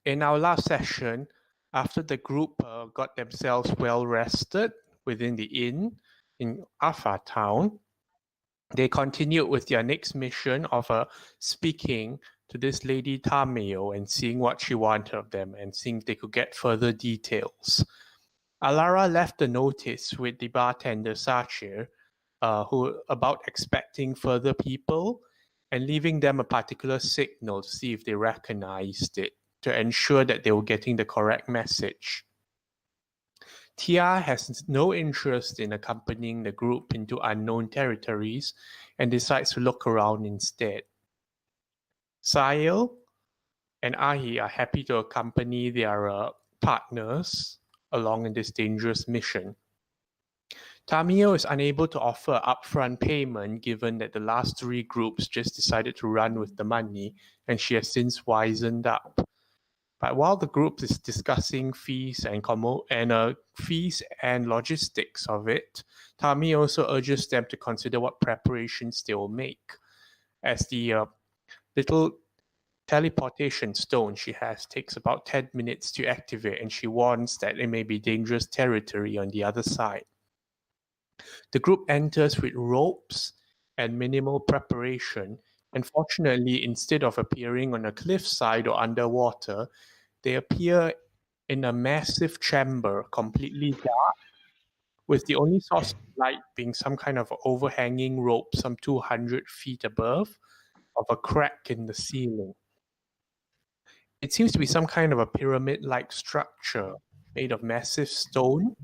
In our last session, after the group got themselves well rested within the inn in Alpha Town, they continued with their next mission of speaking to this lady Tamio and seeing what she wanted of them and seeing if they could get further details. Alara left a notice with the bartender Sachir, who about expecting further people and leaving them a particular signal to see if they recognized it to ensure that they were getting the correct message. Tia has no interest in accompanying the group into unknown territories and decides to look around instead. Sahil and Ahi are happy to accompany their partners along in this dangerous mission. Tamio is unable to offer upfront payment given that the last three groups just decided to run with the money and she has since wisened up. But while the group is discussing fees and fees and logistics of it, Tami also urges them to consider what preparations they will make, as the little teleportation stone she has takes about 10 minutes to activate, and she warns that it may be dangerous territory on the other side. The group enters with ropes and minimal preparation, and fortunately, instead of appearing on a cliffside or underwater, they appear in a massive chamber, completely dark, with the only source of light being some kind of overhanging rope some 200 feet above of a crack in the ceiling. It seems to be some kind of a pyramid-like structure made of massive stone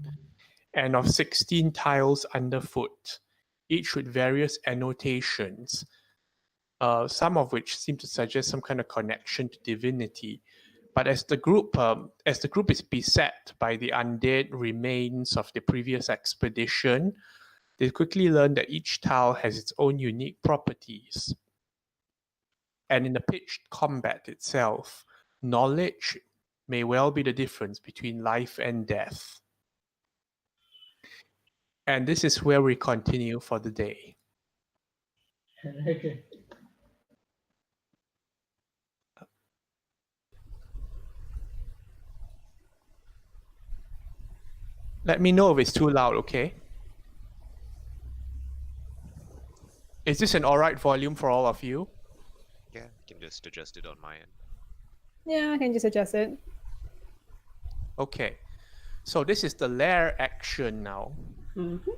and of 16 tiles underfoot, each with various annotations, some of which seem to suggest some kind of connection to divinity. But as the group is beset by the undead remains of the previous expedition, they quickly learn that each tile has its own unique properties. And in the pitched combat itself, knowledge may well be the difference between life and death. And this is where we continue for the day. Okay. Let me know if it's too loud, okay? Is this an alright volume for all of you? Yeah, I can just adjust it on my end. Yeah, I can just adjust it. Okay. So this is the lair action now. Mm-hmm.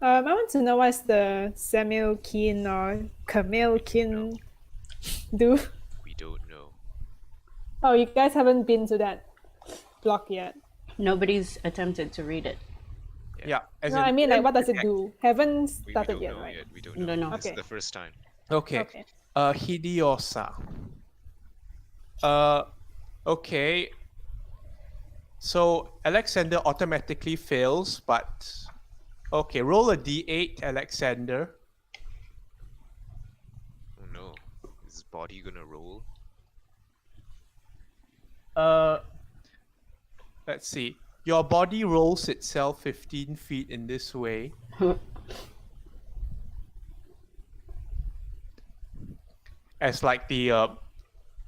I want to know what's the Samuel Keen or Camille Keen do. We don't know. Oh, you guys haven't been to that block yet. Nobody's attempted to read it. Yeah. No, I mean, like, what does it do? Haven't We started don't yet, know right? yet. We don't Don't know. know. This Okay. is the first time. Okay. Okay. Hidiosa. Okay. So Alexander automatically fails, but okay, roll a d8, Alexander. Oh no. Is his body gonna roll? Let's see. Your body rolls itself 15 feet in this way. As like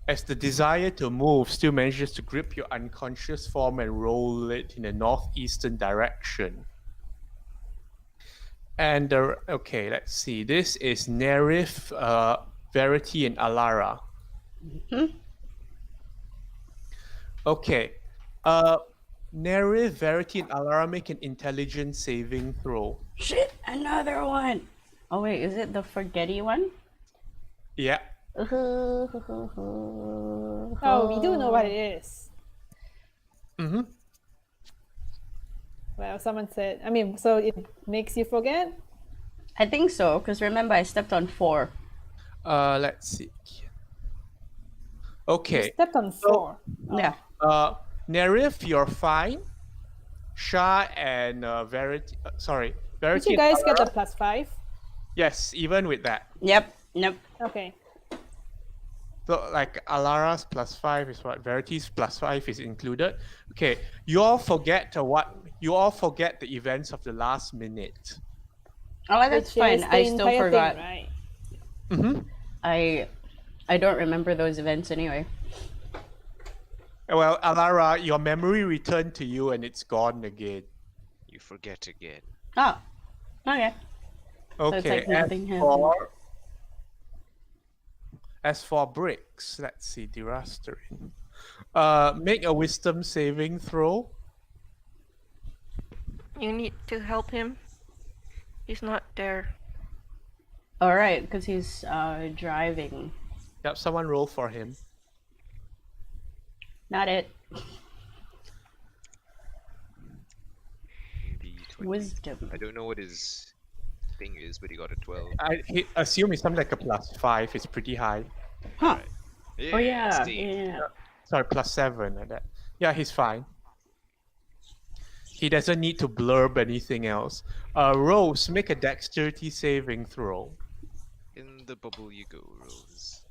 as the desire to move still manages to grip your unconscious form and roll it in a northeastern direction. And okay, let's see. This is Nerif, Verity, and Alara. Mm-hmm. Okay. Nerif, Verity, and Alara make an intelligence saving throw. Shit, another one. Oh wait, is it the forgetty one? Yeah. Oh, we do know what it is. Mm-hmm. Well, someone said, I mean, so it makes you forget? I think so, because remember I stepped on 4. Let's see. Okay. You stepped on 4. Yeah. Nerif, you're fine. Shah and Verity, sorry, Verity. Did you guys and get Alara, the +5? Yes, even with that. Yep. Okay. So like Alara's +5 is what? Verity's +5 is included. Okay, you all forget the events of the last minute. Oh, that's Which fine. is the I still entire forgot. thing, right? Mm-hmm. I don't remember those events anyway. Well, Alara, your memory returned to you and it's gone again. You forget again. Oh, okay. Okay. it's like nothing happened. As for bricks, let's see, derastering. Make a wisdom saving throw. You need to help him. He's not there. All right, because he's driving. Yep, someone roll for him. Not it. D20. Wisdom. I don't know what his thing is, but he got a 12. I assume it's something like a +5. It's pretty high. Huh. Yeah, Oh yeah. Steve. Yeah. Sorry, +7 like that. Yeah, he's fine. He doesn't need to blurb anything else. Rose, make a dexterity saving throw. In the bubble you go, Rose.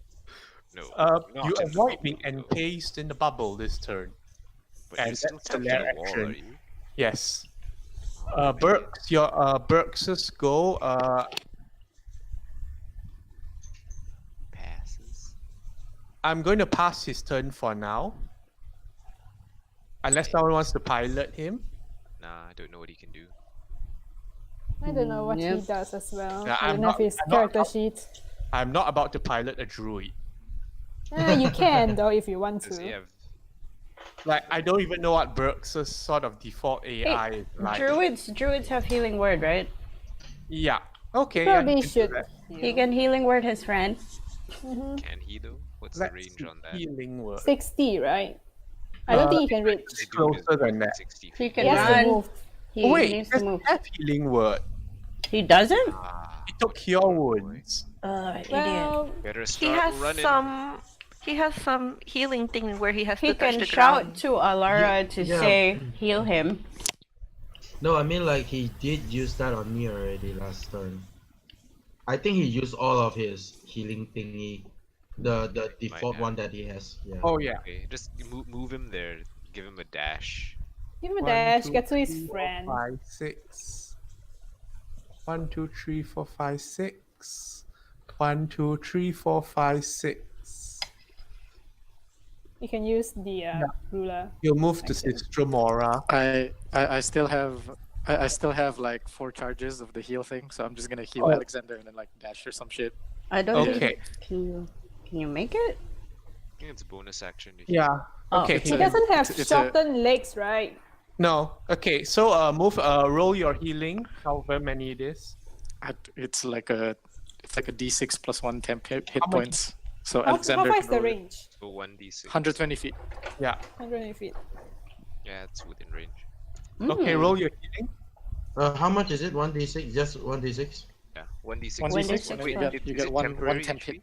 No. not You in the avoid bubble being you go. encased in the bubble this turn. But and you're still that's stuck the to the lair wall, action. are you? Yes. Oh, man. Burks, your Burks's go. Passes. I'm going to pass his turn for now. Unless someone wants to pilot him. Nah, I don't know what he can do. I don't know what he Yep. does as well. Yeah, I I'm don't have not- his I'm not character about- sheet. I'm not about to pilot a druid. You can though if you want Does he to. have... Like, I don't even know what Burks's sort of default AI is like. Druids have healing word, right? Yeah. Okay. yeah, Probably he can do should. that. He can healing word his friend. Can he though? What's the Let's range see, on that? healing word. 60, right? I don't think he can reach. They do Closer this than that. 60 He feet. can He has to run. move. He Oh, wait, needs to does move. he have healing word? He doesn't? Ah, He took cure wounds. Idiot. Well, better He start has running. some. He has some healing thing where he has He to touch can the shout ground. to Alara to Yeah. say heal him. No, I mean like he did use that on me already last turn. I think he used all of his healing thingy, the default have. one that he has. Yeah. Oh, yeah. Okay, just move him there. Give him a dash. give him a 1, dash, 2, get to his 3, 4, friend. 5, 6. 1, 2, 3, 4, 5, 6. 1, 2, 3, 4, 5, 6. You can use the ruler. You'll move to Action. Sister Mora. I still have like 4 charges of the heal thing, so I'm just gonna heal Oh. Alexander and then like dash or some shit. I don't Okay. think. Can you make it? I think it's a bonus action. To heal. Yeah. Oh, Okay. He doesn't have it's a- shortened legs, right? No. Okay. So roll your healing, however many it is. It's like a D6 plus 1 temp hit How much- points. So How Alexander far is can the roll it. range? So 1d6. 120 feet. Yeah. 180 feet. Yeah, it's within range. Okay. Mm. Roll your healing. How much is it? 1d6? Just 1d6? Yeah, 1d6. 1d6, Wait, yeah. is You it get one temporary temp HP? hit.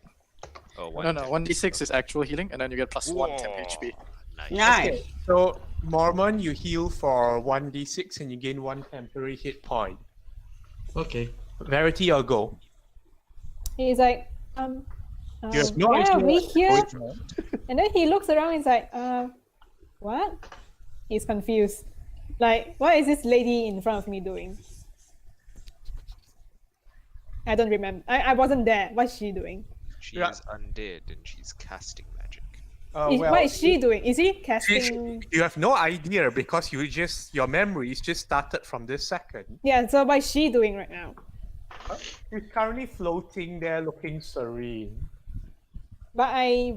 Oh, No, 1d6 is actual healing, and then you get plus 1 temp Whoa, HP. Nice. Nice. Okay. So Mormon, you heal for 1d6 and you gain 1 temporary hit point. Okay. Verity, your go. He's like, You have no why idea are we what's here? going on. And then he looks around. He's like, what? He's confused. Like, what is this lady in front of me doing? I don't remember. I wasn't there. What's she doing? She Yeah. is undead and she's casting magic. What is she doing? Is he casting? You have no idea because your memories just started from this second. Yeah. So what is she doing right now? She's currently floating there, looking serene. But I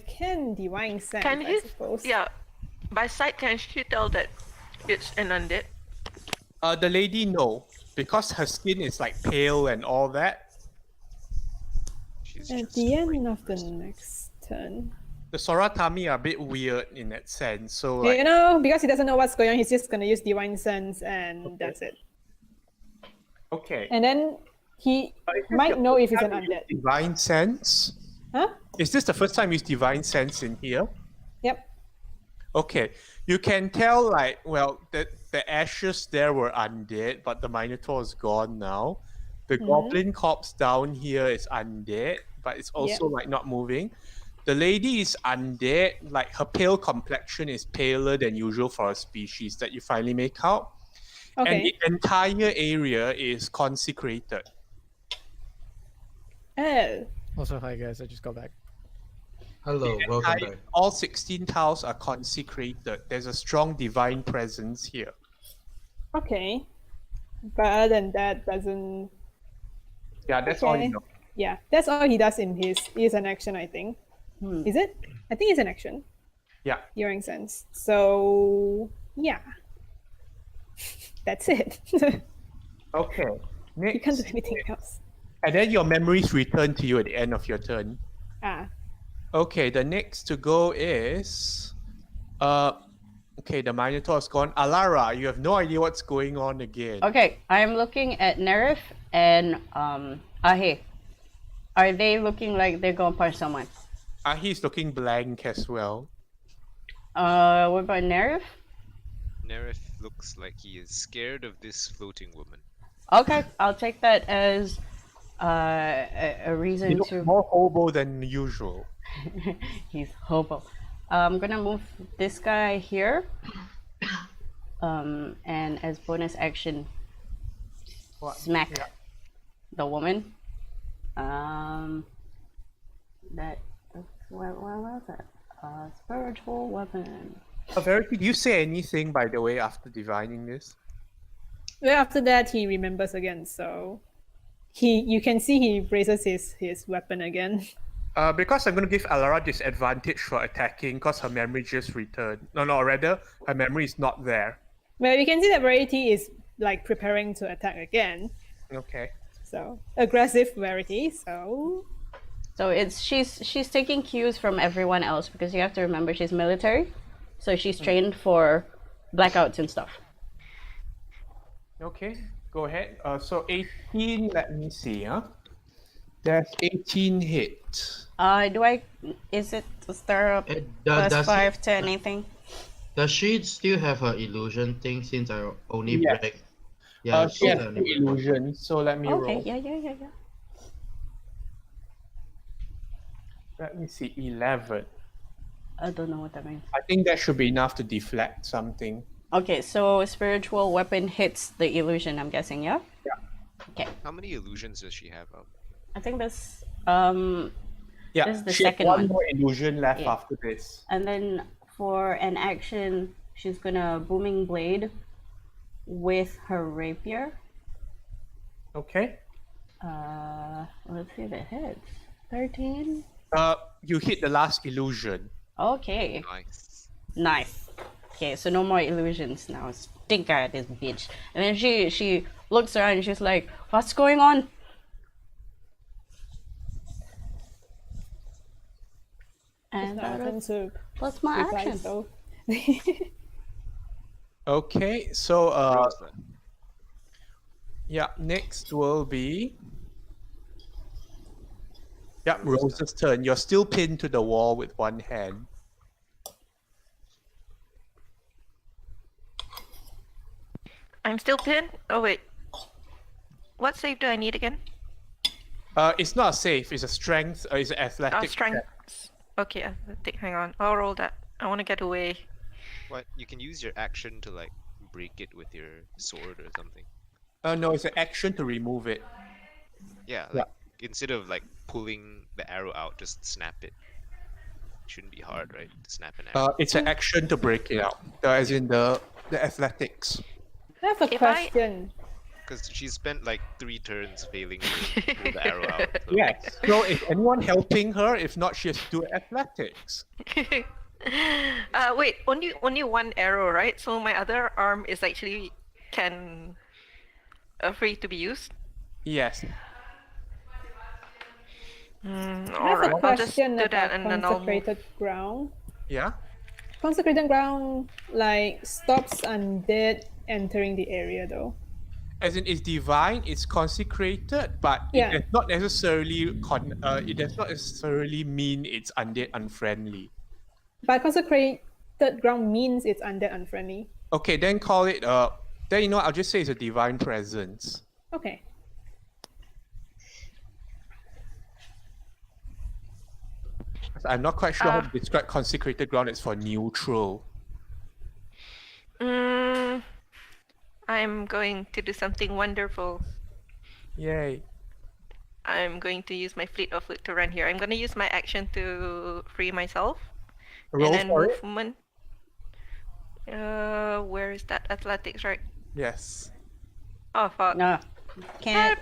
can divine sense. Can I he? suppose. Yeah. By sight, can she tell that it's an undead? The lady, no, because her skin is like pale and all that. She's At just the end right of the next to me. next turn. The Soratami are a bit weird in that sense. So You like, know, because he doesn't know what's going on, he's just gonna use divine sense, and that's it. okay. And then he Is this might your know first if he's an time you undead. use Divine sense. Huh? Is this the first time you use divine sense in here? Yep. Okay, you can tell like, well, the ashes there were undead, but the Minotaur is gone now. The goblin corpse down here is undead, but it's also like not moving. The lady is undead, like her pale complexion is paler than usual for a species that you finally make out. And Okay. the entire area is consecrated. Oh. Also, hi guys, I just got back. Hello, welcome back. All 16 tiles are consecrated. There's a strong divine presence here. Okay. But other than that, doesn't. Yeah, that's all you know. Yeah, that's all he does in his. Is an action, I think. Is it? I think it's an action. Yeah. Hearing sense. So yeah, that's it. Okay. You can't do Next. anything else. And then your memories return to you at the end of your turn. Ah, Okay, the next to go is okay, the Minotaur is gone. Alara, you have no idea what's going on again. Okay, I'm looking at Nerif and Ahe. Are they looking like they're gonna punch someone? He's looking blank as well. What about Nerif? Nerith looks like he is scared of this floating woman. Okay, I'll take that as a reason He looks to. more hobo than usual. He's hobo. I'm gonna move this guy here. And as bonus action, smack the woman. That what was it? Spiritual weapon. Verity, do you say anything, by the way, after divining this? well, after that he remembers again. So you can see he raises his weapon again. Because I'm going to give Alara disadvantage for attacking because her memory just returned. No, rather, her memory is not there. Well, you can see that Verity is like preparing to attack again. Okay. So aggressive Verity. So it's she's taking cues from everyone else because you have to remember she's military, so she's trained for blackouts and stuff. Okay, go ahead. So 18, let me see, huh? There's 18 hit. Is it stir up Does plus 5 to anything? Does she still have her illusion thing since I only Yes. break? Yeah, She has only two break. illusions, so let me Okay, roll. yeah. Let me see, 11. I don't know what that means. I think that should be enough to deflect something. Okay, so spiritual weapon hits the illusion, I'm guessing, yeah? Yeah. Okay. How many illusions does she have? I think that's Yeah, This is the she has second one one. more illusion left Yeah. after this. and then for an action she's gonna booming blade with her rapier. Okay. Let's see if it hits. 13. You hit the last illusion. Okay. Nice. Okay, so no more illusions now. Stink eye at this bitch. And then she looks around and she's like, what's going on? And I that happen is to plus my reply, action. so Okay, so Rosa. yeah, next will be Rose's turn. You're still pinned to the wall with one hand. I'm still pinned. Oh wait. What save do I need again? It's not a save, it's a strength, it's an athletic Strength. check. Okay, hang on. I'll roll that. I want to get away. What? You can use your action to like break it with your sword or something. No, it's an action to remove it. Yeah, like instead of like pulling the arrow out, just snap it. Shouldn't be hard, right? To snap an arrow. It's an action to break it out. As in the athletics. I have a If I- question. Because she spent like 3 turns failing to pull the arrow out. So Yes. So is anyone helping her? If not, she has to do athletics. Wait, only one arrow, right? So my other arm is actually free to be used. Yes. I have a Alright, I'll just question do about that and then I'll move. consecrated ground. Yeah. Consecrated ground like stops undead entering the area though. As in, it's divine, it's consecrated, but Yeah. it does not necessarily mean it's undead unfriendly. But consecrated ground means it's undead unfriendly. Okay, then call it then you know what, I'll just say it's a divine presence. Okay. I'm not quite sure how to describe consecrated ground. It's for neutral. I'm going to do something wonderful. Yay. I'm going to use my fleet of foot to run here. I'm gonna use my action to free myself. Roll and then for it. movement. Where is that? Athletics, right? Yes. Oh fuck. No, can't.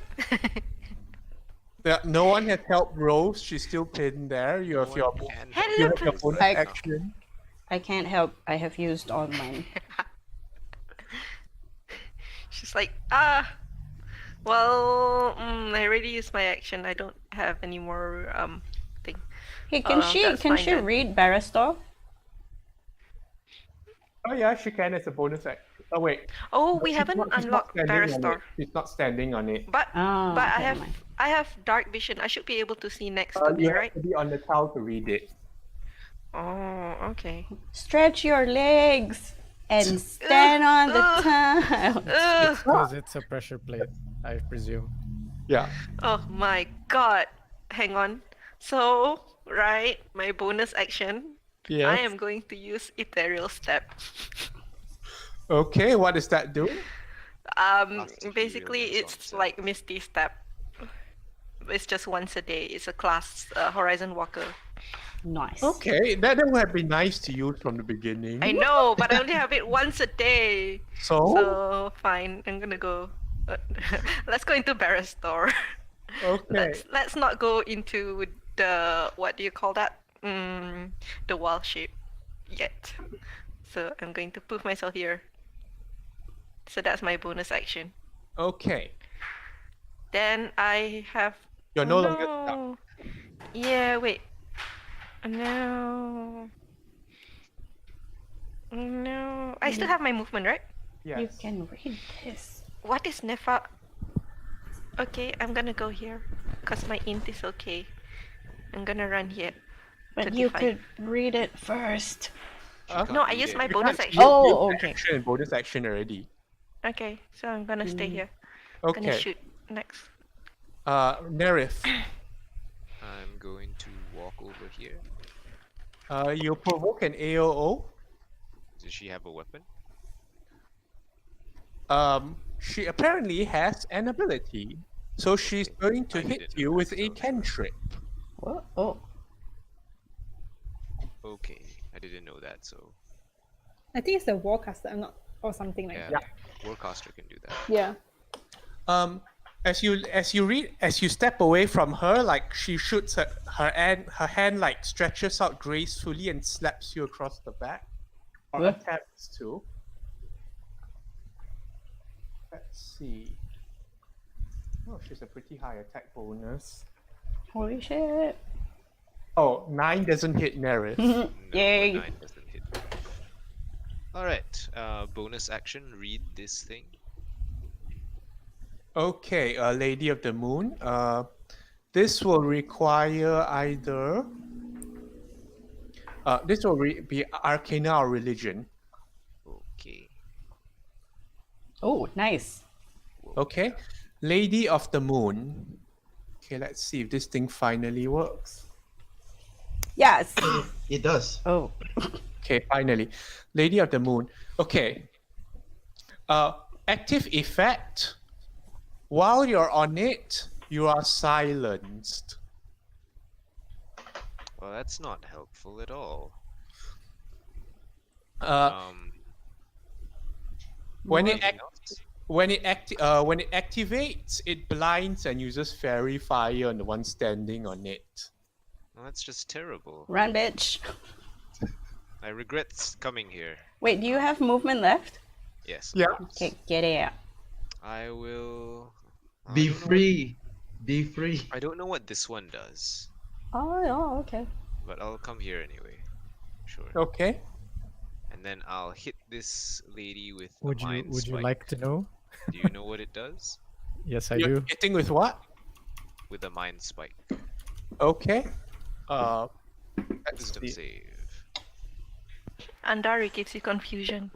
No one has helped Rose. She's still pinned there. You have your Can Hello, you have your Prince. bonus I- action. I can't help. I have used all mine. She's like, well, I already used my action. I don't have any more thing. Hey, can That's fine she then. read Barristor? Oh yeah, she can as a bonus action. Oh wait. Oh, No, we she's haven't not- she's not unlocked standing on it. Barristor. She's not standing on it. But Oh, but okay, never mind. I have dark vision. I should be able to see next to me, You have right? to be on the towel to read it. Oh, okay. Stretch your legs and stand on the tile. Ugh. Because it's a pressure plate, I presume. Yeah. Oh my god. Hang on. So, right, my bonus action. Yes. I am going to use Ethereal Step. Okay, what does that do? Last Basically, experience on it's set. like Misty Step. It's just once a day. It's a class Horizon Walker. Nice. Okay, that would have been nice to use from the beginning. I know, but I only have it once a day. So, So fine, I'm gonna go. Let's go into Barristor. okay. Let's not go into the what do you call that? The wall shape yet. So I'm going to put myself here. So that's my bonus action. Okay. Then I have. You're no Oh, longer stuck. no. Yeah, wait. No. No. I still have my movement, right? You Yes. can read this. What is Nefa? Okay, I'm gonna go here. Because my int is okay. I'm gonna run here. But you 25. could read it first. No, I used my bonus You action. have Oh, okay. action and bonus action already. Okay, so I'm gonna stay here. Gonna Okay. shoot next. Nerif, I'm going to walk over here. you provoke an AOO. Does she have a weapon? She apparently has an ability. So she's going to I hit didn't you know with that, a so- cantrip. What? Oh. Okay, I didn't know that. So I think it's the Warcaster, not or something like yeah, that. Warcaster can do that. Yeah. As you step away from her, like she shoots her hand like stretches out gracefully and slaps you across the back, or What? attempts to. Let's see. Oh, she's a pretty high attack bonus. Holy shit. Oh, 9 doesn't hit Nerif. No, Yay. 9 doesn't hit. Alright, bonus action, read this thing. Okay, Lady of the Moon. This will require either. This will be Arcana or Religion. Okay. Oh, nice. Okay, Lady of the Moon. Okay, let's see if this thing finally works. Yes. It does. Oh. Okay, finally, Lady of the Moon. Okay. Active effect. While you're on it, you are silenced. Well, that's not helpful at all. When it anything else? when it activates, it blinds and uses fairy fire on the one standing on it. Well, that's just terrible. Run, bitch. I regret coming here. Wait, do you have movement left? Yes. Yeah. Okay, get it out. I will. I Be don't know free. Be free. what- I don't know what this one does, Oh, okay. but I'll come here anyway. Sure. Okay. And then I'll hit this lady with a Would you mind would you spike. like to know? Do you know what it does? Yes, I You're do. hitting with what? With a mind spike. Okay. Let's Wisdom see. save. Andari gives you confusion.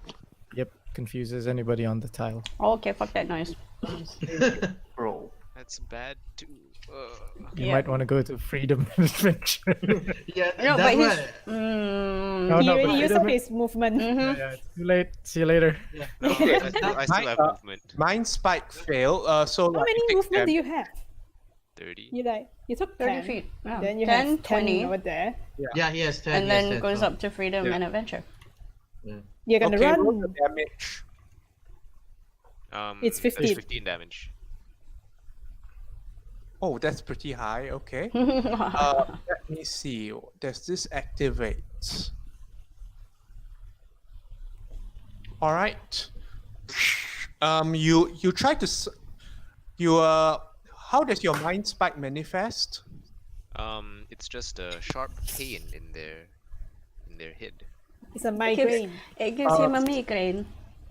Yep, confuses anybody on the tile. Oh, okay, fuck that noise. Roll. That's bad too. You Yeah. might want to go to Freedom Adventure. Yeah, No, that but one. he's. No, He no, already but used I up don't- his movement. Yeah, it's too late. See you later. No, I still have movement. Mind spike fail. So How like, many you take movement dam- do you have? 30. You took 30 10. feet. Yeah. Then you 10, have 10 20, over there. Yeah, he has 10. and he has then 10, goes so- up to freedom and adventure. You're gonna Okay, roll run. the damage. It's That's 15. 15 damage. Oh, that's pretty high. Okay. Let me see. Does this activate? All right. You try to how does your mind spike manifest? It's just a sharp pain in their head. It's a migraine. It gives him a migraine.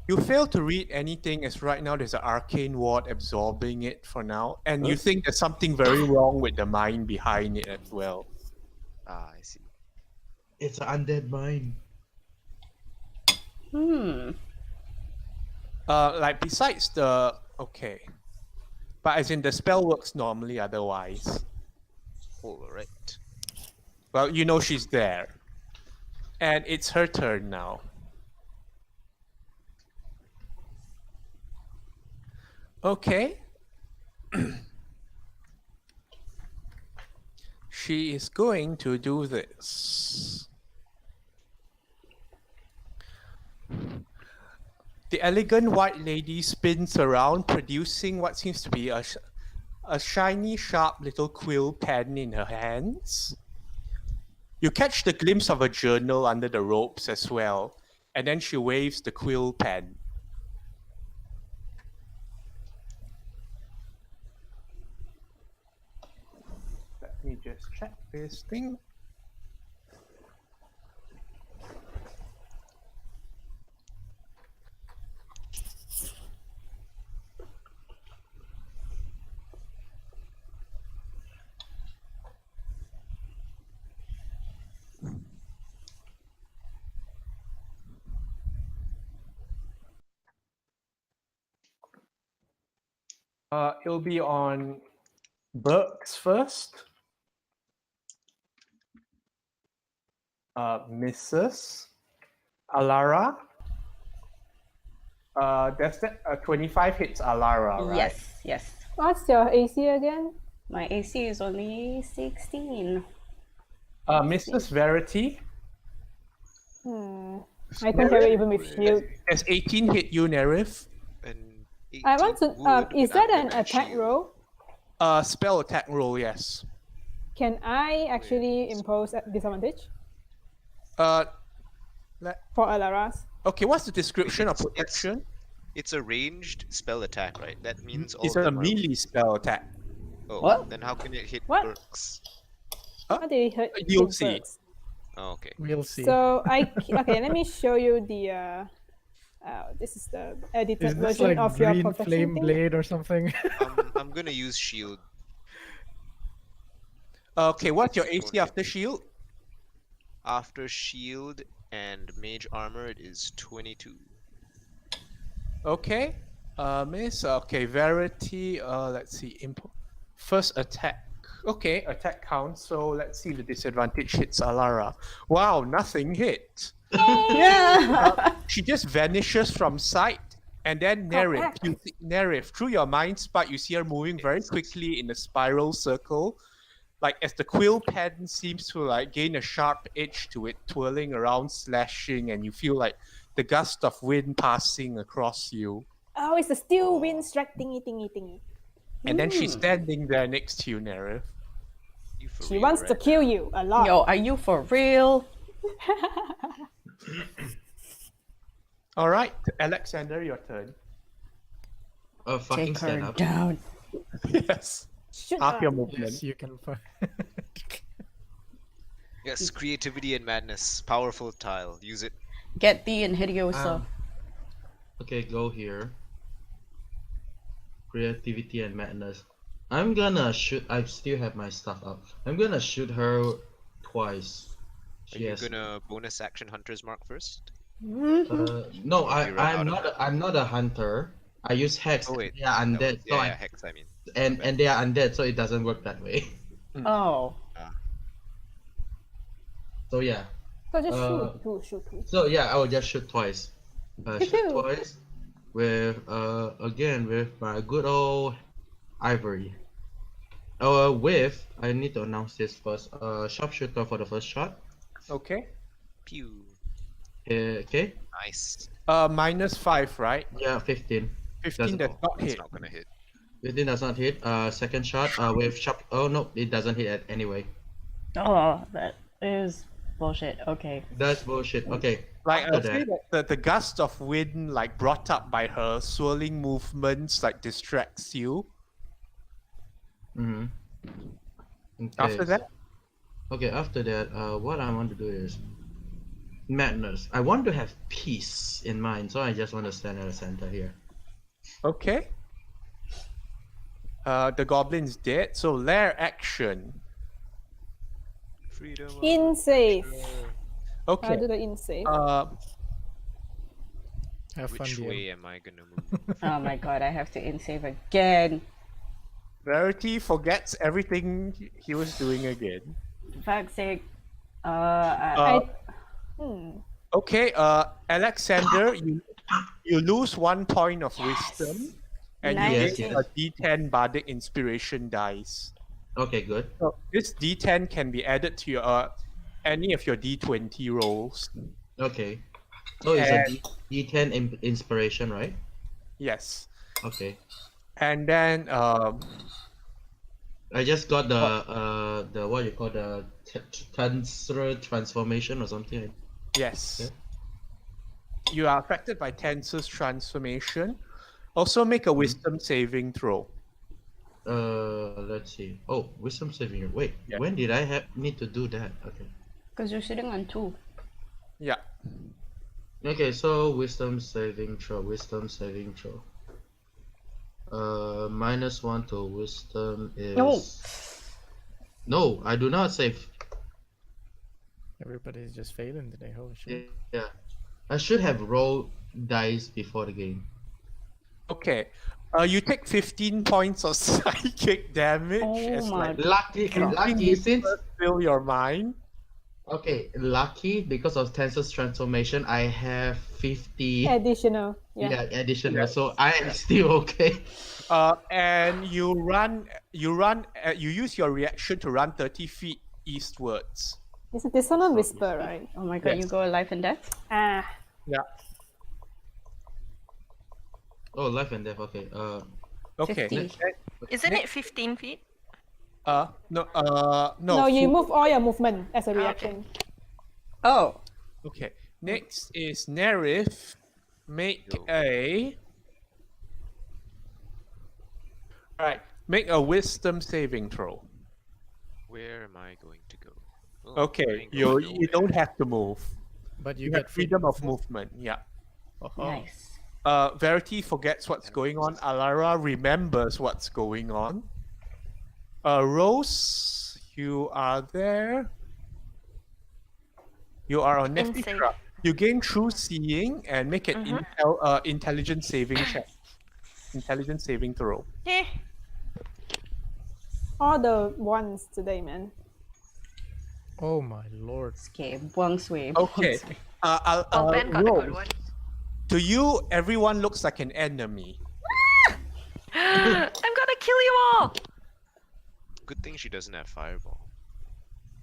You fail to read anything as right now there's an arcane ward absorbing it for now, and you think there's something very wrong with the mind behind it as well. Ah, I see. It's an undead mine. Like besides the okay, but as in the spell works normally otherwise. All right. Well, you know she's there, and it's her turn now. Okay. She is going to do this. The elegant white lady spins around, producing what seems to be a shiny, sharp little quill pen in her hands. You catch the glimpse of a journal under the ropes as well, and then she waves the quill pen. Let me just check this thing. It'll be on Burks first. Mrs. Alara. That's that 25 hits Alara, right? Yes. What's your AC again? My AC is only 16. Mrs. Verity. I can carry even with shield. There's 18 hit you, Nerif. And I want to. 18 wood, Is but that I'm an gonna attack shield. roll? Spell attack roll, yes. Can I actually impose a disadvantage Uh, for Alara's? okay, what's the description of It's- protection? It's a ranged spell attack, right? That means all It's of a them are- melee spell attack. Oh, What? then how can it hit What? Burks? How do you hurt? You'll hit see. Burks? Oh, okay. We'll see. So okay, let me show you the. This is the edited Is this version like of your green protection flame thing. blade or something? I'm gonna use shield. Okay, what's your Just AC won't after shield? After shield and mage armor, it is 22. Okay. Miss. Okay, Verity. Let's see. First attack. Okay, attack count. So let's see the disadvantage hits Alara. Wow, nothing hit. Yeah. She just vanishes from sight. And then Nerif, Nerif, through your mind spot, you see her moving very quickly in a spiral circle. Like as the quill pen seems to like gain a sharp edge to it, twirling around, slashing, and you feel like the gust of wind passing across you. Oh, it's a steel wind strike thingy. And then she's standing there next to you, Nerif. You for She real, wants to right? kill you a lot. Yo, are you for real? All right, Alexander, your turn. Fucking Take stand her up. down. Yes. Shoot Half her. your movement. Yes, you can. Yes, creativity and madness. Powerful tile. Use it. Get thee and Hidiosa. Okay, go here. Creativity and madness. I'm gonna shoot. I still have my stuff up. I'm gonna shoot her twice. Are She you has. gonna bonus action hunter's mark first? No, You run out I'm of not. that. I'm not a hunter. I use hex. Oh wait. They are that was- undead. So yeah, hex. I mean. and they are undead, so it doesn't work that way. Oh. So yeah. So just Uh, shoot. So yeah, I will just shoot twice. Shoot Pew-pew. twice with again with my good old ivory. With I need to announce this first. Sharpshooter for the first shot. Okay. Pew. Okay. Nice. -5, right? Yeah, 15. 15 does not It's hit. not gonna hit. 15 does not hit. Second shot. With sharp. Oh no, it doesn't hit anyway. Oh, that is bullshit. Okay. That's bullshit. Okay. Like After I say that the gust of wind, like brought up by her swirling movements, like distracts you. Mm-hmm. Okay. After that, Okay, after that, what I want to do is madness. I want to have peace in mind, so I just want to stand at the center here. okay. The goblin's dead, so lair action. Freedom. of In save. I'll Okay. do the in save. Have fun, Which DM. way am I gonna move? Oh my god, I have to in save again. Verity forgets everything he was doing again. Fuck's sake. Okay, Alexander, you lose 1 point of wisdom, and you Nice. get Yes, a D10 bardic inspiration dice. Okay, good. So this D10 can be added to your any of your D20 rolls. Okay. Oh, it's a D10 inspiration, right? Yes, Okay. and then I just got the what you call the tensor transformation or something. yes, you are affected by Tensor's transformation. Also, make a Wisdom saving throw. Let's see. Oh, wisdom saving. Wait, Yeah. when did I need to do that? Okay. Because you're sitting on 2. Yeah. Okay, so wisdom saving throw. Wisdom saving throw. -1 to wisdom is. No. No, I do not save. Everybody's just failing today. Holy shit. Yeah, I should have rolled dice before the game. Okay. You take 15 points of psychic damage Oh as my like Lucky since. fill your mind. Okay, lucky because of Tensor's transformation, I have 50. Additional. Yeah, Yeah. additional. So I am still okay. And you use your reaction to run 30 feet eastwards. It's a dissonant whisper, right? Oh my god, Yes. you go life and death? Ah. Yeah. Oh, life and death. Okay. Okay. 50. Isn't it 15 feet? No, No, you full- move all your movement as a okay. reaction. Oh. Okay. Next is Nerif. Make Yo. a. Alright. Make a wisdom saving throw. Where am I going to go? Oh, I Okay. ain't You going you nowhere. don't have to move. But You you have get freedom of movement. Yeah. Oh, Nice. Verity forgets what's going on. Alara remembers what's going on. Rose, you are there. You are on In Nephitra. You gain true seeing and make an intelligence saving check. Intelligence saving throw. Yeah. All the ones today, man. Oh my lord. Okay, buang sway. Okay. Oh, Ben got a good Rose, one. to you, everyone looks like an enemy. I'm gonna kill you all! Good thing she doesn't have fireball.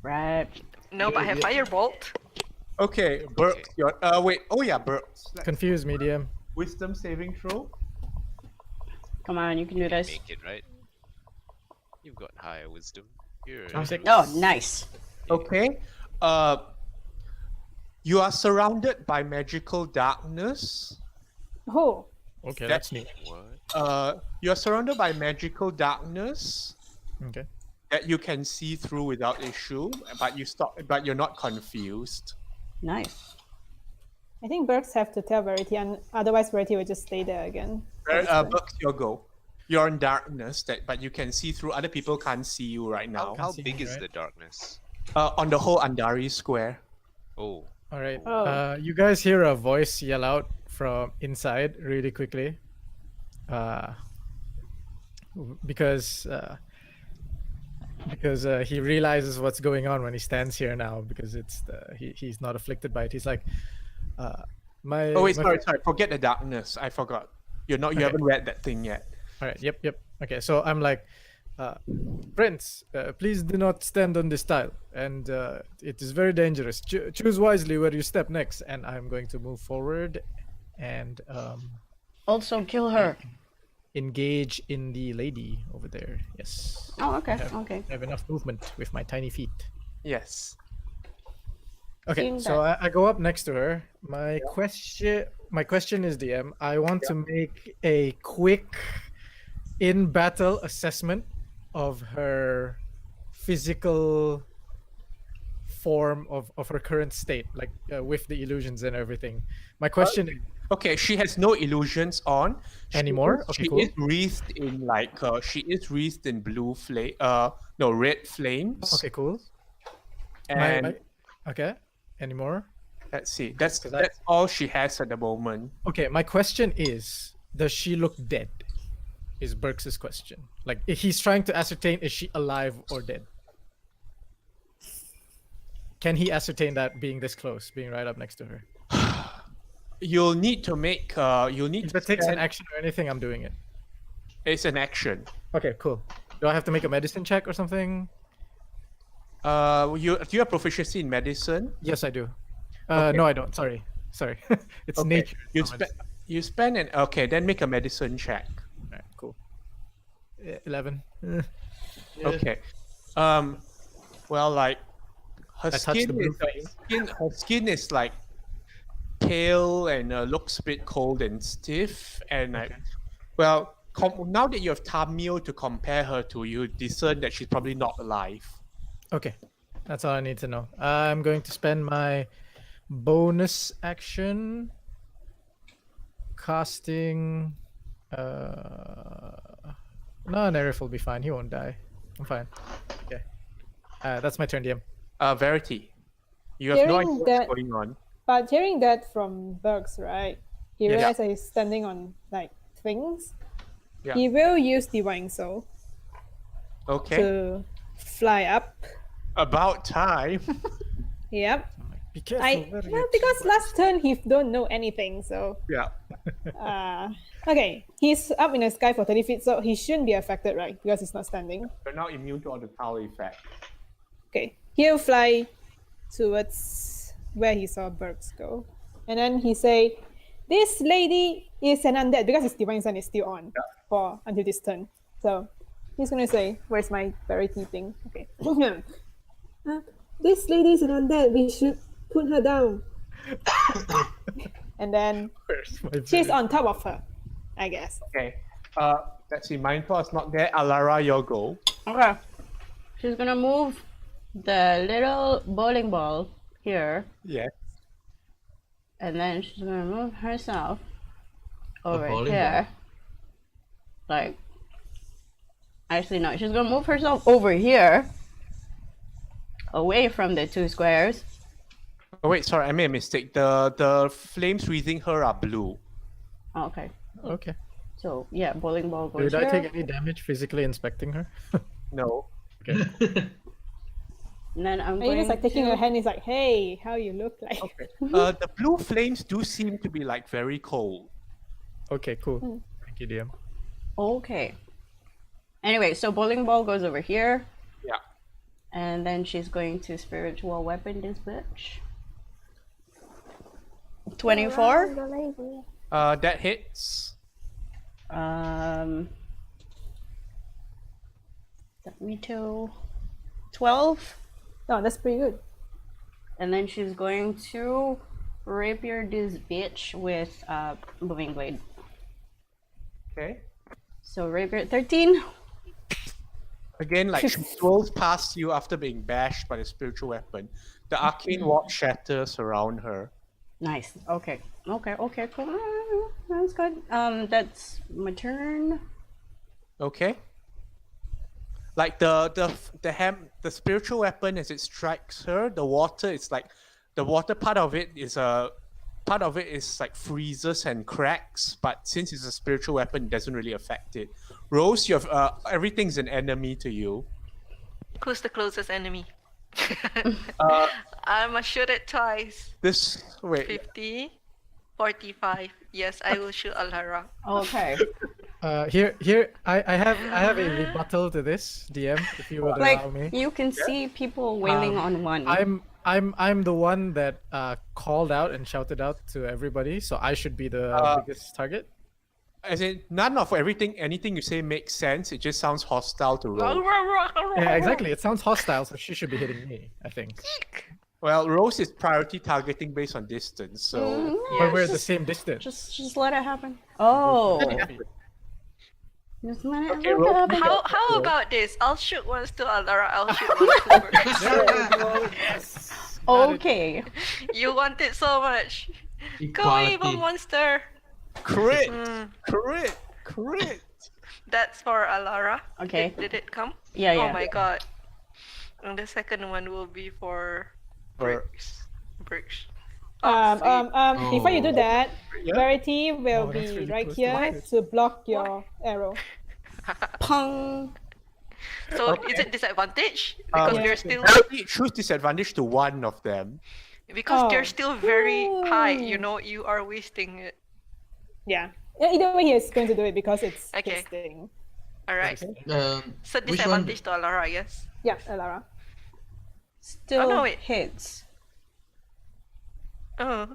Right. No, but I have firebolt. Okay, Burks, Okay. your wait. Oh yeah, Burks. Confused me, DM. Wisdom saving throw. Come on, you can do this. Make it, right? You've got higher wisdom. You're I'm sick. Oh, nice. Okay. You are surrounded by magical darkness. Oh. Okay, That- that's neat. What? You are surrounded by magical darkness Okay. that you can see through without issue, but you're not confused. Nice. I think Burks have to tell Verity, and otherwise Verity will just stay there again. Burks, your go. You're in darkness, but you can see through. Other people can't see you right now. How see big me, is right? the darkness? On the whole Andari square. Oh. All right. Oh. You guys hear a voice yell out from inside really quickly. Because he realizes what's going on when he stands here now, because he's not afflicted by it. He's like, my. Oh wait, my sorry. Forget the darkness. I forgot. You haven't read that thing yet. All right. Yep. Okay. So I'm like, Prince, please do not stand on this tile, and it is very dangerous. Choose wisely where you step next, and I'm going to move forward and Also kill her. engage in the lady over there. Yes. Oh, okay, I okay. have enough movement with my tiny feet. Yes. Okay, Seeing so I go up next to her. My question is, DM, I want to make a quick in-battle assessment of her physical form of her current state, like with the illusions and everything. My question is, Okay, she has no illusions on. Anymore? She Okay, cool. is wreathed in like she is wreathed in blue flame. No, red flames. okay, cool. And Okay, any more? let's see. That's 'Cause I- that's all she has at the moment. Okay, my question is, does she look dead? Is Burks' question. Like, he's trying to ascertain, is she alive or dead? Can he ascertain that being this close, being right up next to her? You'll need to make. You'll need If to it takes an spend- action or anything, I'm doing it. It's an action. Okay, cool. Do I have to make a medicine check or something? Do you have proficiency in medicine? Yes, I do. Okay. No, I don't. Sorry. It's Okay. nature. You not spend. medicine. You spend an. Okay, then make a medicine check. Alright, cool. 11. Okay. Well, like her I touched the skin blue is her skin is like pale and looks a bit cold and stiff. And like, well, now that you have Tamio to compare her to, you discern that she's probably not alive. Okay, that's all I need to know. I'm going to spend my bonus action casting. No, Nerif will be fine. He won't die. I'm fine. Okay. That's my turn, DM. Verity, you have no idea Hearing what's that- going on. But hearing that from Burks, right? He Yeah. realized that he's standing on like things. Yeah. He will use Divine Soul Okay. to fly up. About time. Yep. Be careful. Well, because last turn he don't know anything, so Yeah. okay. He's up in the sky for 30 feet, so he shouldn't be affected, right? Because he's not standing. You're now immune to all the tower effect. Okay. He'll fly towards where he saw Burks go. And then he say, this lady is an undead because his divine sun is still on for until this turn. So he's gonna say, where's my verity thing? Okay. This lady is an undead, we should put her down. And then Where's my she's very- on top of her, I guess. Okay. Let's see. Mindful is not there. Alara, your go. Okay. She's gonna move the little bowling ball here, Yeah. and then she's gonna move herself over bowling here. Like, actually, no, she's gonna move herself over here, away from the two squares. Oh wait, sorry, I made a mistake. The flames wreathing her are blue. Oh, okay. Okay. So yeah, bowling ball goes Did I here, take any damage physically inspecting her? No. Okay. and then I'm And going he just like taking to... her hand, he's like, hey, how you look like? Okay. The blue flames do seem to be like very cold. Okay, cool. Thank you, DM. Okay. Anyway, so bowling ball goes over here, Yeah. and then she's going to spiritual weapon this bitch. 24. That hits. Let me to 12, No, that's pretty good. and then she's going to rapier this bitch with moving blade. Okay. So rapier 13. Again, like she swirls past you after being bashed by the spiritual weapon. The arcane ward shatters around her. Nice. Okay. Okay. Cool. That's good. That's my turn. Okay. Like the spiritual weapon as it strikes her, the water is like the water part of it is like freezes and cracks, but since it's a spiritual weapon, it doesn't really affect it. Rose, you have everything's an enemy to you. Who's the closest enemy? Uh, I'ma shoot it twice. This wait. 50, 45. Yes, I will shoot Alhara. Okay. I have a rebuttal to this, DM, if you would Like allow me. you can see people wailing on one. I'm the one that called out and shouted out to everybody, so I should be the biggest target. As in, none of anything you say makes sense. It just sounds hostile to Rose. Yeah, exactly. It sounds hostile, so she should be hitting me, I think. Well, Rose is priority targeting based on distance, so But we're the same distance. Just let it happen. Oh. Just let it Okay, Rose, happen. How about this? I'll shoot once to Alara, I'll shoot once to Brooks. There we go. Yes. Okay. You want it so much. Go Equality. evil monster. crit, Mm. crit. That's for Alara. Okay. Did it come? Yeah, Oh yeah. my god. And the second one will be for Brooks. Brooks. Before you do that, Yeah. Verity will Oh, that's be really right close to here my to block your arrow. Pung. So Okay. is it disadvantage? Because Yeah. they're still Choose disadvantage to one of them. they're still very high, you Oh. know, you are wasting it. Yeah. Either way, he is going to do it because it's Okay. his thing. Alright. So Which one? disadvantage to Alara, I guess. Yeah, Alara. Still no, wait. hits. Oh.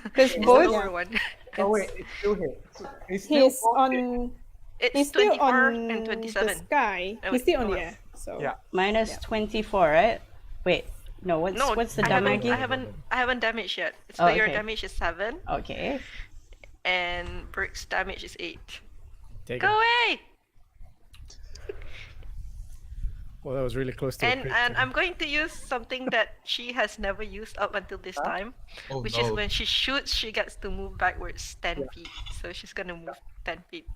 Because It's the both lower one. Oh wait, it still hits. It's He's on. It's He's still 24 on and the 27. sky. Oh, He's still on wait, the no. air. So Yeah. minus 24, right? Wait. No, what's the I damage? haven't damaged yet. So Oh, your okay. damage is 7 Okay. and Brick's damage is 8. Take Go it. away! Well, that was really close to a And crit. I'm going to use something that she has never used up until this time, Oh, which no. is when she shoots, she gets to move backwards 10 feet. So she's gonna move 10 feet.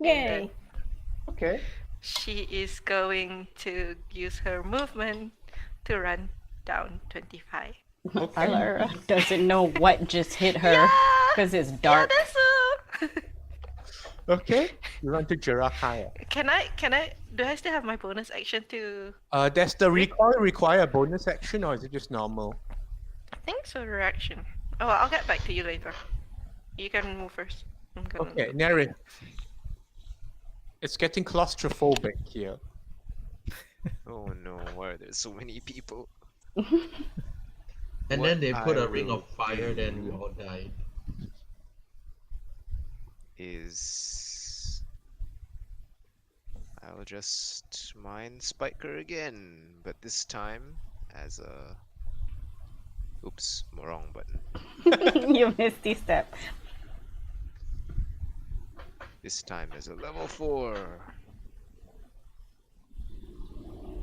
And yay. then Okay. she is going to use her movement to run down 25. Alara doesn't know what just hit her because it's dark. Yeah, that's Okay. You run to Jirakaya. Can I do I still have my bonus action to Does the recoil require a bonus action or is it just normal? I think so reaction. Oh, I'll get back to you later. You can move first. I'm gonna Okay, Nerith. It's getting claustrophobic here. Oh no, why are there so many people? And What then they put I a ring will of fire, then we all died. Is I'll just mine Spiker again, but this time as a oops, wrong button. You missed the step. This time as a level 4.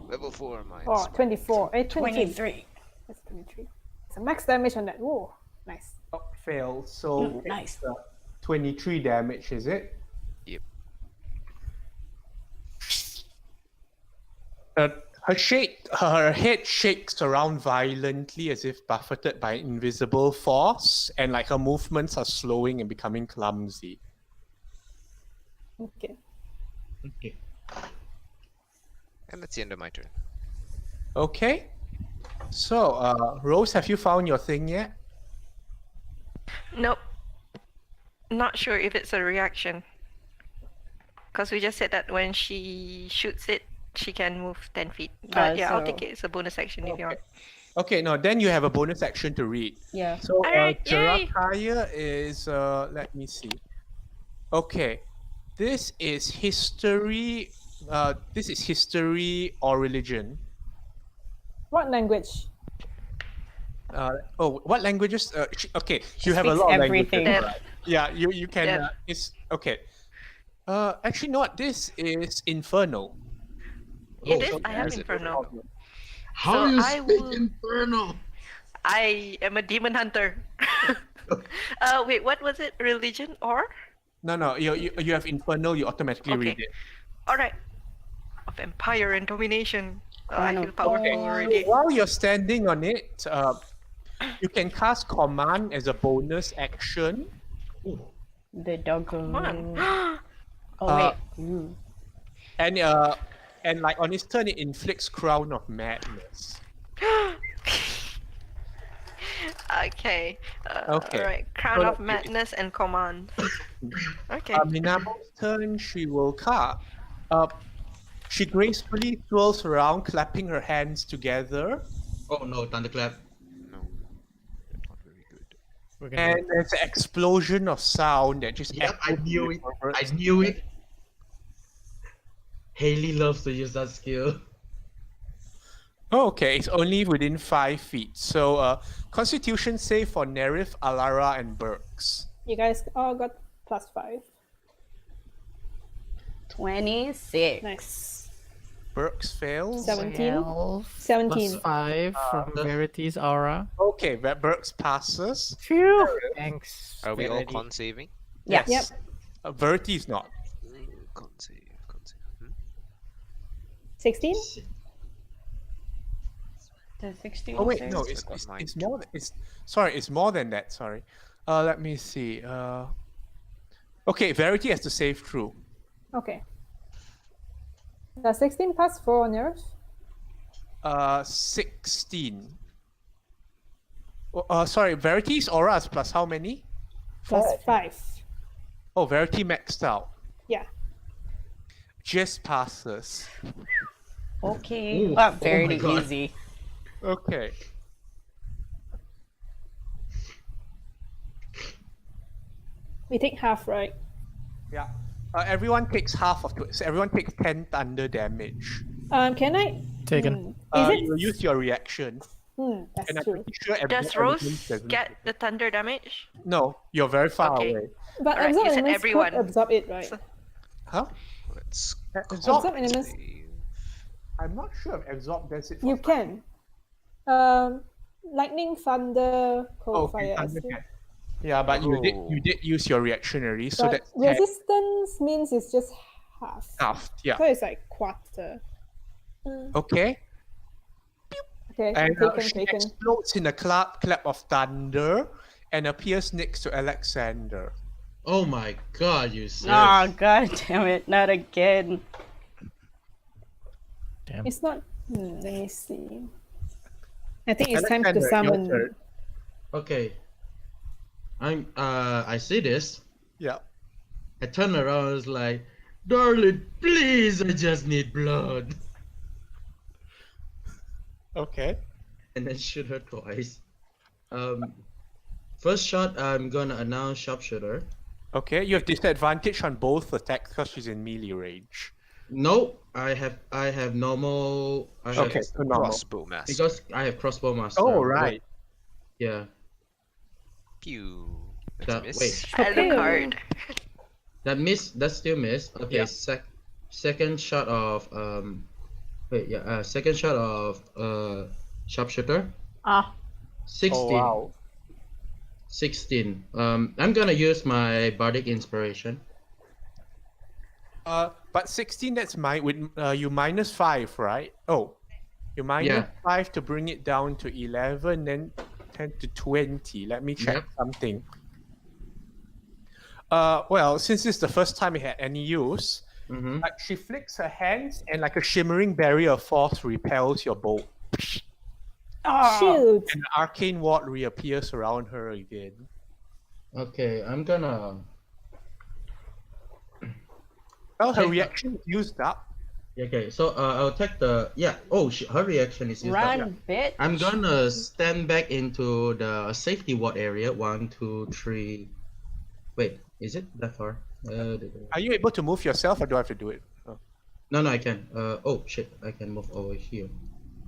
Level 4 mine. Oh, Spiker. 24. 23. 23. That's 23. So max damage on that. Whoa, nice. Oh, failed. So Nice. it's, 23 damage, is it? Yep. Her head shakes around violently as if buffeted by invisible force, and like her movements are slowing and becoming clumsy. Okay. Okay. And that's the end of my turn. Okay. So, Rose, have you found your thing yet? Nope. Not sure if it's a reaction. Because we just said that when she shoots it, she can move 10 feet. But yeah, I'll so- take it. It's a bonus action if you want. Okay, no, then you have a bonus action to read. Yeah. So, Alright, yay! Jirakaya is, let me see. Okay, this is history or religion. What language? What languages? Okay, you have a Speaks lot of everything. languages. Right? Yeah, you can. Dev. It's okay. Actually, not. This is Infernal. It is. so I have is it? Inferno. How So you I speak will- Infernal? I am a demon hunter. Wait, what was it? Religion or? No. You have Infernal. You automatically read Okay. it. Alright. Of Empire and Domination. I Fine, feel powerful okay. already. While you're standing on it, you can cast Command as a bonus action. The doggo. Come on. Oh, Uh, wait. Ooh. And like on his turn, it inflicts Crown of Madness. Okay. Okay. Alright. Crown So of that- Madness and Command. Okay. Minamo's turn, she will she gracefully swirls around, clapping her hands together, Oh no, thunderclap. No, not very good. We're gonna and there's an explosion of sound that just Yep, I echoes knew from it. the I birds. knew it. Haley loves to use that skill. Oh, okay, it's only within 5 feet. So, Constitution save for Nerif, Alara, and Burks. You guys all got +5. 26. Nice. Burks fails. 17. 12 17. +5 from the- Verity's aura. Okay, Burks passes. Phew. Thanks. Are we all Verity. con saving? Yeah. Yep. Verity is not. Con save. Con save. 16? The 16. Oh wait, save? no, I it's, got it's, mine it's too. more. It's more than that. Sorry. Let me see. Okay, Verity has to save through. Okay. The 16 pass for nerves. 16. Sorry, Verity's aura is plus how many? +5. Oh, Verity maxed out. Yeah. Just passes. Okay. Ooh, Not oh very my God. easy. Okay. We take half, right? Yeah. Everyone takes half of it. So everyone takes 10 thunder damage. Can I? Taken. Is it? You use your reaction. That's And I'm true. pretty sure Does everyone Rose doesn't get take the thunder damage? it. No, you're very far Okay. away. But Alright, absorb you said elements everyone. could absorb it, right? So- Huh? Let's Absorb Absorb elements. save. I'm not sure if absorb does it. For You can. Lightning, thunder, cold, Okay, fire. thunder acid. can. Yeah, but you Oh. did use your reaction already, so But that's 10 resistance means it's just half. half. Yeah. So it's like quarter. Okay. Okay, And she taken. explodes in a clap of thunder and appears next to Alexander. Oh my God, you sis. Oh, god damn it. Not again. Damn. It's not. Let me see. I think it's time to Alexander, your summon. turn. Okay. I see this. Yeah. I turn around and was like, darling, please, I just need blood. Okay. And then shoot her twice. First shot, I'm gonna announce sharpshooter. Okay, you have disadvantage on both attacks because she's in melee range. No, I have normal. I have, Okay, so normal. Crossbow master. because I have crossbow master. Oh, but- right. Yeah. Pew. That's That- a miss. wait. I look Okay. hard. That still missed. Okay, Yeah. second shot of second shot of sharpshooter. Ah. 16. Oh, wow. 16. I'm gonna use my bardic inspiration. But 16, that's you minus 5, right? Oh, you minus Yeah. 5 to bring it down to 11, then 10 to 20. Let me check Yep. something. Well, since it's the first time it had any use, Mm-hmm. like she flicks her hands and like a shimmering barrier of force repels your bolt. Oh. Shield. And the arcane ward reappears around her again. Okay, I'm gonna. Well, her Okay. reaction is used up. Okay, so I'll take the Oh, her reaction is used up. Run, bitch. I'm gonna stand back into the safety ward area. 1, 2, 3. Wait, is it that far? Are you able to move yourself or do I have to do it? Oh. No, I can. Oh shit, I can move over here.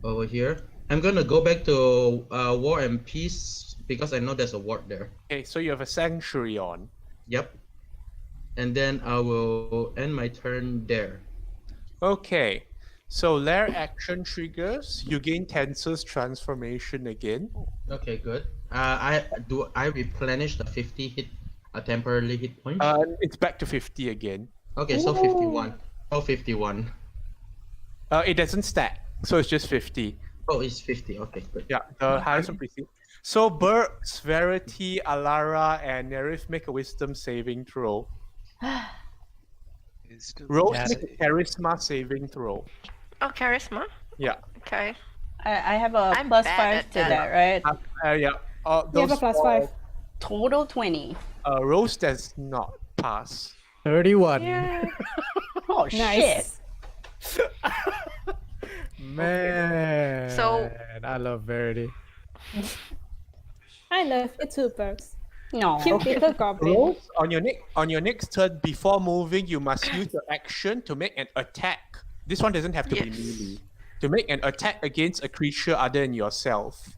Over here. I'm gonna go back to War and Peace because I know there's a ward there. Okay, so you have a sanctuary on. Yep. And then I will end my turn there. Okay, so lair action triggers. You gain Tensor's transformation again. Okay, good. I replenish the 50 hit, temporarily hit points. It's back to 50 again. Okay, so 51. Oh, 51. It doesn't stack, so it's just 50. Oh, it's 50. Okay, good. Yeah, the highest one precedes. So Burks, Verity, Alara, and Nerif make a wisdom saving throw. Wisdom Rose Yeah. make a charisma saving throw. Oh, charisma. Yeah. Okay. I have a I'm plus bad 5 at to that. that, right? Yeah. You have a plus 5. Total 20. Rose does not pass. 31. Yeah. Oh shit. Nice. Man. So- I love Verity. I love it too, Perks. No. Cute little goblin. Rose, on your next turn, before moving, you must use your action to make an attack. This one doesn't have to be Yes. melee. To make an attack against a creature other than yourself.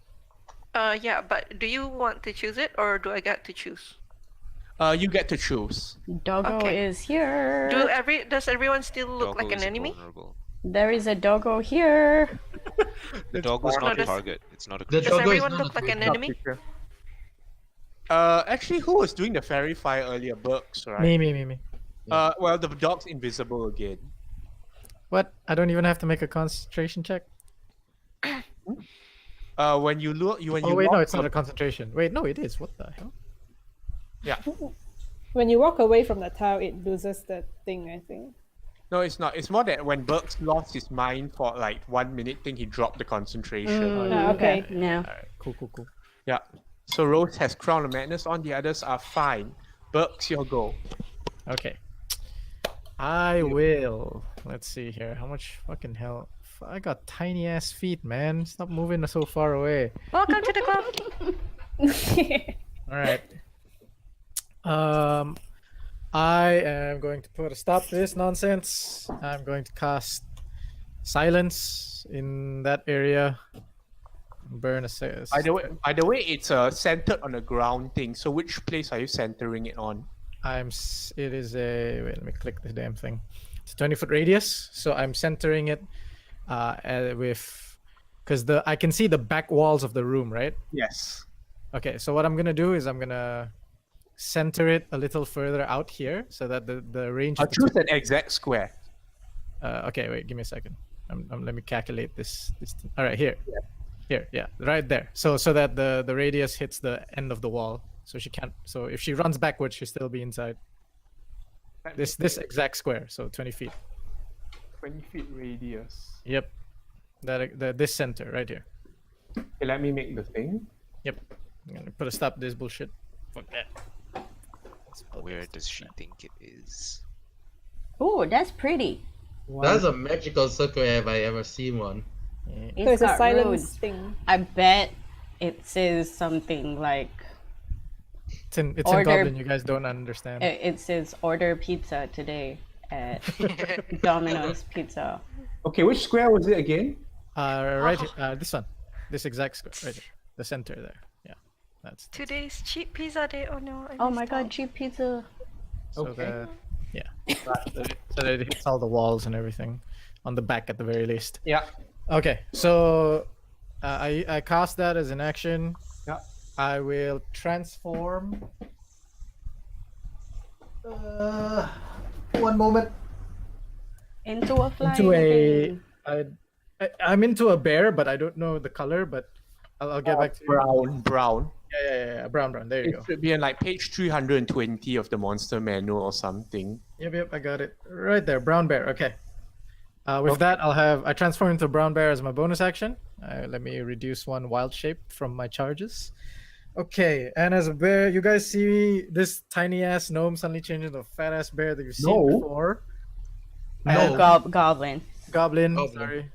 Yeah, but do you want to choose it or do I get to choose? You get to choose. Doggo Okay. is here. Does everyone still look like Doggo an is enemy? invulnerable. There is a doggo here. The doggo is fine. not a does- target. It's not a The creature. Does doggo is everyone not a look like an creature. enemy? Actually, who was doing the fairy fire earlier? Burks, right? Me. Well, the dog's invisible again. What? I don't even have to make a concentration check? When you look, when Oh, you wait, no, walk it's not a concentration. Wait, no, it is. What the hell? Yeah. When you walk away from the tile, it loses the thing, I think. No, it's not. It's more that when Burks lost his mind for like 1 minute, think he dropped the concentration. Okay. Yeah. Alright, cool. Yeah. So Rose has Crown of Madness on. The others are fine. Burks, your go. Okay. I will. Let's see here. How much fucking hell? I got tiny ass feet, man. Stop moving so far away. Welcome to the club. Alright. I am going to put a stop to this nonsense. I'm going to cast silence in that area. Burn a says. By the way, it's centered on a ground thing. So which place are you centering it on? It is a wait, let me click the damn thing. It's a 20-foot radius, so I'm centering it with because I can see the back walls of the room, right? Yes. Okay, so what I'm gonna do is I'm gonna center it a little further out here so that the range I'll of the choose an exact square. okay, wait, give me a second. Let me calculate this thing. All right, here. Here, yeah, right there. So that the radius hits the end of the wall. So she can't. So if she runs backwards, she'll still be inside. This exact square. So 20 feet. 20 feet radius. Yep. This center right here. Okay, let me make the thing. Yep. I'm gonna put a stop to this bullshit. Fuck that. Where does she think it is? Ooh, that's pretty. That's a magical circle if I ever seen one. Yeah. So it's a got silence runes. thing. I bet it says something like It's in Order- Goblin. You guys don't understand. it says order pizza today at Domino's Pizza. Okay, which square was it again? Right here. This one. This exact square right here. The center there. Yeah. That's Today's cheap pizza day. Oh no. I Oh my missed god, out. cheap pizza. so Okay. yeah. So that it hits all the walls and everything on the back at the very least. Yeah. Okay, so I cast that as an action. Yeah. I will transform. One moment. Into a flying Into a. thing. I'm into a bear, but I don't know the color. But I'll get back to you. Brown. Yeah. Brown. There you It go. should be in like page 320 of the monster manual or something. Yep. I got it right there. Brown bear. Okay. With that, I transform into a brown bear as my bonus action. Let me reduce one wild shape from my charges. Okay, and as a bear, you guys see this tiny ass gnome suddenly change into a fat ass bear that you've seen No. before. No. Goblin. Goblin. Goblin. Sorry.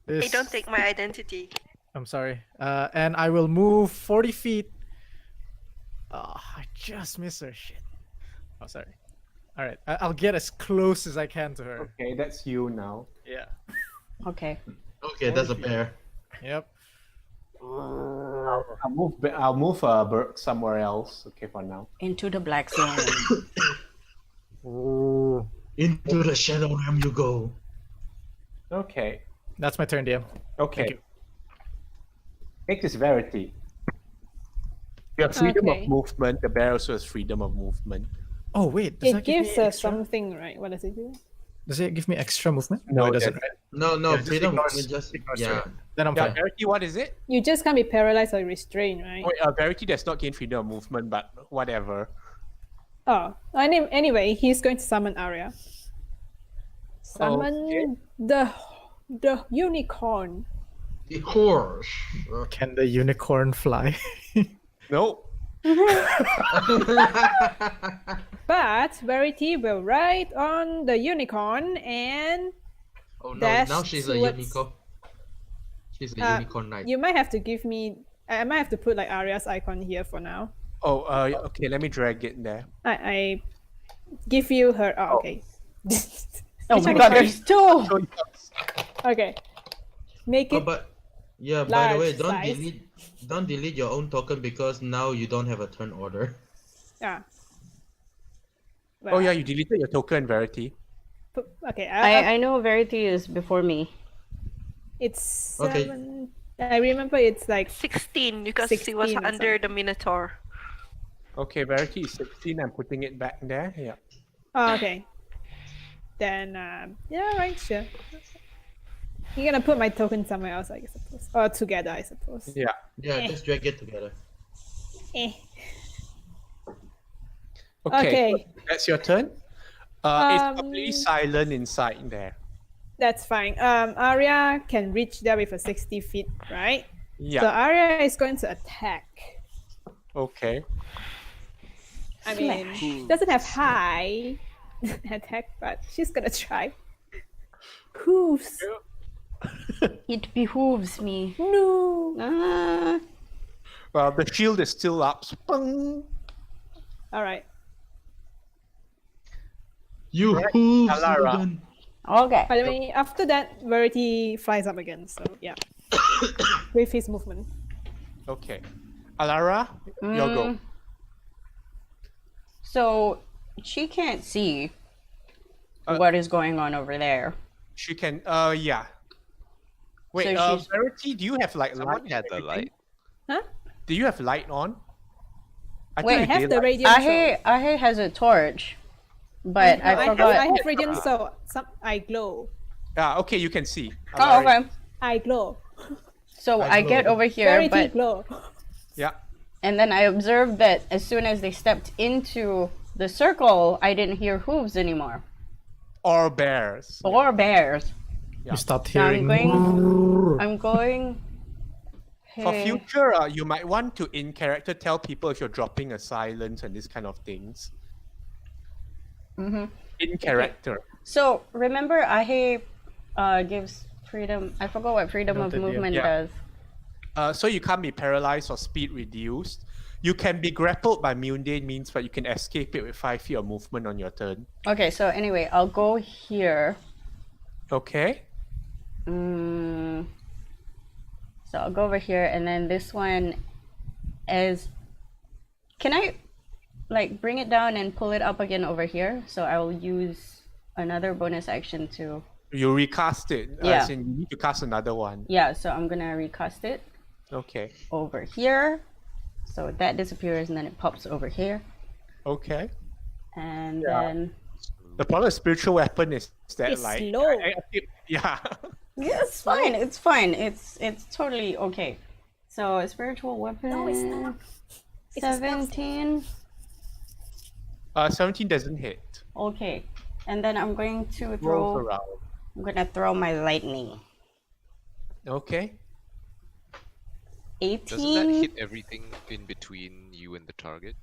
Hey, don't take my identity. I'm sorry. And I will move 40 feet. Oh, I just missed her. Shit. Oh, sorry. All right, I'll get as close as I can to her. Okay, that's you now. Yeah. Okay. Okay, that's a bear. Yep. I'll move Burke somewhere else. Okay, for now. Into the black zone. Into the shadow realm you go. Okay. That's my turn, DM. Okay. Thank you. Make this Verity. You have freedom Okay. of movement. The bear also has freedom of movement. Oh wait, does It that give gives me us extra? something, right? What does it do? Does it give me extra movement? No, it it doesn't. doesn't. Right? No, Yeah, just freedom ignores- movement just ignores yeah. it. Then I'm Yeah, fine. Verity, what is it? You just can't be paralyzed or restrained, right? Wait, Verity does not gain freedom of movement, but whatever. Oh, anyway, he's going to summon Arya. Summon Okay. the unicorn. The horse. Can the unicorn fly? No. But Verity will ride on the unicorn and Oh no! dash Now she's a towards- unicorn. She's a unicorn knight. you might have to give me. I might have to put like Arya's icon here for now. Oh, okay. Let me drag it there. I give you her. Oh, okay. Oh my god, there's two! Okay. Make Oh, it. but yeah. By the way, large size. don't delete your own token because now you don't have a turn order. Yeah. Oh yeah, you deleted your token, Verity. Okay. I know Verity is before me. It's Okay. 7. I remember it's like 16 because he was 16 or under the Minotaur. Okay, Verity is 16. I'm putting it back there. Yeah. Oh, okay. Then yeah, right, sure. You're gonna put my token somewhere else, I suppose, or together, I suppose. Yeah. Yeah, just drag it together. Eh. Okay. Okay. That's your turn. It's completely Um, silent inside there. That's fine. Arya can reach there with a 60 feet, right? Yeah. So Arya is going to attack. Okay. I mean, she doesn't have high attack, but she's gonna try. Hooves. It behooves me. No. Ah. Well, the shield is still up. Spung. All right. You Right, hooves Alara. again. Okay. By the way, after that, Verity flies up again. So yeah, with his movement. Okay. Alara, your go. Mm. So she can't see what is going on over there. She can. Yeah. Wait. So she's- Verity, do you have like Someone light? had the and light. everything? Do you have light on? Wait, I you have did the light. radiant soul. Ahe has a torch, but No, I forgot. I have radiant soul. I glow. Yeah. Okay, you can see. Oh, Alara. okay. I glow. So I I get glow. over here, Verity but glow. Yeah. and then I observed that as soon as they stepped into the circle, I didn't hear hooves anymore Or bears. or bears. You stopped So hearing. I'm going. For Hey. future, you might want to in character tell people if you're dropping a silence and this kind of things. Mhm. In character. So remember, Ahe gives freedom. I forgot what freedom of Noted, yeah. movement Yeah. does. So you can't be paralyzed or speed reduced. You can be grappled by mundane means, but you can escape it with 5 feet of movement on your turn. Okay, so anyway, I'll go here. Okay. So I'll go over here, and then this one is. Can I, like, bring it down and pull it up again over here? So I will use another bonus action to. You recast it. Yeah. As in, you need to cast another one. Yeah, so I'm gonna recast it Okay. over here. So that disappears, and then it pops over here, Okay. and Yeah. then. The problem with spiritual weapon is that It's like slow. yeah. Yeah, it's fine. It's fine. It's totally okay. So a spiritual weapon. No, it's not. It's a spell. 17. 17 doesn't hit. Okay, and then I'm going to Rolls throw. around. I'm gonna throw my lightning. Okay. Doesn't that 18. hit everything in between you and the target?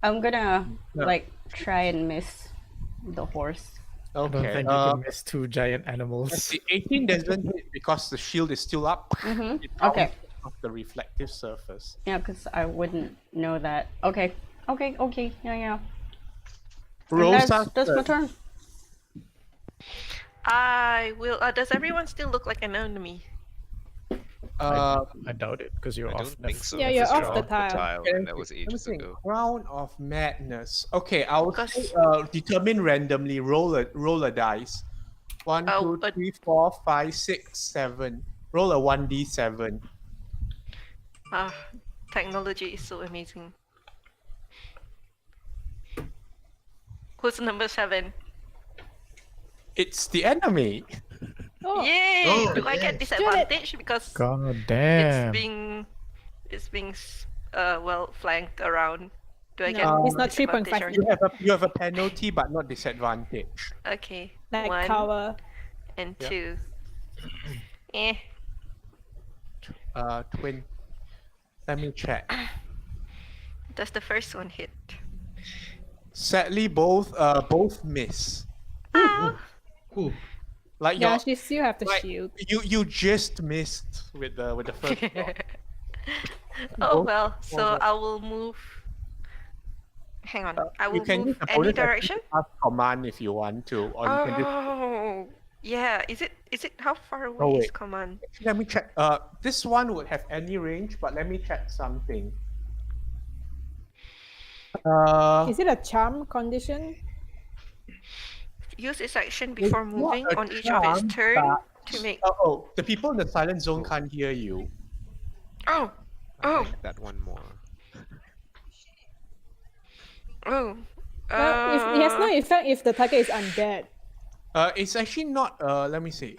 I'm gonna Yeah. like try and miss the horse. I don't Okay. think you can miss two giant animals. The 18 doesn't hit because the shield is still up. Mhm. It Okay. bounces off the reflective surface. Yeah, because I wouldn't know that. Okay. Okay. Yeah. And Rosa, that's my turn. I will. Does everyone still look like an enemy? I doubt it because you're I off. don't think so. Yeah, you're because off the tile. and that was ages Everything. ago. Crown of Madness. Okay, I'll Because- say, determine randomly. Roll a dice. 1, Oh, 2, but- 3, 4, 5, 6, 7. Roll a 1d7. Technology is so amazing. Who's number 7? It's the enemy. Oh, Yay! Oh, Do I get yes. disadvantage because God damn. it's being well flanked around? Do I get No, it's not 3.5. disadvantage or- You have a penalty, but not disadvantage. Okay. like 1 cover. and Yeah. 2. Eh. 20. Let me check. Does the first one hit? Sadly, both miss. Ah, Ooh. Like Yeah, your, she still have the like, shield. you just missed with the first shot. oh Both well. So over. I will move. Hang on. I You will can move use the any bonus action direction. to pass command if you want to, or you can just. Oh, yeah. Is it how far away Oh, is wait. command? Let me check. This one would have any range, but let me check something. Is it a charm condition? Use its action It's before not moving a on each of its charm, turn but- to make. Oh, the people in the silent zone can't hear you. Oh, I oh, like that one more. oh. Well, if it has no effect if the target is undead. It's actually not. Let me see.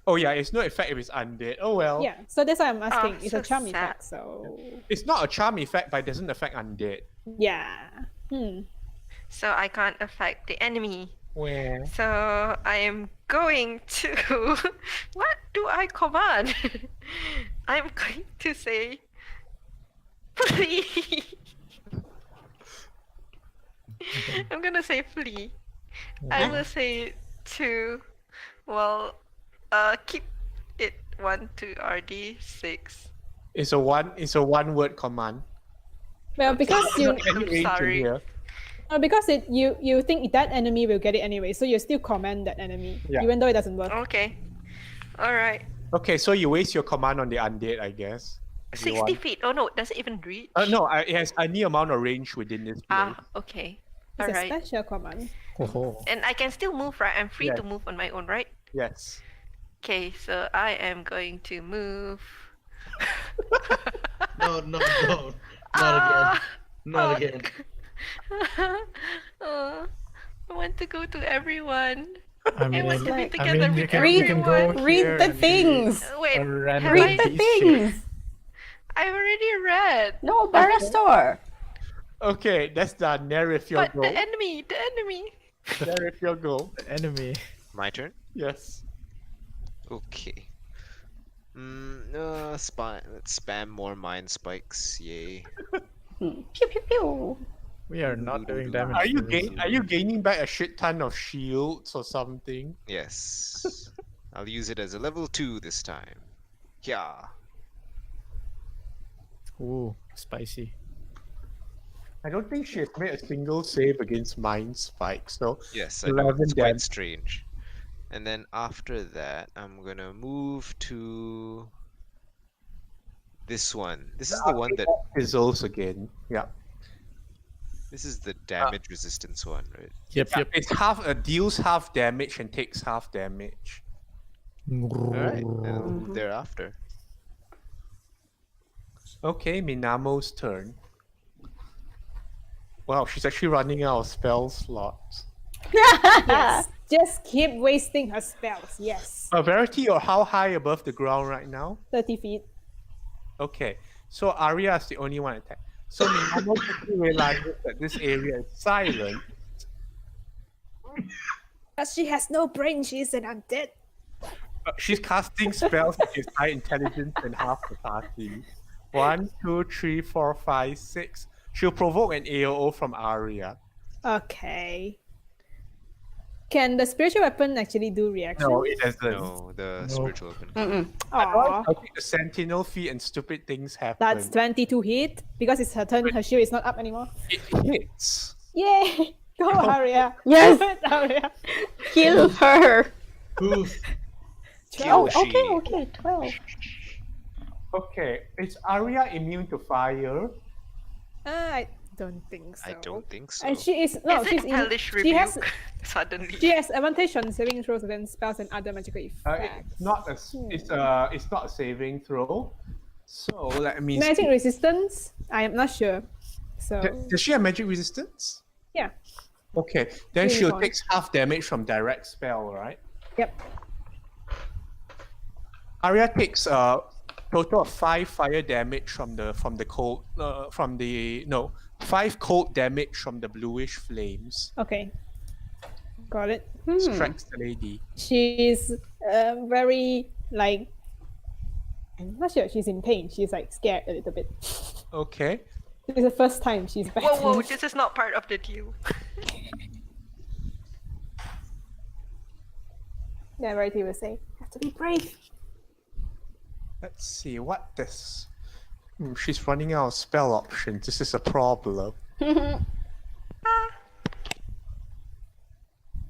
Oh yeah, it's no effect if it's undead. Oh well. Yeah, so that's why I'm asking. It's so a charm sad. effect, so It's not a charm effect, but it doesn't affect undead. yeah. So I can't affect the enemy. Where? So I am going to. What do I command? I'm going to say, flee. I'm gonna say flee. I will say to, well, keep it 1 to RD6. It's a one word command. Well, because you Any range in sorry. here. because you think that enemy will get it anyway, so you still command that enemy, Yeah. even though it doesn't work. Okay. All right. Okay, so you waste your command on the undead, I guess. if you 60 want. feet. Oh no, it doesn't even reach. No, it has any amount of range within this place. Ah, okay. It's All a right. special command. Oh. And I can still move, right? I'm free Yeah. to move on my own, right? Yes. Okay, so I am going to move. No, not again. Ah, Not fuck. again. I want to go to everyone. I I mean, want to be like- together you with can, Read- you can go everyone. Read here the and things. Wait, a random have Read the piece shape. things. I've already read. No, Barastor. Okay, that's done. Nerif, your But go. the enemy. Nerif, your go. The enemy. My turn? Yes. Okay. Let's spam more mind spikes. Yay. Pew pew pew. We are not doing damage. Are you to this. Are you gaining back a shit ton of shields or something? Yes. I'll use it as a level 2 this time. Yeah. Ooh, spicy. I don't think she has made a single save against mind spike, so Yes, I know. 11 It's quite damage. strange. And then after that, I'm gonna move to this one. This is the one that. fizzles again. Yeah. This is the damage resistance one, right? Yep, yep. It's deals half damage and takes half damage. Alright, then I'll move thereafter. Okay, Minamo's turn. Wow, she's actually running out of spell slots. Yes. Just keep wasting her spells. Yes. Verity, you're how high above the ground right now? 30 feet. Okay, so Arya is the only one attack. So Minamo quickly realizes that this area is silent. But she has no brain. She's an undead. She's casting spells with his high intelligence and half the party. 1, 2, 3, 4, 5, 6. She'll provoke an AOO from Arya. Okay. Can the spiritual weapon actually do reaction? No, it doesn't. No, the spiritual weapon. Mm-mm. Aw, I think the sentinel feat and stupid things happen. that's 22 hit. Because it's her turn, her shield is not up anymore. It hits. Yay! Go, Arya. Yes. Do it, Arya. Kill her. Oof. Oh, Kyoshi. okay, 12. Okay, is Arya immune to fire? I don't think so. I don't think so. And she is no, Is she's it hellish she has rebuke? Suddenly. she has advantage on saving throws against spells and other magical effects. It's not a saving throw. So let me. Magic see. resistance? I am not sure. So Does she have magic resistance? yeah. Okay, then Really she'll fun. take half damage from direct spell, right? Yep. Arya takes a total of 5 fire damage from the cold 5 cold damage from the bluish flames. Okay. Got it. Strikes the lady. She's very like I'm not sure. She's in pain. She's like scared a little bit. Okay. This is the first time she's back. Whoa, this is not part of the deal. Then Rarity will say, "Have to be brave." Let's see what this. She's running out of spell options. This is a problem.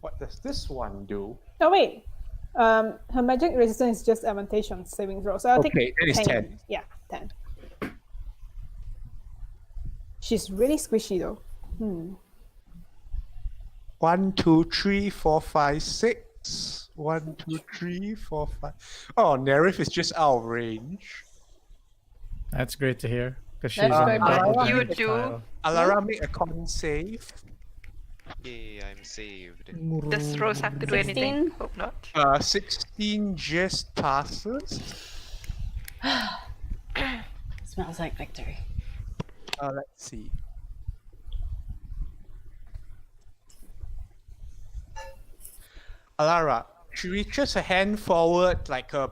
What does this one do? Oh wait, her magic resistance is just advantage on saving throw. So I'll Okay, take that is 10. Yeah, 10. She's really squishy though. 1, 2, 3, 4, 5, 6. 1, 2, 3, 4, 5. Oh, Nerif is just out of range. That's great to hear. Because she's That's on good. double You damage do. tile. Alara, make a con save. Yay, I'm saved. Does Rose have to do anything? 16? Hope not. 16 just passes. Smells like victory. Let's see. Alara, she reaches her hand forward, like her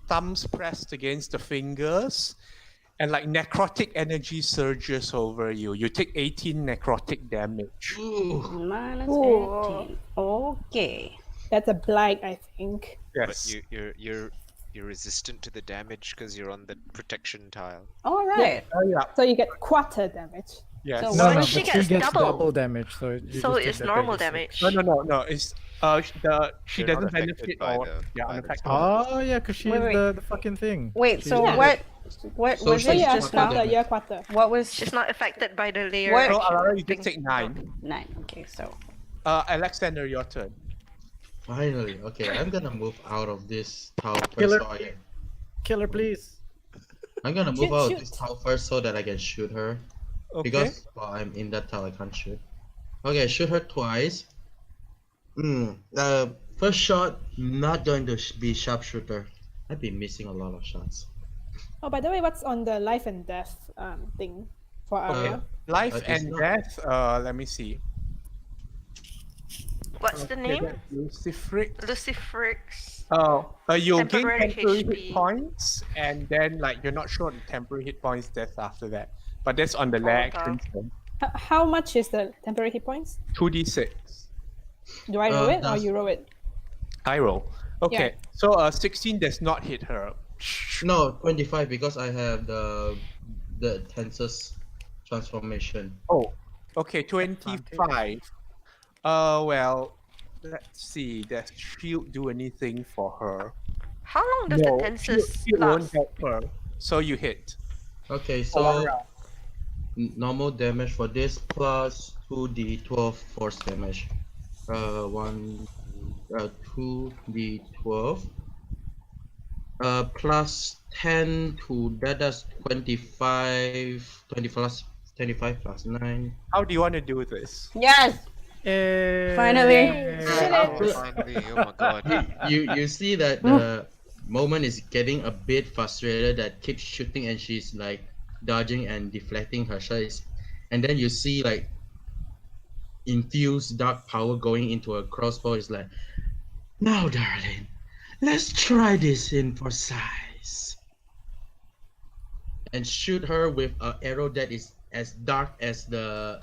thumbs pressed against the fingers, and like necrotic energy surges over you. You take 18 necrotic damage. Ooh. Minus Ooh. 18. Okay. That's a blight, I think. Yes. But you're resistant to the damage because you're on the protection tile. All right. Oh yeah. So you get quarter damage. Yes. So No, what no, if she but she gets gets double? double damage. So, you So just take it's the normal 36. damage. No. It's she You're not doesn't affected benefit by or the unaffected. Oh, yeah, because she's Wait. the fucking thing. Wait, so She's- what So was she's it yeah, just quarter now? damage. quarter. What was She's not affected by the layer. What? So action Alara, you thing. just take 9. 9? Okay, so Alexander, your turn. Finally. Okay, I'm gonna move out of this tower first. Killer. So I can, Kill her, please. I'm gonna move Shoot, out shoot. of this tower first so that I can shoot her. Okay. Because while I'm in that tower, I can't shoot. Okay, shoot her twice. First shot, not going to be sharpshooter. I've been missing a lot of shots. Oh, by the way, what's on the life and death thing for Arya? Life It's and not- death. Let me see. What's the name? Lucifric. Lucifrix. Oh, you'll gain Temporary temporary HP. hit points, and then like you're not sure of the temporary hit points death after that. But that's on the Oh, lag wow. action. How much is the temporary hit points? 2d6. Do I roll it or that's- you roll it? I roll. Okay, so 16 does not hit her. No, 25 because I have the Tensus transformation. Oh, okay, 25. Well, let's see. Does shield do anything for her? How long does the tenses shield won't last? help her. So you hit. Okay, so normal damage for this plus 2d12 force damage. 2d12. Plus 10 to that's 25 plus 9. How do you want to do this? yes. Finally. Oh, finally, oh my god. You see that the moment is getting a bit frustrated that keeps shooting and she's like dodging and deflecting her shots, and then you see like infused dark power going into a crossbow. Is like, now darling, let's try this in for size, and shoot her with an arrow that is as dark as the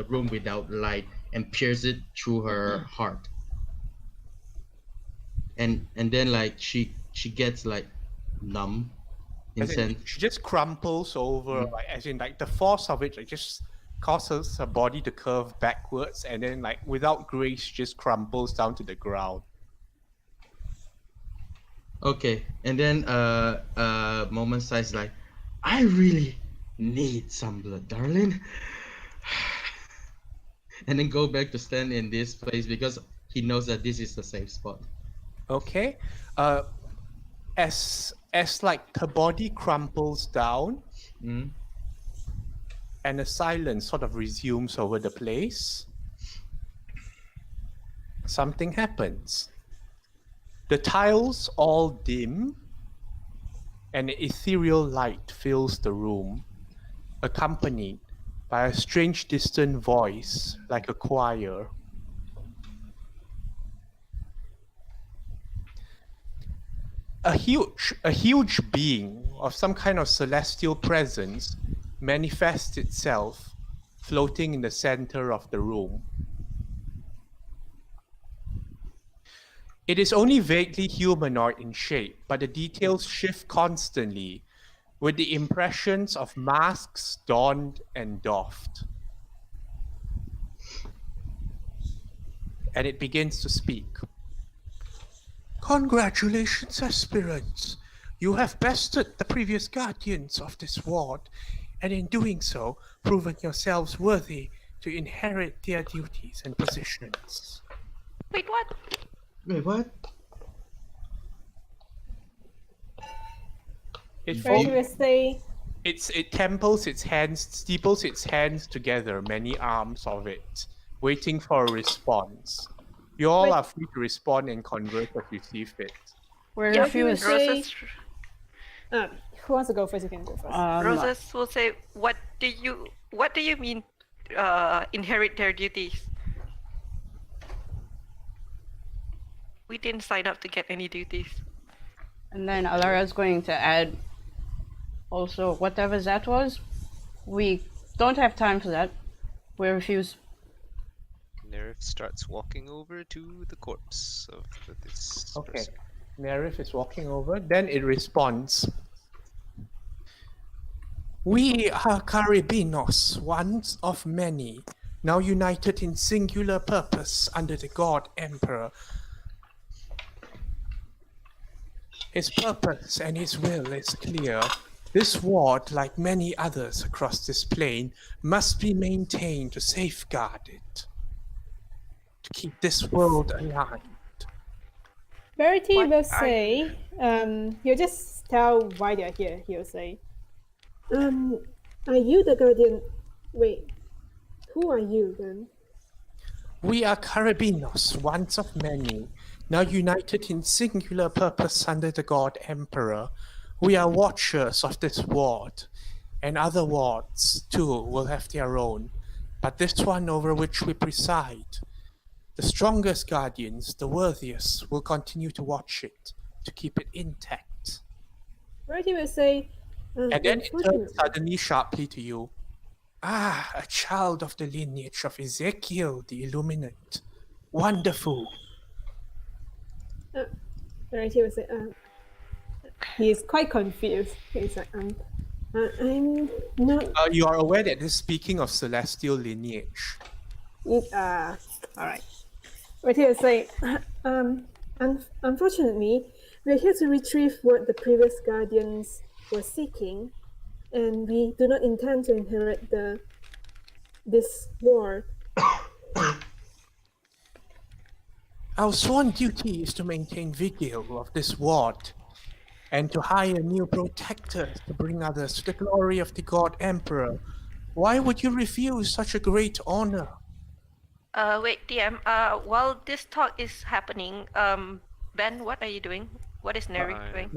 room without light, and pierce it through her heart. And then like she gets like numb. As in, Instant. she just crumples over, like as in like the force of it, like just causes her body to curve backwards, and then like without grace, just crumples down to the ground. Okay, and then moment size like, I really need some blood, darling. And then go back to stand in this place because he knows that this is the safe spot. Okay. As like her body crumples down, Mm. and a silence sort of resumes over the place, something happens. The tiles all dim, and an ethereal light fills the room, accompanied by a strange distant voice like a choir. a huge being of some kind of celestial presence manifests itself, floating in the center of the room. It is only vaguely humanoid in shape, but the details shift constantly, with the impressions of masks donned and doffed. And it begins to speak. Congratulations, aspirants. You have bested the previous guardians of this ward, and in doing so, proven yourselves worthy to inherit their duties and positions. Wait, what? Wait, what? It Verity folds, will say, it steeples its hands together, many arms of it, waiting for a response. You all Wait. are free to respond and converse as you see fit. We're Yeah, refused. Roses, who wants to go first? You can go first. Roses will say, what do you mean inherit their duties? We didn't sign up to get any duties. And then Alara's going to add also whatever that was. We don't have time for that. We refuse. Nerif starts walking over to the corpse of this Okay. person. Nerif is walking over, then it responds. We are Caribinos, one of many, now united in singular purpose under the God Emperor. His purpose and his will is clear. This ward, like many others across this plane, must be maintained to safeguard it, to keep this world alive. Verity What will are say, he'll just tell why they're here. He'll say, are you the guardian? Wait, who are you then? We are Caribinos, one of many, now united in singular purpose under the God Emperor. We are watchers of this ward, and other wards, too, will have their own. But this one over which we preside, the strongest guardians, the worthiest, will continue to watch it, to keep it intact. Verity will say, And then it turns unfortunately, suddenly sharply to you. Ah, a child of the lineage of Ezekiel the Illuminate. Wonderful. Verity will say, he's quite confused. He's like, I'm not. You are aware that this is speaking of celestial lineage. All right. Verity will say, unfortunately, we're here to retrieve what the previous guardians were seeking, and we do not intend to inherit this ward. Our sworn duty is to maintain vigil of this ward, and to hire new protectors to bring others to the glory of the God Emperor. Why would you refuse such a great honor? Wait, DM. While this talk is happening, Ben, what are you doing? What is Nerif doing?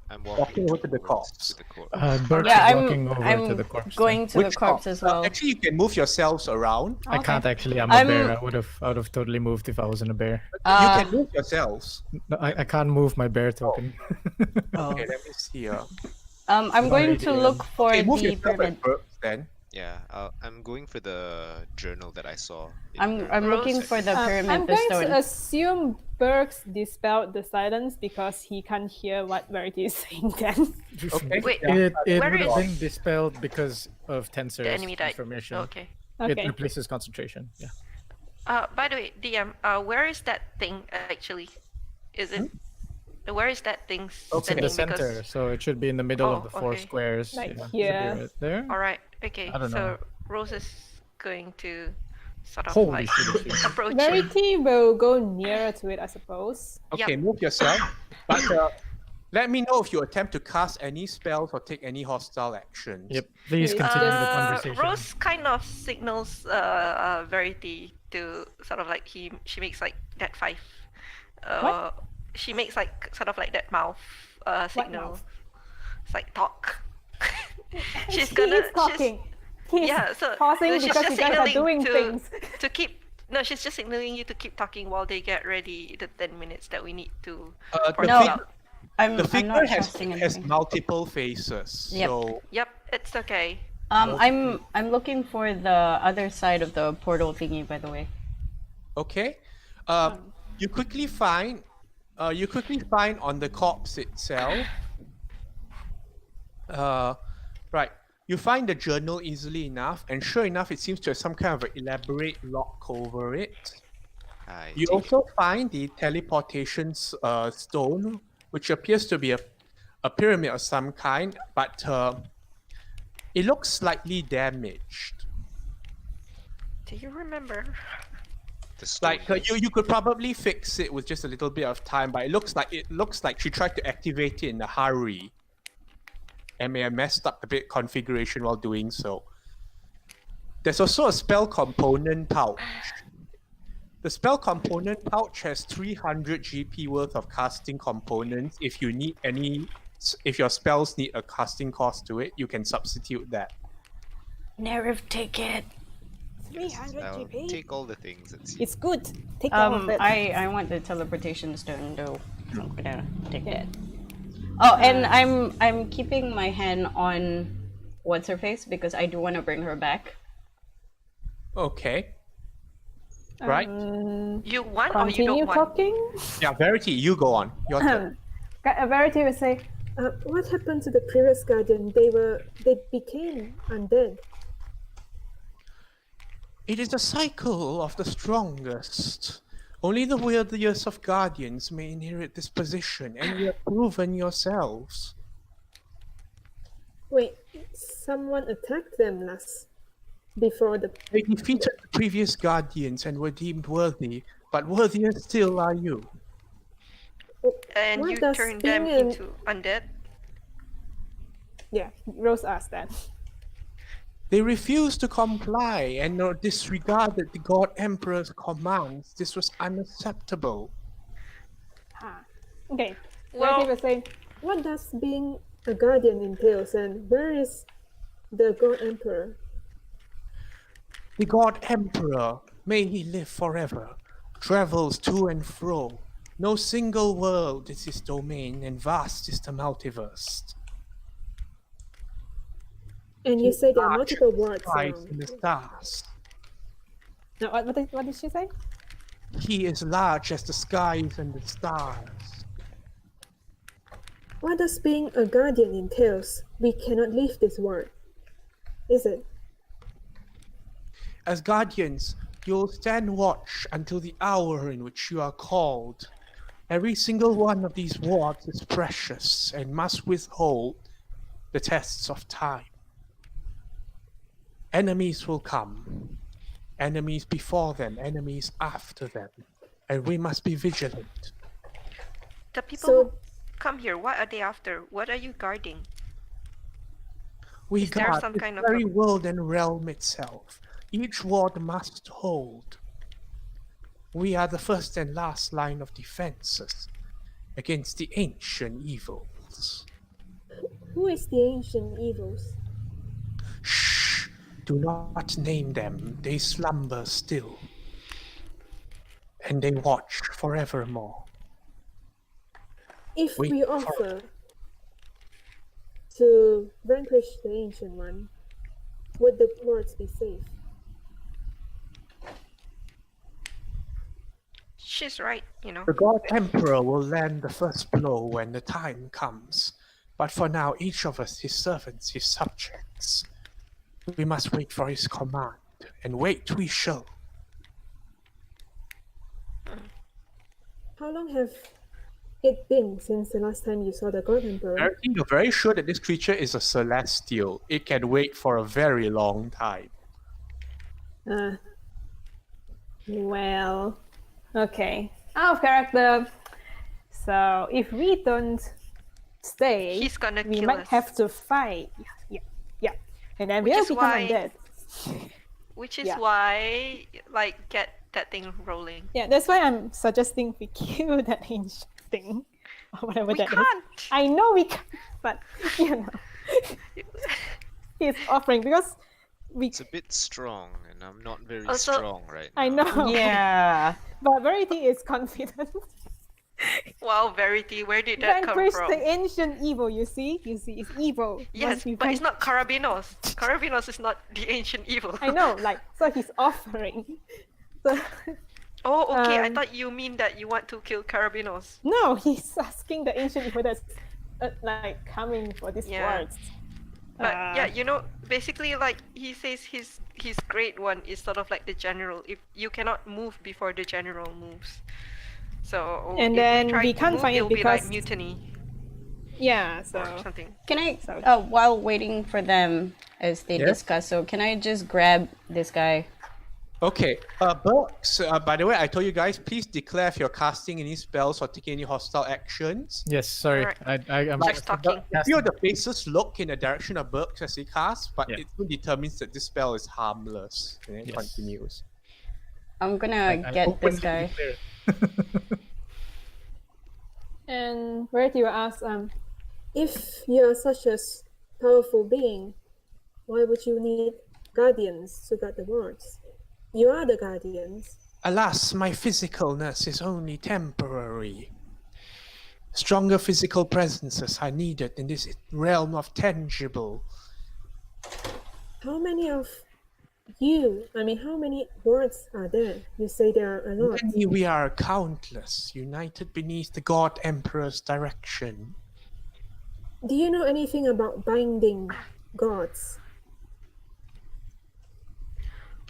I'm Walking over to the towards corpse. the corpse. Burke's Yeah, walking over I'm to the corpse. going to the corpse as well. Actually, you can move yourselves around. I can't actually. I'm I'm- a bear. I would have totally moved if I wasn't a bear. You Uh, can move yourselves. No, I can't move my bear token. Okay, let me see here. I'm going to Sorry, look for Okay, move the yourself pyramid. at Burks then. Yeah, I'm going for the journal that I saw. in I'm the- looking Rose. for the pyramid, I'm the going stone. to assume Burks dispelled the silence because he can't hear what Verity is saying then. Okay. Wait, yeah. It Where would have is- been dispelled because of Tensor's the enemy died. information. Okay. It Okay. replaces concentration. Yeah. By the way, DM, where is that thing actually? Is it? Where is that thing It's in standing? the center, Because... so it should be in the middle of Oh, the four okay. squares. Like yeah. It should here. be right there. All right. Okay. I don't so know. Rose is going to sort of Holy like shit! it's huge. approach it. Verity will go nearer to it, I suppose. Okay, Yep. move yourself. But let me know if you attempt to cast any spells or take any hostile actions. Yep. Please Please. continue the conversation. Rose kind of signals Verity to sort of like she makes like that five. What? She makes like sort of like that mouth signal. mouth? It's like talk. she's He gonna is talking. He's yeah, so pausing she's because just you guys are signaling doing to, things. to keep. No, she's just signaling you to keep talking while they get ready the 10 minutes that we need to. The, for No. fig- out. The I'm figure not has casting has anything. multiple faces, Yep. so Yep, it's okay. I'm looking for the other side of the portal thingy, by the way. okay. You quickly find on the corpse itself. Right. You find the journal easily enough, and sure enough, it seems to have some kind of an elaborate lock over it. I You take also find the teleportation stone, which appears to be a pyramid of some kind, but it looks slightly damaged. Do you remember? the stone. Like you could probably fix it with just a little bit of time, but it looks like she tried to activate it in a hurry, and may have messed up a bit configuration while doing so. There's also a spell component pouch. The spell component pouch has 300 GP worth of casting components. If you need if your spells need a casting cost to it, you can substitute that. Nerif, take it. 300 I'll GP. take all the things. Let's see. It's good. Take all of it. I want the teleportation stone though. I'm gonna take that. Oh, and I'm keeping my hand on what's her face because I do want to bring her back. Okay. Right? You want or you Continue don't want? talking. Yeah, Verity, you go on. Your turn. Verity will say, "What happened to the previous guardian? They became undead." It is a cycle of the strongest. Only the worthiest of guardians may inherit this position, and you have proven yourselves. Wait, someone attacked them before the. They defeated the previous guardians and were deemed worthy, but worthier still are you. And What you does turn them being into undead? Yeah, Rose asked that. They refused to comply and disregarded the God Emperor's commands. This was unacceptable. Okay. Well- Verity will say, "What does being a guardian entails, and where is the God Emperor?" The God Emperor, may he live forever, travels to and fro. No single world is his domain, and vast is the multiverse. And you say there are multiple words Skies around. in the stars. Now, what did she say? He is large as the skies and the stars. What does being a guardian entails? We cannot leave this world. Is it? As guardians, you'll stand watch until the hour in which you are called. Every single one of these wards is precious and must withhold the tests of time. Enemies will come. Enemies before them, enemies after them. And we must be vigilant. The people So- who come here, what are they after? What are you guarding? We Is there guard some this kind of very a- world and realm itself. Each ward must hold. We are the first and last line of defenses against the ancient evils. Who is the ancient evils? Shh! Do not name them. They slumber still. And they watch forevermore. If Wait we for- offer to vanquish the ancient one, would the words be safe? She's right, you know. The God Emperor will land the first blow when the time comes. But for now, each of us, his servants, his subjects, we must wait for his command. And wait we shall. How long have it been since the last time you saw the God Emperor? You're very sure that this creature is a celestial. It can wait for a very long time. Well, okay. Out of character. So if we don't stay, He's gonna we kill might us. have to fight. Yeah. And then Which we'll is become why- undead. Which is Yeah. why, like, get that thing rolling. Yeah, that's why I'm suggesting we kill that ancient thing. Or whatever We that is. can't! I know we can, but you know. He's offering because we It's a bit strong, and I'm not very Also- strong right now. I know. Yeah. But Verity is confident. Wow, Verity, where did that come Vanquish from? the ancient evil, you see? It's evil. Yes, Must be but it's not vanquished. Carabinos. Carabinos is not the ancient evil. I know, like, so he's offering. So, Oh, okay. I Um, thought you mean that you want to kill Carabinos. no, he's asking the ancient evil that's like coming for these Yeah. words. But yeah, Uh, basically, like he says, his great one is sort of like the general. If you cannot move before the general moves, so And if then try we to can't move, find it it'll be like because- mutiny yeah, or so something. Can I, So- while waiting for them as they Yes? discuss, so can I just grab this guy? Okay, Burks, by the way, I told you guys, please declare if you're casting any spells or taking any hostile actions. Yes, sorry. Alright. I'm Just talking. A few of the faces look in the direction of Burks as he casts, but Yeah. it still determines that this spell is harmless. And it Yes. continues. I'm gonna get this guy. And Verity will ask, if you are such a powerful being, why would you need guardians to guard the wards? You are the guardians. Alas, my physicalness is only temporary. Stronger physical presences are needed in this realm of tangible. How many of you, how many wards are there? You say there are a lot. Many we are countless, united beneath the God Emperor's direction. Do you know anything about binding gods?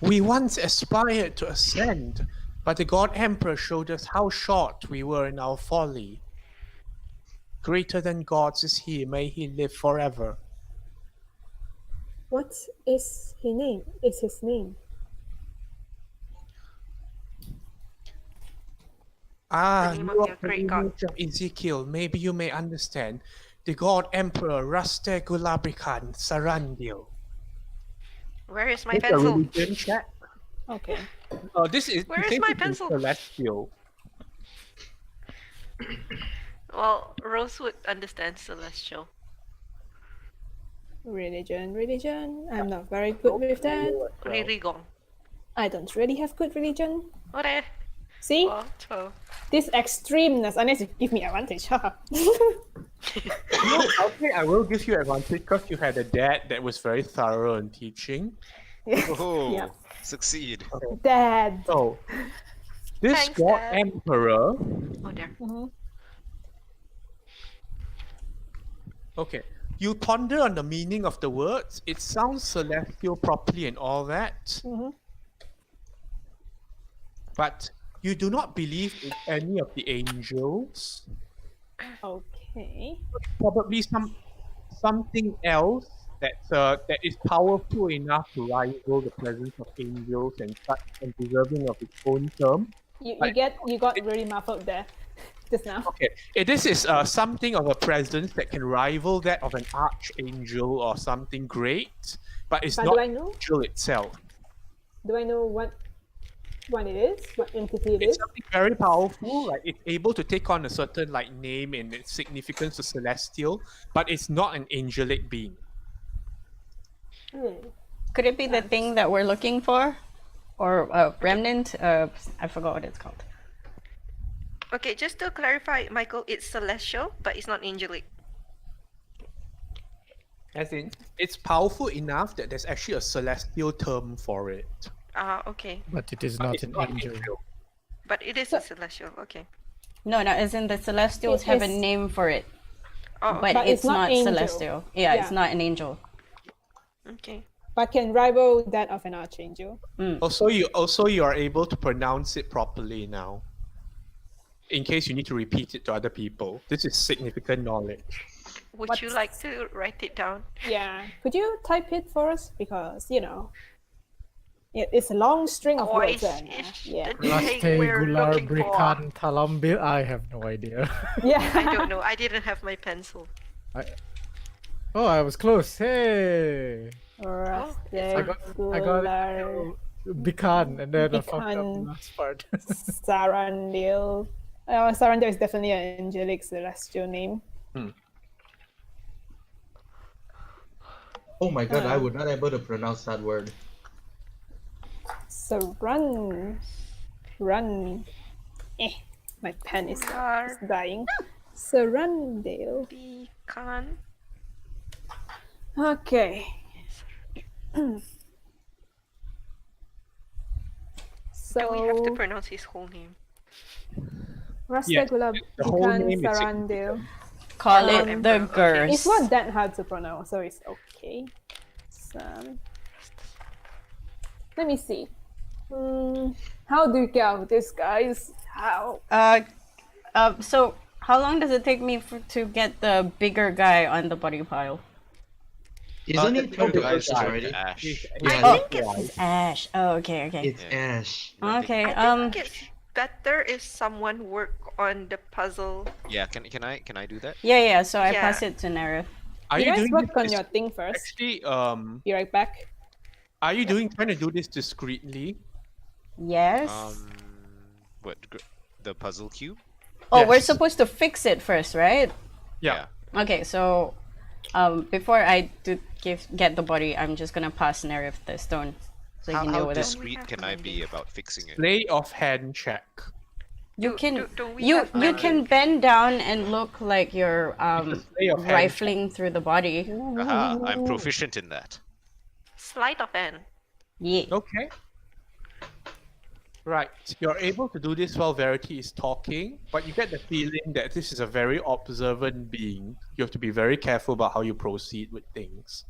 We once aspired to ascend, but the God Emperor showed us how short we were in our folly. Greater than gods is he, may he live forever. What is his name? Ah, The name you of are your the great god. image of Ezekiel. Maybe you may understand. The God Emperor Raste Gulabrikan Sarandil. Where is my Make a pencil? religion check. Okay. This is Where in is case my it is pencil? celestial. Well, Rosewood understands celestial. Religion. I'm not very good with that. Ririgong. I don't really have good religion. What? See? What? This extremeness, unless you give me advantage. Haha. Okay, I will give you advantage because you had a dad that was very thorough in teaching. Oh, Yeah. succeed. Dad. So, this Thanks, God Dad. Emperor. Oh, there. Okay, you ponder on the meaning of the words. It sounds celestial properly and all that. But you do not believe in any of the angels. Okay. Probably something else that is powerful enough to rival the presence of angels and such and deserving of its own term. You Like- got really muffled there just now. Okay, this is something of a presence that can rival that of an archangel or something great, but it's But not do I know? the angel itself. Do I know what it is? What entity it It's is? something very powerful, like it's able to take on a certain like name and its significance to celestial, but it's not an angelic being. Could it be the thing that we're looking for? Or remnant? I forgot what it's called. Okay, just to clarify, Michael, it's celestial, but it's not angelic. As in, it's powerful enough that there's actually a celestial term for it. Okay. But it is But not it's an not angel. But it is a celestial, okay. No, as in the Celestials It have a is- name for it, Oh, but okay. it's not angel. Celestial. Yeah, it's Yeah. not an angel. Okay. But can rival that of an archangel. Also, you are able to pronounce it properly now. In case you need to repeat it to other people, this is significant knowledge. Would you like to write it down? Yeah. Could you type it for us? Because, it's a long string of words. Voice And, is yeah. the thing Raste we're Gular looking for. Brikan Talambil. I have no idea. Yeah. I don't know. I didn't have my pencil. Oh, I was close. Hey. Raste I got Gular Bikan, and then I fucked up the Bikan. last part. Sarandil. Sarandil is definitely an angelic celestial name. Oh my god, I would not able to pronounce that word. So run. My pen is Gar- dying. Sarandale. Deacon. Okay. Do we have to So pronounce his whole name? Rastagula the whole Deacon name is Sarandale. Call it Emperor, the okay. Gers. It's not that hard to pronounce, so it's okay. Let me see. How do you get out of this, guys? How? So how long does it take me to get the bigger guy on the body pile? Isn't the it bigger guys guy already? Ash. Yeah, I think it's. It's Ash. Oh, okay, okay. it's Ash. Okay, I think it's better if someone work on the puzzle. Yeah, can I do that? yeah, so I Yeah. pass it to Nerif. Are You you guys doing work on this your thing first. actually? Be right back. Are you trying to do this discreetly? Yes. What the puzzle cube? Oh, we're yes. supposed to fix it first, right? Yeah. Okay, so before I get the body, I'm just gonna pass Nerif the stone so he can deal How with it. discreet can I be about fixing it? Play of hand check. You can do we you have you magic? can bend down and look like you're play of hand rifling through the body. Aha, I'm proficient in that. Sleight of hand. Yeah. Okay. Right. You're able to do this while Verity is talking, but you get the feeling that this is a very observant being. You have to be very careful about how you proceed with things.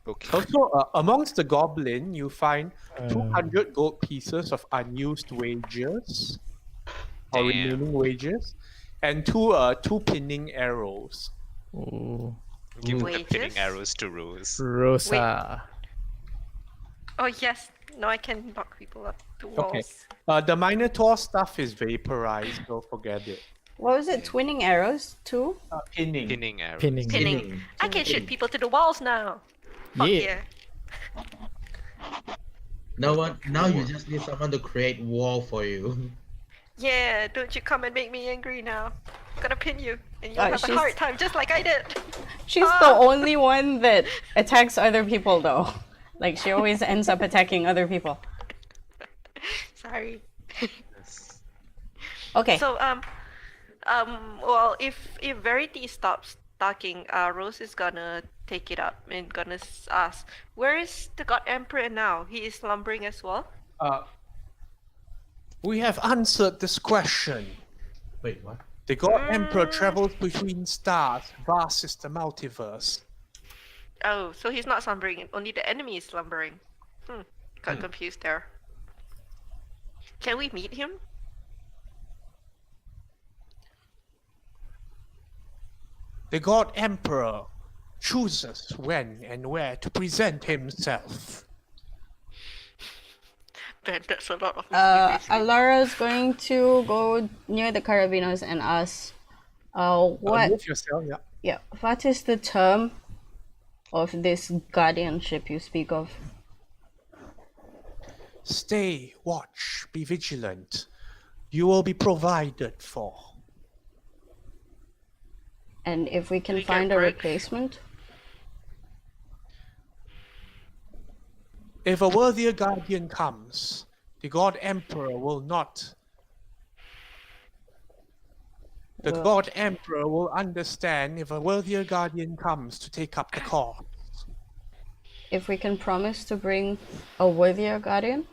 Okay. Also, amongst the goblin, you find 200 gold pieces of unused wages, or Damn. remaining wages, and two pinning arrows. Ooh. Give the Wages? pinning arrows to Rose. Rosa. Oh yes. No, I can knock people up to walls. Okay. The Minotaur stuff is vaporized, so forget it. What was it? Twinning arrows? Two? Pinning. Pinning arrows. Pinning. Pinning. I can shoot people to the walls now. Fuck Yeah. Now you just need someone to create wall for you. Yeah, don't you come and make me angry now. I'm gonna pin you, and you'll have a she's- hard time just like I did. She's the only one that attacks other people, though. Like, she always ends up attacking other people. Sorry. Okay. So well, if Verity stops talking, Rose is gonna take it up and gonna ask, where is the God Emperor now? He is slumbering as well. We have answered this question. Wait, what? The God Emperor travels between stars. Vast is the multiverse. Oh, so he's not slumbering. Only the enemy is slumbering. Got confused there. Can we meet him? The God Emperor chooses when and where to present himself. Ben, that's a lot of Alara's going to go near the Carabinos and ask, what Move yourself, yeah. what is the term of this guardianship you speak of? Stay, watch, be vigilant. You will be provided for. And if we can We get find a break? replacement? If a worthier guardian comes, the God Emperor will not. The Well- God Emperor will understand if a worthier guardian comes to take up the cause. If we can promise to bring a worthier guardian?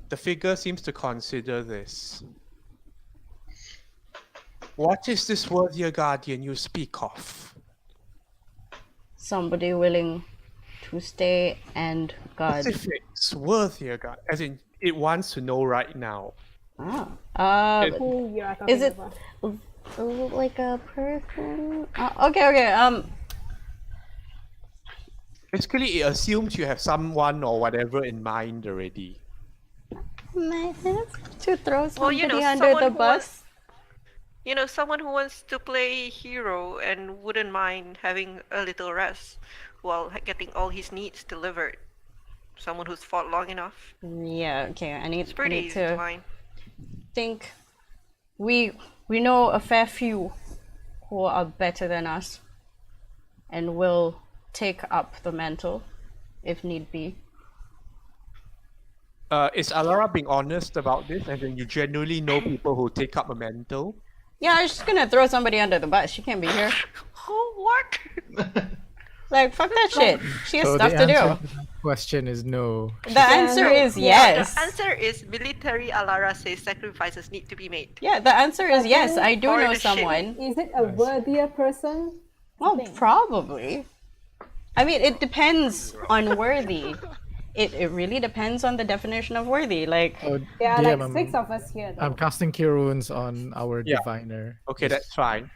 The figure seems to consider this. What is this worthier guardian you speak of? Somebody willing to stay and guard. Specifics, worthier guard, as in it wants to know right now. Who you are talking Is it about? like a person? Okay. Basically, it assumes you have someone or whatever in mind already. To throw Well, somebody you know, under someone the who bus? You know, someone who wants to play hero and wouldn't mind having a little rest while getting all his needs delivered. Someone who's fought long enough. Yeah, okay. I need, It's pretty I need easy to to find. think. We know a fair few who are better than us and will take up the mantle. if need be. Is Alara being honest about this, and then you genuinely know people who take up a mental? Yeah, I was just gonna throw somebody under the bus. She can't be here. What? Like, fuck that shit. She has So stuff the to do. answer to that question is no. The answer is yes. The answer is military Alara says sacrifices need to be made. Yeah, the answer is yes. I do For know the ship. someone. Is it a worthier person? Well, probably. I mean, it depends on worthy. It really depends on the definition of worthy. Like, Oh, There are DM, like 6 of us here. Though. I'm casting Cure Wounds on our Yeah. diviner. Okay, that's fine.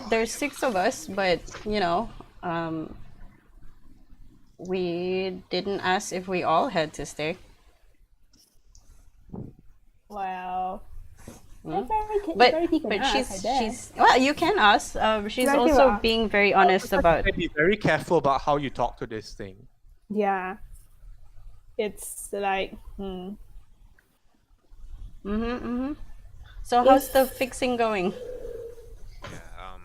there's 6 of us, but you know, we didn't ask if we all had to stay. Wow. Hmm? But But she's well, you can ask. She's Verity also will- being very honest about. Be very careful about how you talk to this thing. Yeah. It's like, So how's the fixing going? Yeah,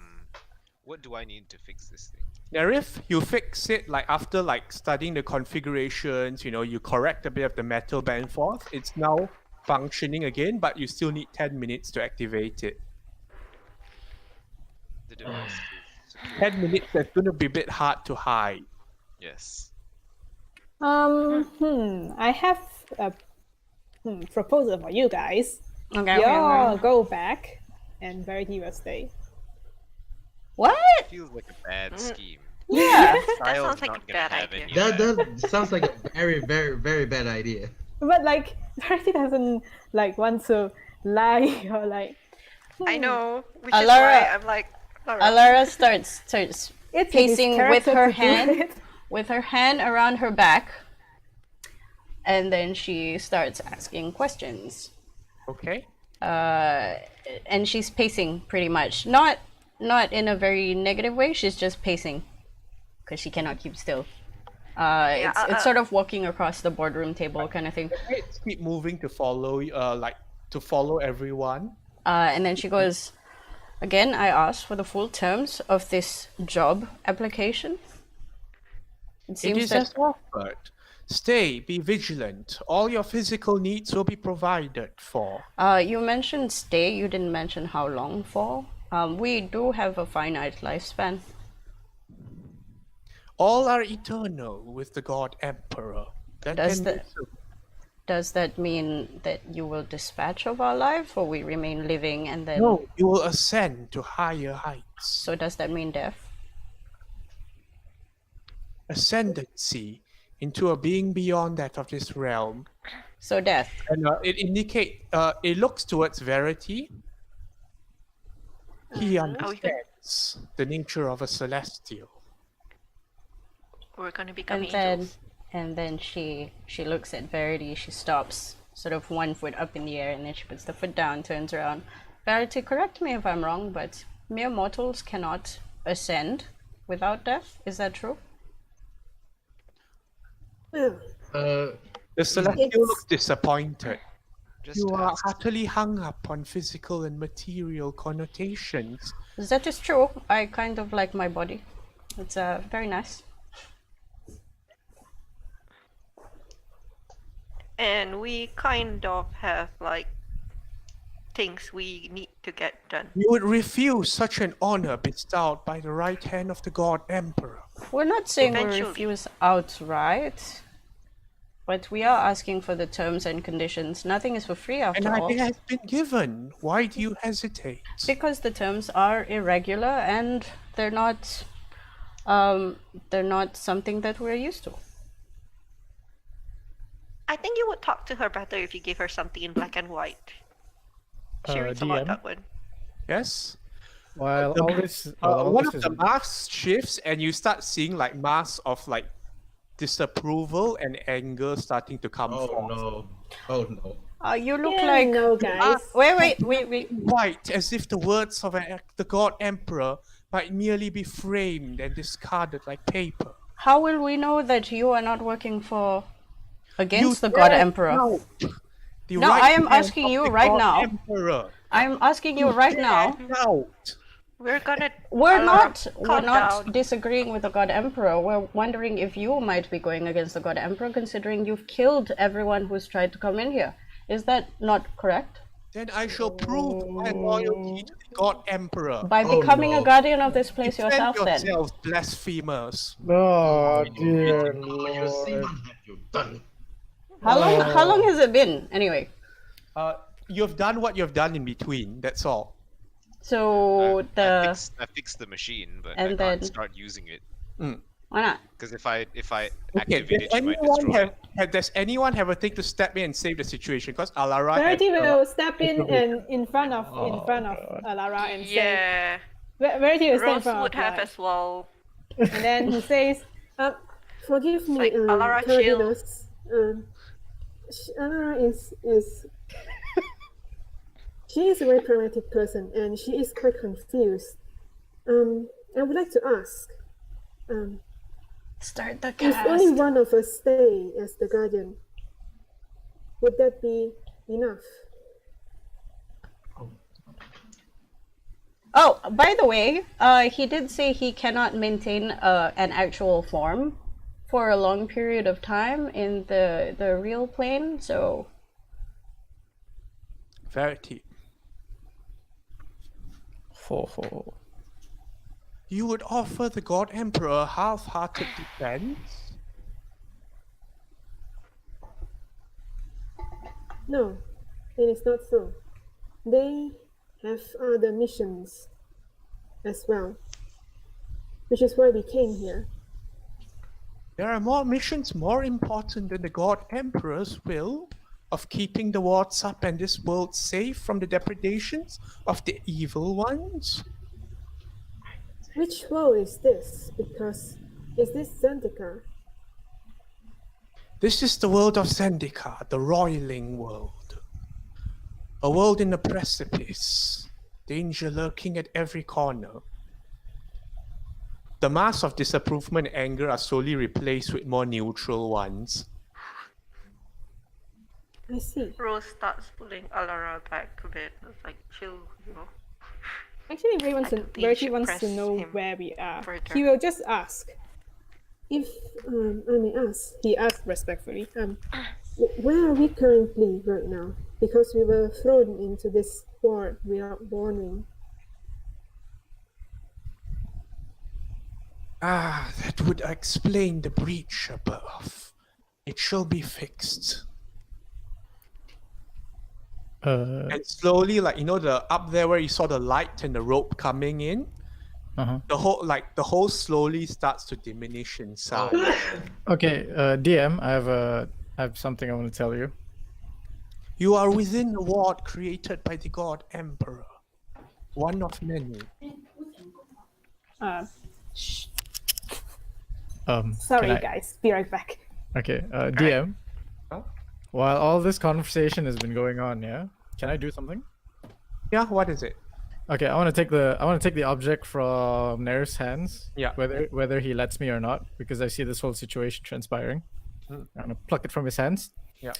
what do I need to fix this thing? Nerif, you fix it like after like studying the configurations, you know, you correct a bit of the metal back and forth. It's now functioning again, but you still need 10 minutes to activate it. The device is secure. 10 minutes, that's going to be a bit hard to hide. Yes. I have a proposal for you guys. Okay, You okay, all okay. go back, and Verity will stay. What? Feels like a bad scheme. Yeah. That Kyle's sounds like not a gonna bad have idea. any That of that. that sounds like a very, very, very bad idea. But like, Verity doesn't like want to lie or like. I know, which is Alara- why I'm like, Alara. Alara starts It's pacing with her hand. hand. with her hand around her back, and then she starts asking questions. Okay? And she's pacing pretty much, not in a very negative way. She's just pacing because she cannot keep still. It's sort of walking across the boardroom table kind of thing. Let's keep moving to follow, to follow everyone. And then she goes, again, I asked for the full terms of this job application. It It seems is that as offered. Stay, be vigilant. All your physical needs will be provided for. you mentioned stay. You didn't mention how long for. We do have a finite lifespan. All are eternal with the God Emperor. That Does can be that- so. Does that mean that you will dispatch of our life, or we remain living and then? No, you will ascend to higher heights. So does that mean death? Ascendancy into a being beyond that of this realm. So death. And it looks towards Verity. He understands the nature of a celestial. We're gonna become And then, angels. and then she looks at Verity. She stops, sort of one foot up in the air, and then she puts the foot down, turns around. Verity, correct me if I'm wrong, but mere mortals cannot ascend without death. Is that true? The celestial looks disappointed. Just You are ask. utterly hung up on physical and material connotations. That is true. I kind of like my body. It's very nice. And we kind of have like things we need to get done. You would refuse such an honor bestowed by the right hand of the God Emperor. We're not saying we Eventually. refuse outright, but we are asking for the terms and conditions. Nothing is for free after And all. it has been given. Why do you hesitate? Because the terms are irregular and they're not something that we're used to. I think you would talk to her better if you gave her something in black and white. She reads about DM, that one. Yes? while The- all this, while all One this of is the masks shifts and you start seeing like masks of like disapproval and anger starting to come Oh forth. no. Oh no. You look Yeah, like no, guys. wait. White, as if the words of the God Emperor might merely be framed and discarded like paper. How will we know that you are not working for You against the God dare Emperor? doubt the No, right I am hand asking of you the right God now. Emperor. I'm asking you right now. Doubt We're gonna. We're Alara, not calm down. disagreeing with the God Emperor. We're wondering if you might be going against the God Emperor, considering you've killed everyone who's tried to come in here. Is that not correct? Then I shall prove my loyalty to the God Emperor. By Oh, becoming a no. guardian of this place Defend yourself, then. yourselves, blasphemers. Oh dear You see lord. what have you done? How long has it been anyway? You've done what you've done in between. That's all. So I fixed the machine, but I and can't then- start using it why not? because if I Okay, activate it, she might destroy it. does anyone have a thing to step in and save the situation? Because Alara Verity has, will step in front of Alara and say, Yeah. Verity will stand in Rose front would of have Vlad. as well. And then he says, Forgive me, like, Alara, chill. Cardinals. Alara is she is a very pragmatic person, and she is quite confused. I would like to ask, Start the if only cast. one of us stay as the guardian, would that be enough? Oh, by the way, he did say he cannot maintain an actual form for a long period of time in the real plane. So Verity. You would offer the God Emperor half-hearted defense? No, it is not so. They have other missions as well, which is why we came here. There are more missions more important than the God Emperor's will of keeping the wards up and this world safe from the depredations of the evil ones. Which world is this? Because is this Zendikar? This is the world of Zendikar, the roiling world. A world in the precipice, danger lurking at every corner. The masks of disapproval and anger are slowly replaced with more neutral ones. I see. Rose starts pulling Alara back a bit. It's like, chill, you know. Actually, Verity wants press to know him where we are. further. He will just ask. If I may ask, He asked respectfully. where are we currently right now? Because we were thrown into this war without warning. That would explain the breach above. It shall be fixed. And slowly, like, you know, the up there where you saw the light and the rope coming in, the whole slowly starts to diminish in size. Okay, DM, I have something I want to tell you. You are within the ward created by the God Emperor, one of many. Sorry, can I- guys. Be right back. Okay, DM. Huh? While all this conversation has been going on, yeah, can I do something? Yeah, what is it? Okay, I want to take the object from Nair's hands. Yeah. Whether he lets me or not, because I see this whole situation transpiring. I'm gonna pluck it from his hands. Yeah.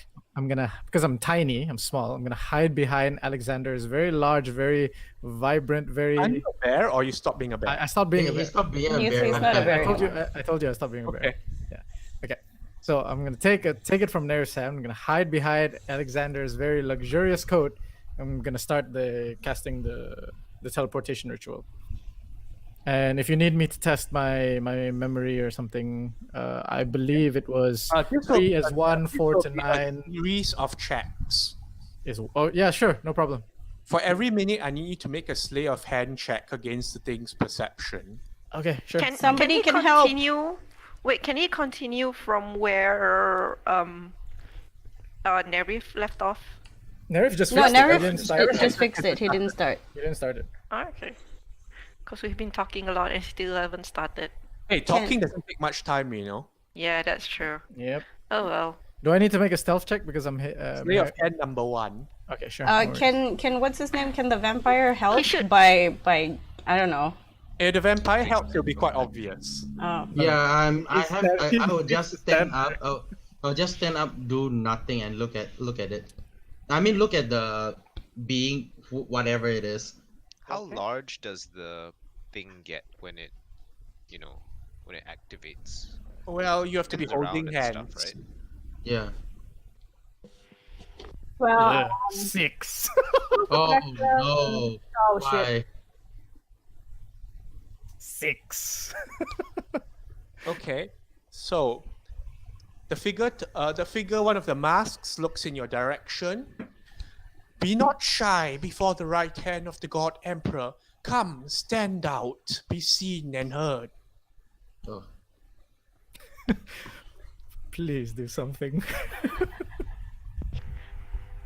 Because I'm tiny, I'm small. I'm gonna hide behind Alexander's very large, very vibrant, very. Are you a bear or you stop being a bear? I stopped being a He bear. stopped being a He's- bear. he's like not a that. bear. I told you I stopped being a bear. Okay. Yeah. Okay. So I'm gonna take it from Nair's hand. I'm gonna hide behind Alexander's very luxurious coat. I'm gonna start casting the teleportation ritual. And if you need me to test my memory or something, I believe it was This will 3 be is a- 1, this 4 will to be a 9 series of checks. is. Oh yeah, sure, no problem. For every minute, I need you to make a sleight of hand check against the thing's perception. Okay, sure. Somebody can can he help. continue? Wait, can he continue from where Nerif left off? Nerif just No, fixed it. I Nerif didn't start it. just fixed it. He didn't start. He didn't start it. Oh, okay. Because we've been talking a lot and still haven't started. Hey, talking doesn't take much time, you know. Yeah, that's true. Yep. Oh well. Do I need to make a stealth check because I'm Sleight of hand number 1. Okay, sure. no worries. Can what's his name? Can the vampire help should- by I don't know. If the vampire helps, it'll be quite obvious. Oh. Yeah, I will just stand stand- up. I'll just stand up, do nothing, and look at it. I mean, look at the being, whatever it is. How Okay. large does the thing get when it, when it activates? Well, you have to be Spins around holding and hands. stuff, right? Yeah. Well, 6. Oh Spectrum- no. oh shit. Why? 6. Okay. So the figure, one of the masks, looks in your direction. Be not shy before the right hand of the God Emperor. Come, stand out, be seen and heard. Oh. Please do something.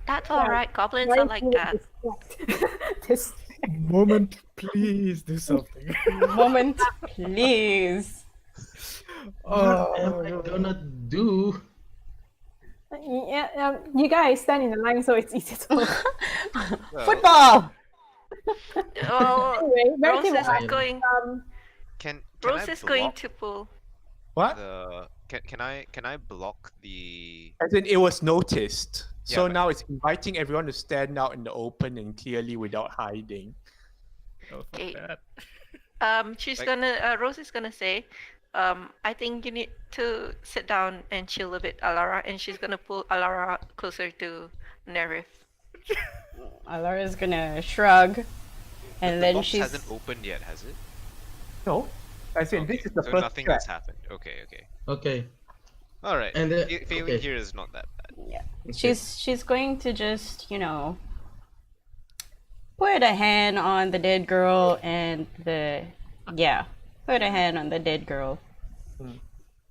That's all right. Goblins Why are like you that. distract this Moment, please do something. Moment, please. What am I gonna do? Yeah, you guys stand in the line so it's easy to. Well, Football. Oh, Anyway, Rose Verity will is ask, going. can Rose I is going block to pull. What? the? Can I block the? As in, it was noticed. Yeah, So but- now it's inviting everyone to stand out in the open and clearly without hiding. Oh, fuck Okay. that. She's Like- gonna. Rose is gonna say, I think you need to sit down and chill a bit, Alara, and she's gonna pull Alara closer to Nerif. Alara's gonna shrug, and The then box she's. hasn't opened yet, has it? No. As in, this Okay, is the so first nothing step. has happened. Okay. Okay. All right. And then Failing okay. here is not that bad. Yeah. She's going to just, put a hand on the dead girl and put a hand on the dead girl.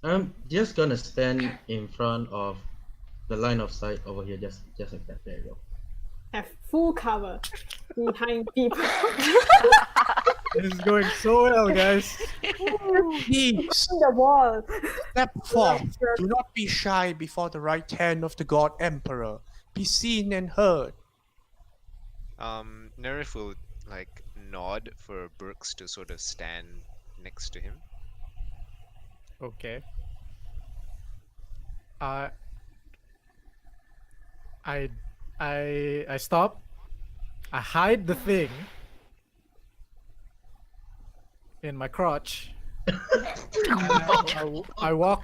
I'm just gonna stand in front of the line of sight over here, just like that. There you go. have full cover behind people. This is going so well, guys. Please, On the wall. step forth. Do not be shy before the right hand of the God Emperor. Be seen and heard. Nerif will nod for Brooks to sort of stand next to him. Okay. I stop. I hide the thing in my crotch. I walk.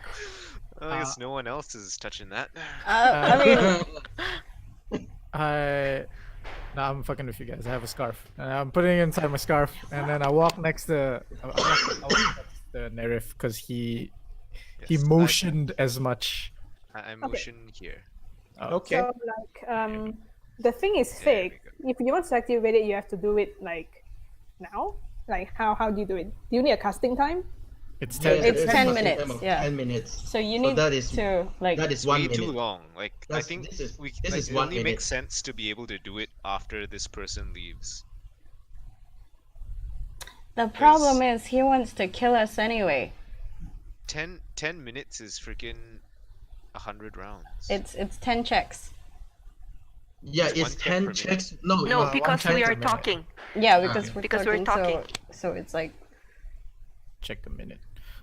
I guess no one else is touching that. I mean, Nah, I'm fucking with you guys. I have a scarf. And I'm putting it inside my scarf, and then I walk next to. I walk next to Nerif because he Yes, motioned as much. I motion here. Okay. So the thing is There we fake. If you want to activate it, you have to do it now. Like how do you do it? Do you need a casting time? It's Yeah, 10. It's it's 10 a minutes, time of yeah. 10 minutes. so you So need that is to that is 1 Way minute. too long. I That's- think this is- we this is it 1 only minute. makes sense to be able to do it after this person leaves. The problem is he wants to kill us anyway. 10 minutes is freaking 100 rounds. It's 10 checks. Yeah, It's one it's check per 10 minute. checks. No, No, it's because one we check are a minute. talking. Yeah, because we're Because we're talking. talking. So it's like Check a minute.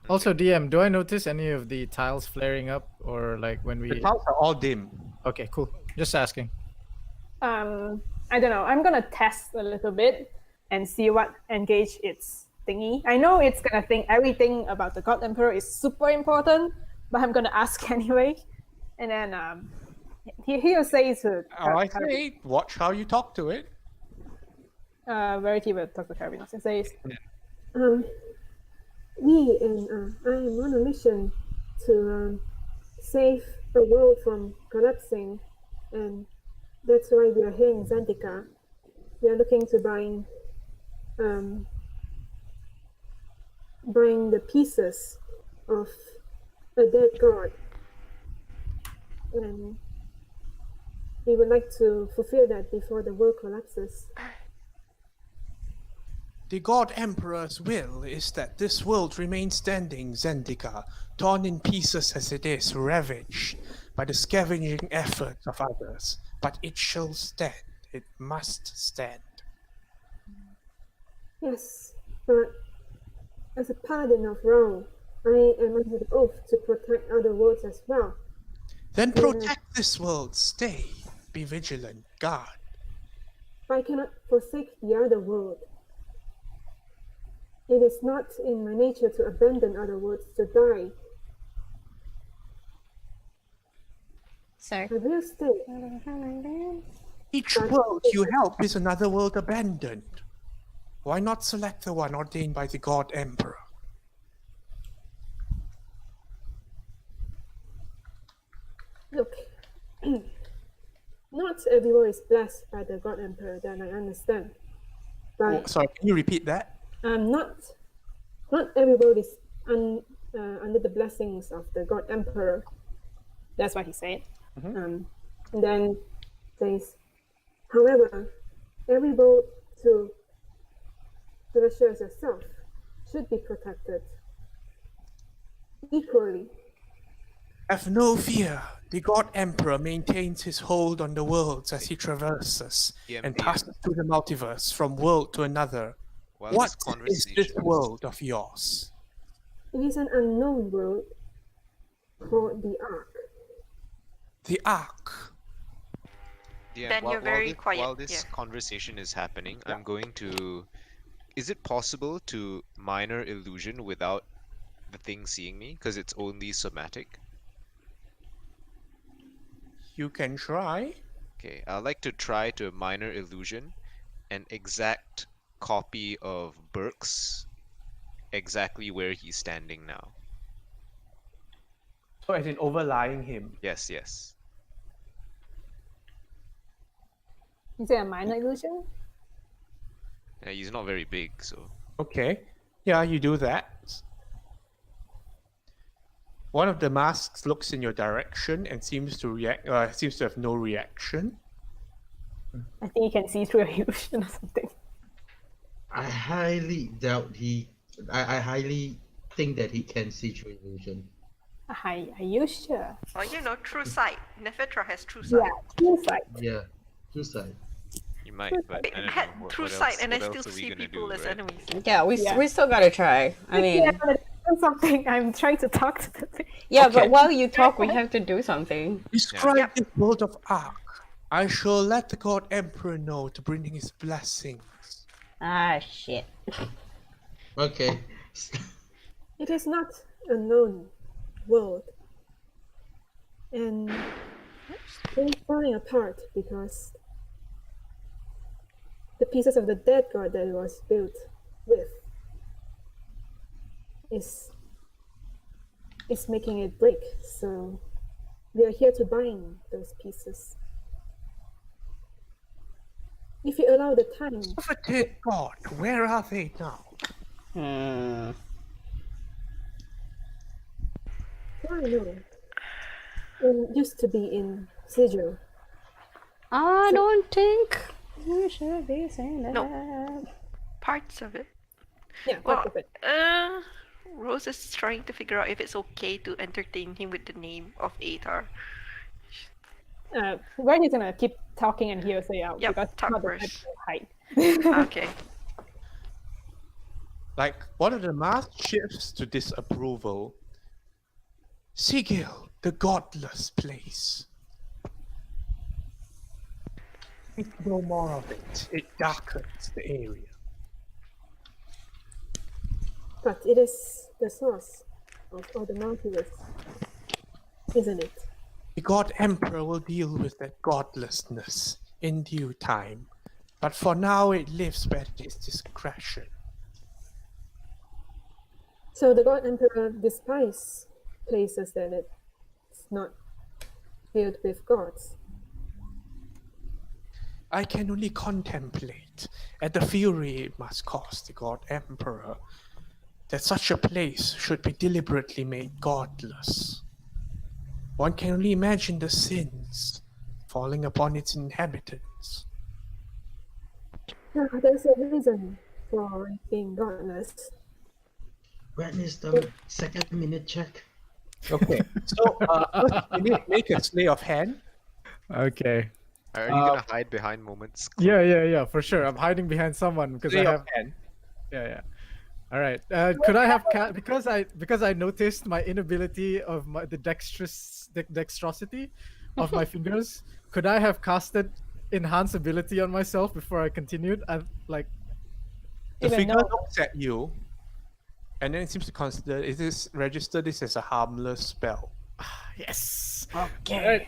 Also, DM, do I notice any of the tiles flaring up or like when The we? tiles are all dim. Okay, cool. Just asking. I don't know. I'm gonna test a little bit and see what engage its thingy. I know it's gonna think everything about the God Emperor is super important, but I'm gonna ask anyway. And then he'll say to I say, watch how you talk to it. Verity will talk to Carabinos and says, We and I am on a mission to save the world from collapsing, and that's why we are here in Zantika. We are looking to buying the pieces of a dead god, and we would like to fulfill that before the world collapses. The God Emperor's will is that this world remain standing, Zendika, torn in pieces as it is, ravaged by the scavenging efforts of others. But it shall stand. It must stand. Yes, but as a paladin of Rome, I am under the oath to protect other worlds as well. Then protect this world. Stay. Be vigilant. Guard. I cannot forsake the other world. It is not in my nature to abandon other worlds to die. Sir. I will stay. Each world you help is another world abandoned. Why not select the one ordained by the God Emperor? Look, not everyone is blessed by the God Emperor, then I understand. But Sorry, can you repeat that? not every world is under the blessings of the God Emperor. That's what he said. And then says, however, every world to treasure as yourself should be protected equally. Have no fear. The God Emperor maintains his hold on the worlds as he traverses and passes through the multiverse from world to another. While What this is this conversation world of yours? It is an unknown world called the Ark. The Ark. Yeah, Ben, you're very quiet, while this yeah. conversation is happening, I'm going to. Is it possible to minor illusion without the thing seeing me? Because it's only somatic. You can try. Okay, I'd like to try to minor illusion an exact copy of Burke's exactly where he's standing now. So as in overlying him. Yes, yes. Is it a minor illusion? Yeah, he's not very big, so. Okay. Yeah, you do that. One of the masks looks in your direction and seems to react. Seems to have no reaction. I think you can see through a illusion or something. I highly doubt he. I highly think that he can see through illusion. Are you sure? Or true sight. Nefetra has true sight. Yeah, true sight. Yeah, true side. You might, but I I don't had know. What, true what sight else, and I what still else are we see gonna people do, as right? enemies. Yeah, we Yeah. we still gotta try. I mean, Yeah, but do something. I'm trying to talk to the thing. yeah, Okay. but while you talk, we have to do something. Describe Yep. this world of Ark. I shall let the God Emperor know to bring his blessings. Ah, shit. Okay. It is not a known world. And it's falling apart because the pieces of the dead god that it was built with is making it break. So we are here to bind those pieces. If you allow the time, Coveted God, where are they now? I know. It used to be in Sigil. I don't think you should be saying that. No. Parts of it. Yeah, Well, part of it. Rose is trying to figure out if it's okay to entertain him with the name of Atar. We're just gonna keep talking and he'll say out Yep, because talk not the type first. to hide. Okay. Like, one of the masks shifts to disapproval. Sigil, the godless place. Think no more of it. It darkens the area. But it is the source of all the multiverse, isn't it? The God Emperor will deal with that godlessness in due time. But for now, it lives at his discretion. So the God Emperor despises places that it's not filled with gods. I can only contemplate at the fury it must cause the God Emperor that such a place should be deliberately made godless. One can only imagine the sins falling upon its inhabitants. There's a reason for it being godless. When is the second minute check? Okay, so first make a slay of hand. Okay. Are you gonna hide behind moments? Yeah, for sure. I'm hiding behind someone because Slay I of have. hand. Yeah. All right. Could I have because I noticed my inability of the dexterosity of my fingers? Could I have casted enhance ability on myself before I continued. I like The Even figure though- looks at you, and then it seems to consider register this as a harmless spell. yes. Okay.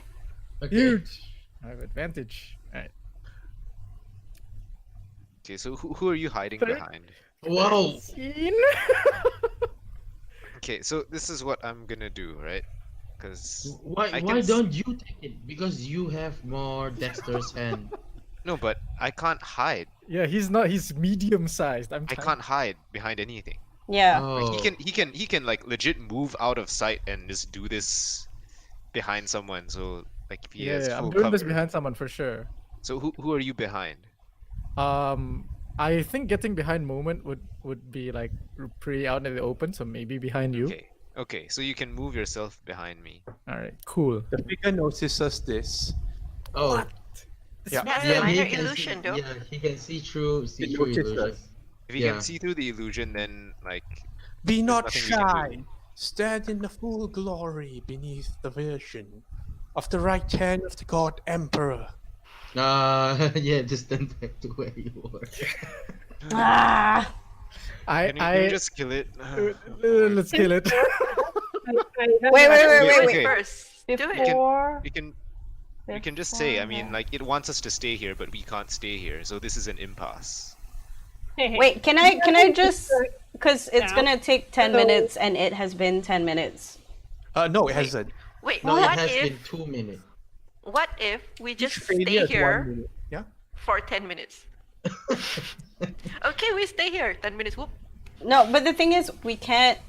Okay. Huge. I have advantage. Alright. Okay, so who are you hiding Third. behind? Wow. Okay, so this is what I'm gonna do, right? Because Why don't you take it? Because you have more dexterous hand. no, but I can't hide. Yeah, he's not. He's medium sized. I tiny. can't hide behind anything. Yeah. Like, Oh. he can like legit move out of sight and just do this behind someone. So like if he has Yeah, I'm full doing this cover. behind someone for sure. So who are you behind? I think getting behind Moment would be like pretty out in the open, so maybe behind you. Okay. Okay, so you can move yourself behind me. All right, cool. The figure notices this. Oh. Yeah. That's Yeah, a minor he can illusion, see, though. yeah, he can see through It illusion. notices. If he Yeah. can see through the illusion, then like Be not nothing we can do. shy. Stand in the full glory beneath the vision of the right hand of the God Emperor. Yeah, just stand back to where you were. Ah. can you just kill it? Let's kill it. Wait. Okay. First, do it. Before. You can just say, I mean, like it wants us to stay here, but we can't stay here, so this is an impasse. Wait, can I just, because it's Yeah. gonna take 10 minutes and it has been 10 minutes. No, it hasn't. Wait, No, it what has if been 2 minutes. what if we just Each failure stay is 1 here minute. Yeah. for 10 minutes? Okay, we stay here 10 minutes. Whoop. No, but the thing is, we can't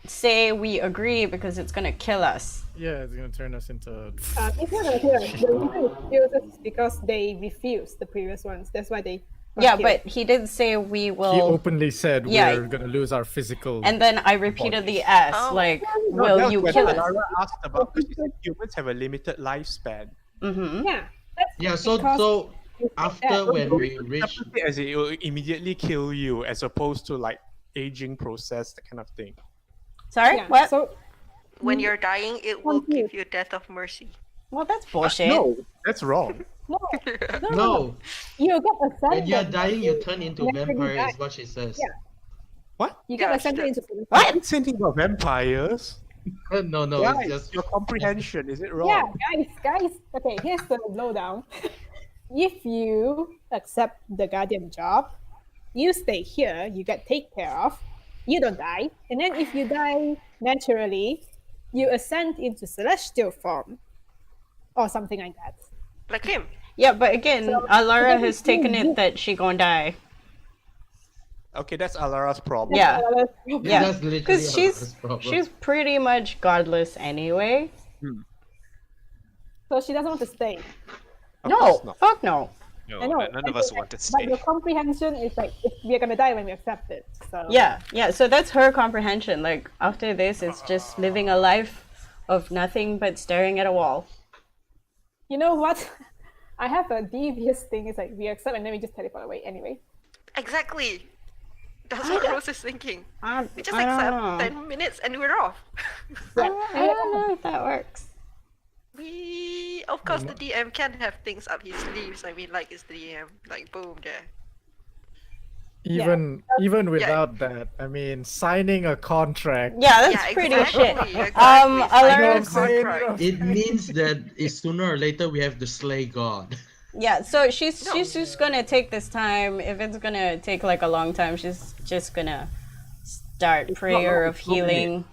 say we agree because it's gonna kill us. Yeah, it's gonna turn us into. It's not gonna kill us. The reason it kills us is because they refused the previous ones. That's why they. got Yeah, killed. but he did say we He will. openly said Yeah. we're gonna lose our physical. And then I repeatedly asked, Oh. like, No, will that's you what kill us? Alara asked about, because she said humans have a limited lifespan. Mm-hmm. Yeah. That's Yeah, so because you said after that. when we reach, Interpret it as it will immediately kill you, as opposed to like aging process, that kind of thing. Sorry, Yeah, what? So When you're dying, it will give you death of mercy. Well, that's bullshit. No, that's wrong. no, no, you get ascended. when you're dying, you turn into Never vampire. die. Is what she says. Yeah. What? You get Yeah, ascended into. What? I'm thinking about vampires. No, Guys, it's just your comprehension, is it wrong? Yeah, guys. Okay, here's the lowdown. If you accept the guardian job, you stay here. You get taken care of. You don't die. And then if you die naturally, you ascend into celestial form, or something like that. Like him. Yeah, but again, Alara it has doesn't taken mean it that she gonna die. Okay, that's Alara's problem. Yeah. Yeah, that's literally because Alara's problem. she's pretty much godless anyway. So she doesn't want to stay. Of No, course not. fuck no. No, I know. none of us want to But stay. your comprehension is like, we're gonna die when we accept it. So Yeah, so that's her comprehension. Like, after this, it's just living a life of nothing but staring at a wall. You know what? I have a devious thing. It's like we accept and then we just teleport away anyway. Exactly. That's what Rose is thinking. I We just don't accept know. 10 minutes and we're off. Yeah. I don't know if that works. We, of course, the DM can have things up his sleeves. I mean, like it's the DM, like boom, there. Even without that, I mean, signing a contract. Yeah, that's Yeah, pretty exactly, shit. exactly. Alara- Sign a saying, contract. It means that sooner or later we have to slay God. Yeah, so she's No. just gonna take this time. If it's gonna take like a long time, she's just gonna start prayer of healing.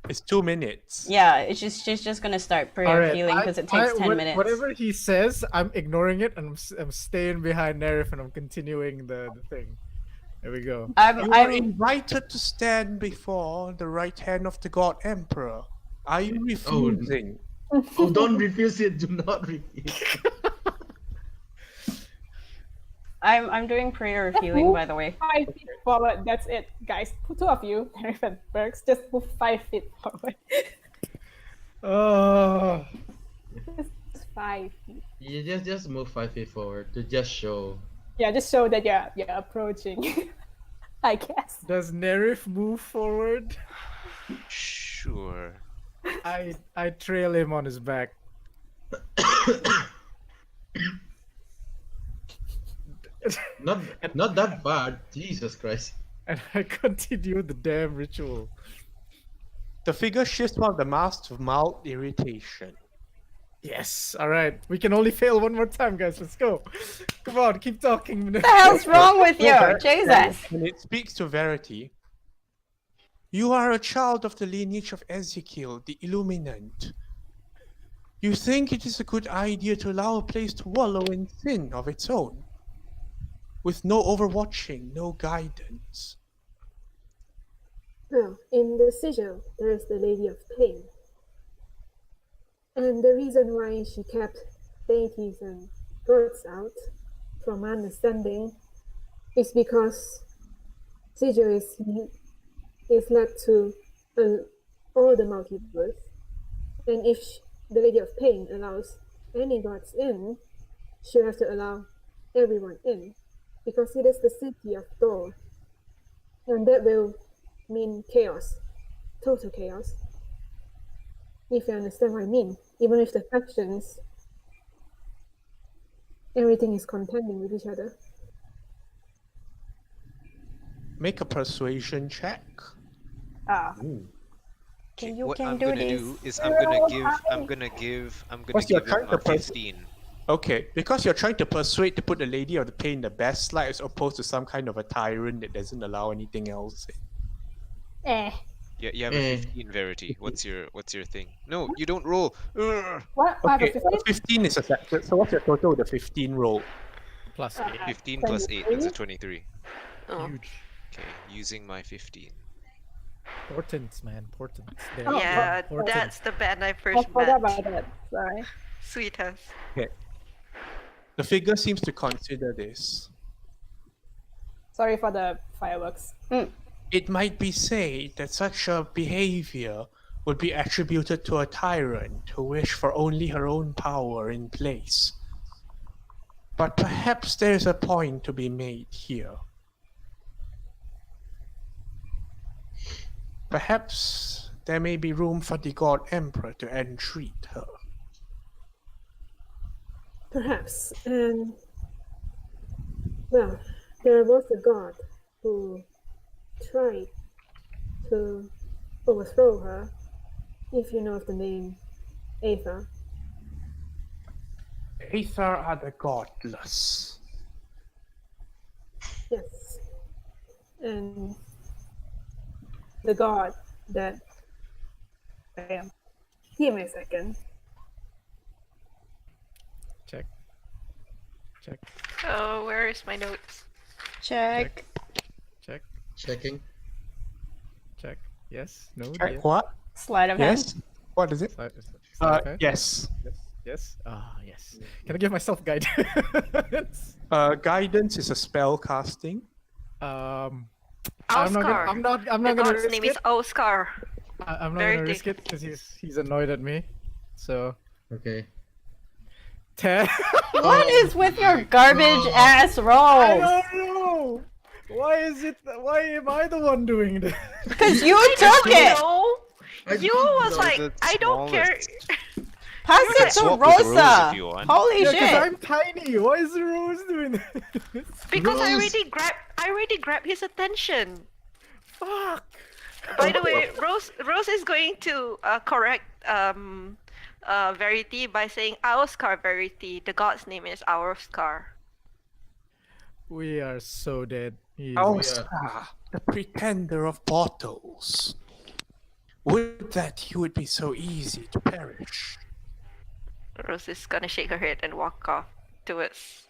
It's 2 minutes. Yeah, she's just gonna start prayer of healing because it takes 10 minutes. Whatever he says, I'm ignoring it and I'm staying behind Nerif and I'm continuing the thing. There we go. You are I'm invited to stand before the right hand of the God Emperor. Are you refusing? Oh, don't refuse it. Do not refuse. I'm doing prayer of healing, by the way. 5 feet forward. That's it, guys. Two of you, Nerif and Berks, just move 5 feet forward. Oh, Just 5 feet. You just move 5 feet forward to just show. Yeah, just show that you're approaching. I guess. does Nerif move forward? Sure. I trail him on his back. Not that bad. Jesus Christ. And I continue the damn ritual. The figure shifts one of the masks to mild irritation. Yes. All right. We can only fail one more time, guys. Let's go. Come on, keep talking. What the hell's wrong with you? Jesus. And it speaks to Verity. You are a child of the lineage of Ezekiel, the Illuminant. You think it is a good idea to allow a place to wallow in sin of its own, with no overwatching, no guidance. Well, in the sigil, there is the Lady of Pain. And the reason why she kept deities and gods out, from my understanding, is because sigil is led to all the multiverse. And if the Lady of Pain allows any gods in, she'll have to allow everyone in, because it is the city of Thor. And that will mean chaos, total chaos. If you understand what I mean, even with the factions, everything is contending with each other. Make a persuasion check. Ah. Okay, You what can I'm do gonna this. do is I'm gonna give What's your him character a per- 15. Okay, because you're trying to persuade to put the Lady of the Pain in the best light as opposed to some kind of a tyrant that doesn't allow anything else in. Eh. Yeah, you have a 15 Verity. What's your thing? No, you don't roll. Ugh. What? I have a Okay, 15? 15 is a factor. So what's your total with the 15 roll? Plus 8. 15 plus 8, that's a 23. Oh. Huge. Okay, using my 15. Portents, man. Portents. There. Yeah, Portents. that's the band I I first forgot met. about that. Sorry. Sweetheart. The figure seems to consider this. Sorry for the fireworks. It might be said that such a behavior would be attributed to a tyrant who wished for only her own power in place. But perhaps there's a point to be made here. Perhaps there may be room for the God Emperor to entreat her. Perhaps. And, well, there was a god who tried to overthrow her, if you know of the name Aether. Aether are the godless. Yes. And the god that I am. Give me a second. Check. Check. Oh, where is my notes? Check. Check. Checking. Check. Yes. No. Check Yes. what? Sleight of hand. Yes? What is it? Sleight of hand? Yes. Yes. Yes. Ah, yes. Can I give myself guidance? Guidance is a spell casting. I'm Oscar. not The gonna god's risk name it. is Oscar. I'm not Very gonna risk it because he's annoyed at me. So Okay. 10. What is with your garbage ass I rolls? don't know. Why am I the one doing this? Because you took it. No, I you didn't was know like, the I don't care. smallest. Pass can it to swap with Rose if Rosa. you want. Holy Yeah, because shit. I'm tiny. Why is Rose doing this? Because I Rose. already grabbed his attention. Fuck. By the way, Rose is going to correct Verity by saying Oscar Verity. The god's name is Oscar. We are so dead. Easy. Oscar, the pretender of bottles. Would that he would be so easy to perish. Rose is gonna shake her head and walk off towards.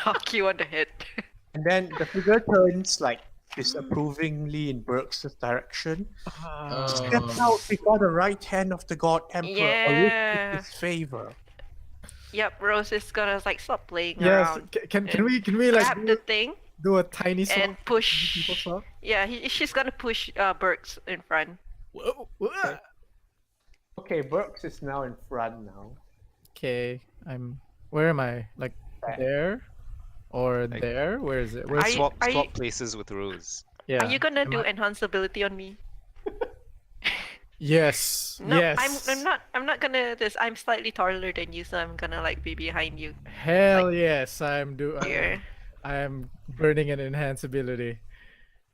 Knock you on the head. And then the figure turns like disapprovingly in Burke's direction. Step out before the right hand of the God Emperor or Yeah. with his favor. Yep, Rose is gonna like stop playing Yes. around. Can we like Grab the thing do a tiny song? and People push. song? Yeah, she's gonna push Burks in front. Whoa, whoa. Okay, Burks is now in front now. Okay, where am I? Like there? Or Like- there? Where is it? Are Where's you- Swap you- places with Rose. yeah. Are you gonna am do I- enhanceability on me? Yes. No, yes. I'm not gonna this. I'm slightly taller than you, so I'm gonna like be behind you. Hell yes, I Here. am burning an enhance ability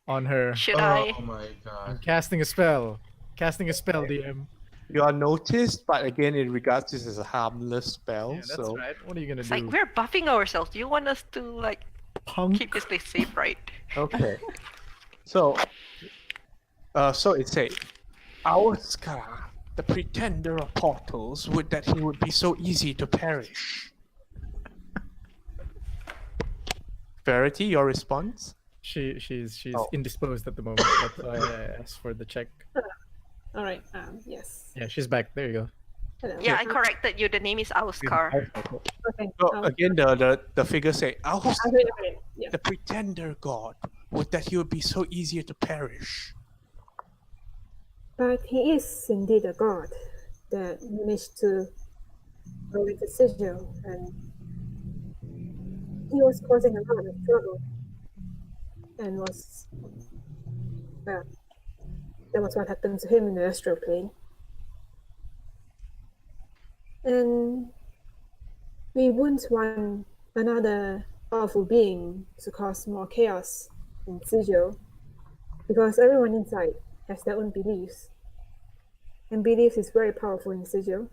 on her. Should Oh I? my I'm god. casting a spell. Casting a spell, DM. You are noticed, but again, in regards, this is a harmless spell. Yeah, that's so right. What are you gonna It's do? like we're buffing ourselves. You want us to like Punk. keep this place safe, right? okay. So it says, our Scar, the pretender of portals, would that he would be so easy to perish. Verity, your response? She's Oh. indisposed at the moment. That's why I asked for the check. All right. Yes. Yeah, she's back. There you go. Hello. Yeah, I corrected you. The name is Auskar. Okay. So I'll- again, the figure say, our okay. Yeah. the pretender god, would that he would be so easier to perish. But he is indeed a god that managed to go into sigil, and he was causing a lot of trouble. And that was what happened to him in the astral plane. And we wouldn't want another powerful being to cause more chaos in sigil, because everyone inside has their own beliefs. And beliefs is very powerful in sigil.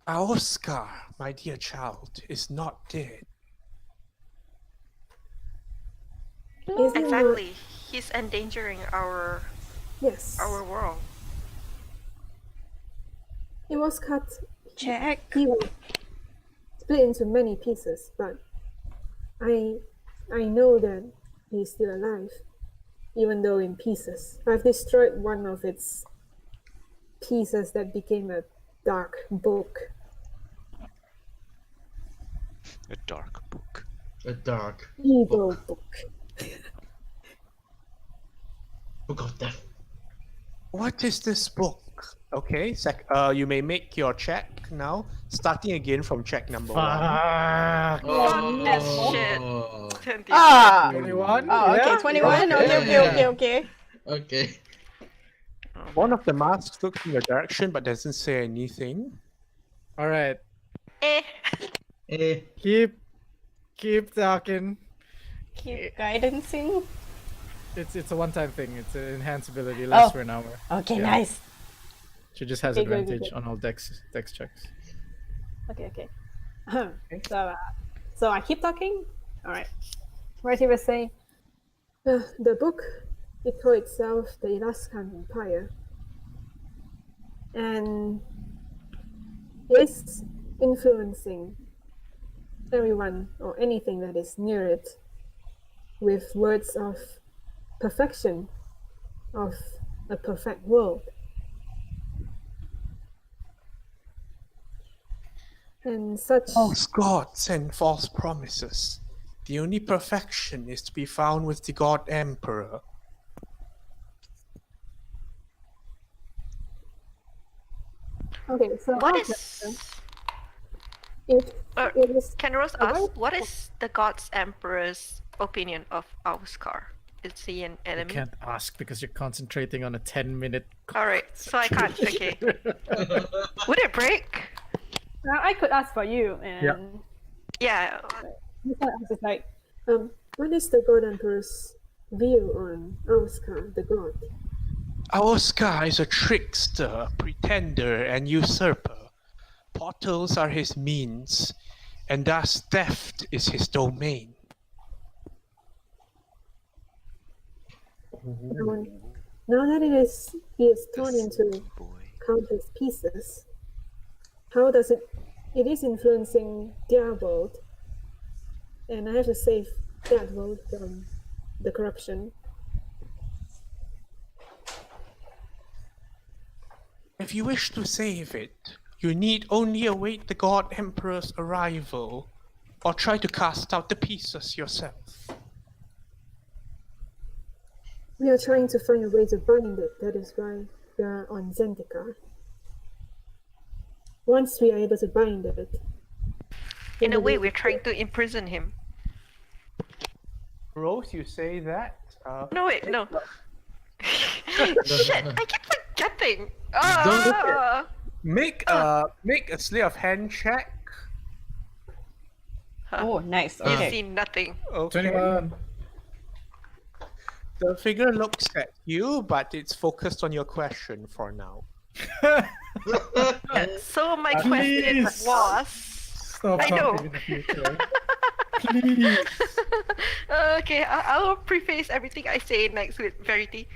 Our Scar, my dear child, is not dead. Is he not- Exactly. He's endangering our Yes. world. He was cut. Check. He was split into many pieces, but I know that he's still alive, even though in pieces. I've destroyed one of its pieces that became a dark book. A dark book. A dark Evil book. book of death. What is this book? Okay, you may make your check now, starting again from check number 1. Fuck. Fuck this shit. Oh. Ah. 21? Oh, okay, Yeah? 21. Yeah. Okay. Okay. One of the masks looks in your direction but doesn't say anything. All right. Eh. Eh. Keep talking. Keep guidancing. It's a one-time thing. It's an enhance ability. Lasts Oh. for an hour. Okay, Yeah. nice. She just has Okay, good, advantage good. on all dex checks. Okay. So I keep talking. All right. What he was saying? The book, it called itself the Elaskan Empire. And it's influencing everyone or anything that is near it with words of perfection, of a perfect world. And such False gods and false promises. The only perfection is to be found with the God Emperor. okay, so What our is? question, if it is Can Rose Oh, ask what? what is the God's Emperor's opinion of Auskar? Is he an You enemy? can't ask because you're concentrating on a 10-minute. All right, so I can't. Okay. Would it break? Now I could ask for you, and Yeah. this one is like, what is the God Emperor's view on Auskar, the god? Our Scar is a trickster, pretender, and usurper. Portals are his means, and thus theft is his domain. Now that he is torn into Boy. countless pieces, how does it is influencing their world, and I have to save that world from the corruption. If you wish to save it, you need only await the God Emperor's arrival, or try to cast out the pieces yourself. We are trying to find a way to bind it, that is why we are on Zendikar. Once we are able to bind it, In a way, we're trying to imprison him. Rose, you say that No, wait, no. Shit, I keep forgetting. Don't look Ah! Make a sleight of hand check. Oh, nice. You Okay. see nothing. Okay. 21. The figure looks at you, but it's focused on your question for now. So my question Please. was. Stop I know. talking in the future. Please. Okay, I'll preface everything I say next with Verity.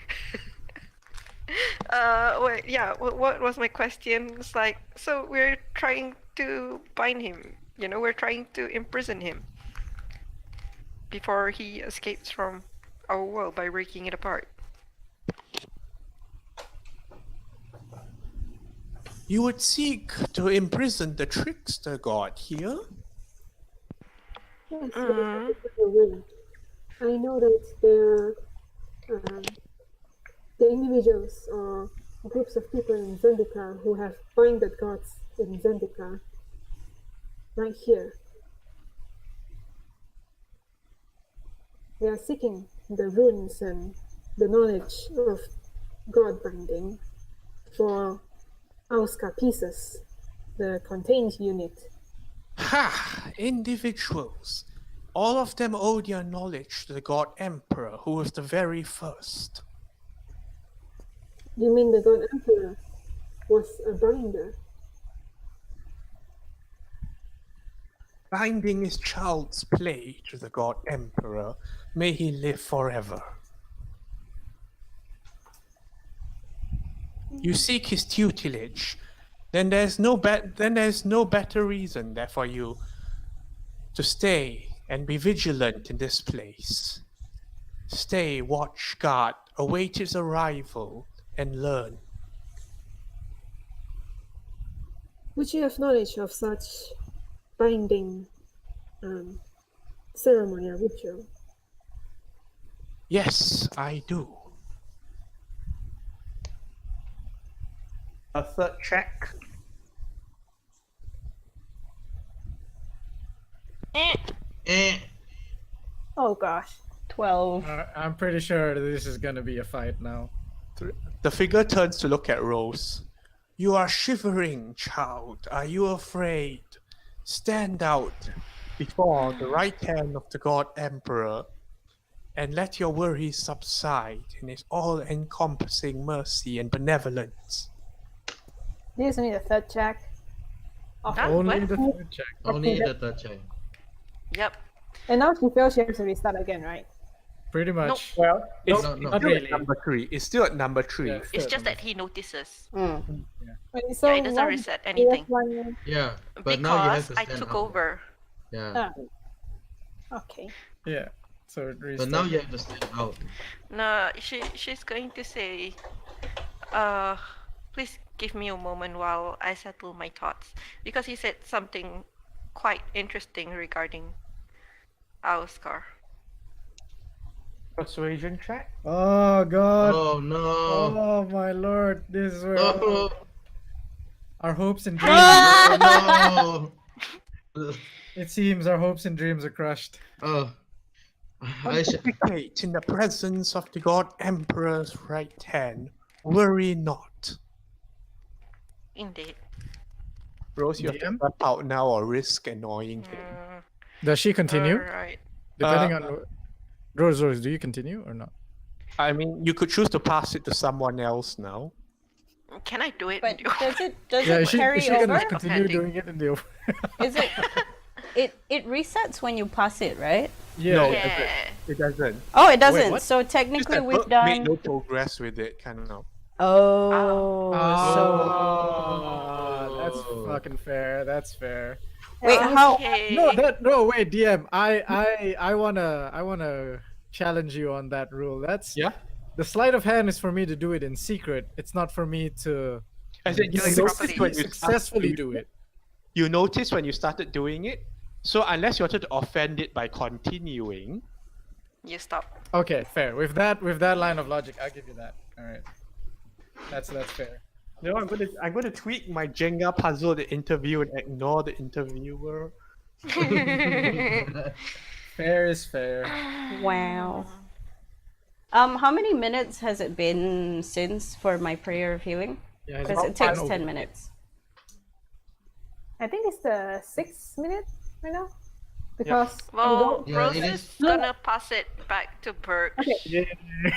Wait, yeah, what was my question? It's like, so we're trying to bind him, you know, we're trying to imprison him before he escapes from our world by breaking it apart. You would seek to imprison the trickster god here? Yes, Mm. the will. I know that there are the individuals or groups of people in Zendika who have binded gods in Zendika right here. They are seeking the runes and the knowledge of god binding for Auska pieces, the contained unit. Ha! Individuals. All of them owe their knowledge to the god emperor, who was the very first. You mean the god emperor was a binder? Binding is child's play to the god emperor. May he live forever. You seek his tutelage, then there's no better reason there for you to stay and be vigilant in this place. Stay, watch guard, await his arrival, and learn. Would you have knowledge of such binding ceremony or ritual? Yes, I do. A third check. Eh. Oh gosh. 12. I'm pretty sure this is gonna be a fight now. The figure turns to look at Rose. You are shivering, child. Are you afraid? Stand out before the right hand of the God Emperor and let your worries subside in his all-encompassing mercy and benevolence. This is only the third check. Huh? Only What? the third check. Only Okay, the third check. Yep. And now she feels she has to restart again, right? Pretty much. Well, it's no, not still really. at number 3. It's still at number 3. Yeah, It's third just that one. he notices. Mm. Wait, so Yeah, it doesn't why reset did anything. one- Yeah, but now you have Because to I stand took out. over. Yeah, Okay. Yeah. So it but now restarts. you have to stand out. No, she's going to say, please give me a moment while I settle my thoughts. Because he said something quite interesting regarding Auskar. Persuasion check. Oh god. Oh no! Oh my lord. This is where Oh, our hopes and dreams. oh no! It seems our hopes and dreams are crushed. Oh, I should. Pontificate in the presence of the God Emperor's right hand. Worry not. Indeed. Rose, you have to DM? step out now or risk annoying him. Does she continue? Alright. Depending on Rose, do you continue or not? I mean, you could choose to pass it to someone else now. Can I do it? But does Yeah, it is she carry gonna over? continue Okay. doing it in the Is it resets when you pass it, right? Yeah. No, Yeah. it doesn't. Oh, it doesn't. what? So Just technically that we've Burke made done. no progress with it, kind of. Oh, Oh, that's fucking fair. That's fair. so wait, how? Okay. No, wait, DM. I wanna challenge you on that rule. That's Yeah? the sleight of hand is for me to do it in secret. It's not for me to As in, you Like noticed properly. when you successfully started do it. You noticed when you started doing it. So unless you wanted to offend it by continuing, You stop. Okay, fair. With that line of logic, I'll give you that. All right. That's fair. no, I'm gonna tweak my Jenga puzzle the interview and ignore the interviewer. Fair is fair. Wow. How many minutes has it been since for my prayer of healing? Yeah, it's Because about it takes 10 10 minutes. I think it's the 6th minute right now. Because Well, Yeah, Rose it is is. gonna pass it back to Burke Okay.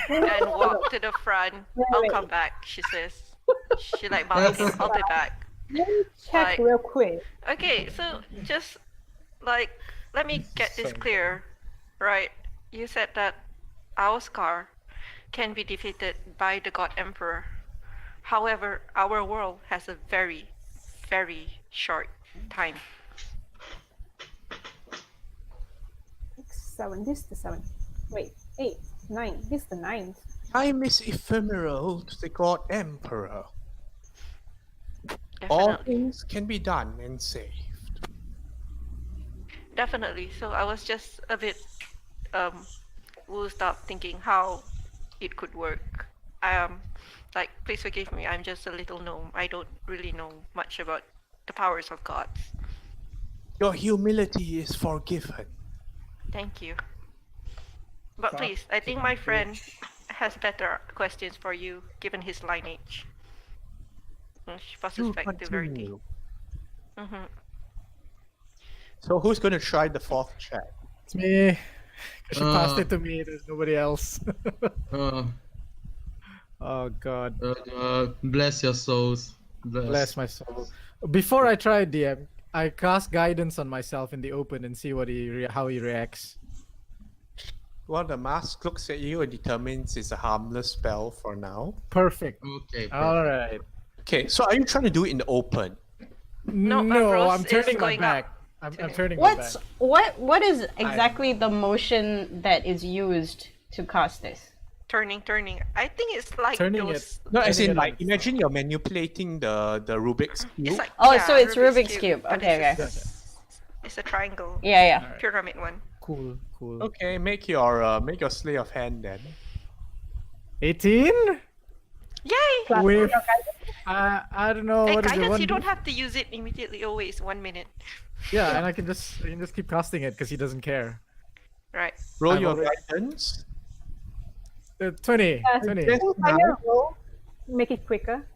and walk to the front. I'll wait. come back, she says. She like bows him, I'll be back. Let me check Like- real quick. Okay, so just like let me get this So- clear. Right. You said that our scar can be defeated by the God Emperor. However, our world has a very, very short time. 7. This is the 7th. Wait, 8, 9. This is the 9th. Time is ephemeral to the God Emperor. All Definitely. things can be done and saved. Definitely. So I was just a bit woozed up thinking how it could work. Like please forgive me, I'm just a little gnome. I don't really know much about the powers of gods. Your humility is forgiven. Thank you. But Fuck please, I think you, my friend bitch. has better questions for you, given his lineage. She passes Do back to Verity. continue. Mm-hmm. So who's going to try the 4th check? It's me. She passed Uh. it to me. There's nobody else. Uh, Oh God. bless your souls. Bless my soul. Before I try DM, I cast guidance on myself in the open and see what how he reacts. Well, the mask looks at you and determines it's a harmless spell for now. Perfect. Okay. All Perfect. right. Okay, so are you trying to do it in the open? No, No, Rose I'm is turning my going back. up I'm to him. turning my What's back. what is exactly the motion that is used to cast this? Turning. I think it's like Turning those. No, as Turning in it like on. imagine you're manipulating the Rubik's cube. It's like Oh, yeah, so it's Rubik's Cube. but Okay, it's a triangle Yeah, yeah. Alright. pyramid one. Cool. Okay, make your slay of hand then. 18 Yay! with I don't know Hey, what is it. guidance, you 1d don't have to use it immediately. Always 1 minute. Yeah, and I can just keep casting it because he doesn't care. Right. Roll I've your already- guidance. 20. Yes. 20. Yes. Higher roll, make it quicker.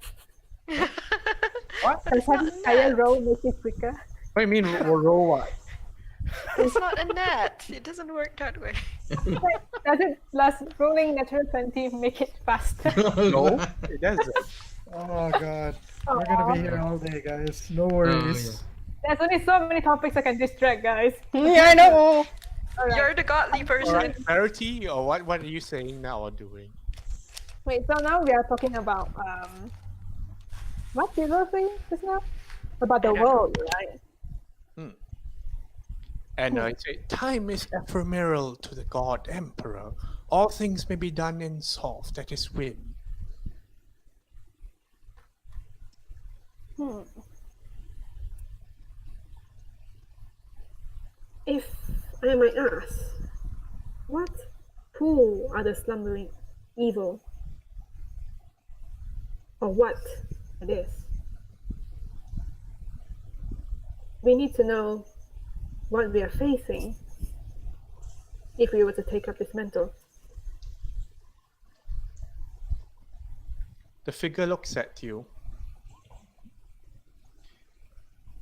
What? Does having higher roll make it quicker? What do you mean roll what? It's not a net. It doesn't work that way. Does it plus rolling natural 20 make it faster? No, it doesn't. Oh God. We're gonna be here all day, guys. No worries. There's only so many topics I can distract, guys. Yeah, I know. Alright. You're the godly person. Alright, Verity, or what are you saying now or doing? Wait, so now we are talking about what did you say just now? About the I don't know. world, right? And I say, time is ephemeral to the God Emperor. All things may be done and solved at his whim. If I might ask, who are the slumbering evil? Or what it is? We need to know what we are facing if we were to take up this mantle. The figure looks at you.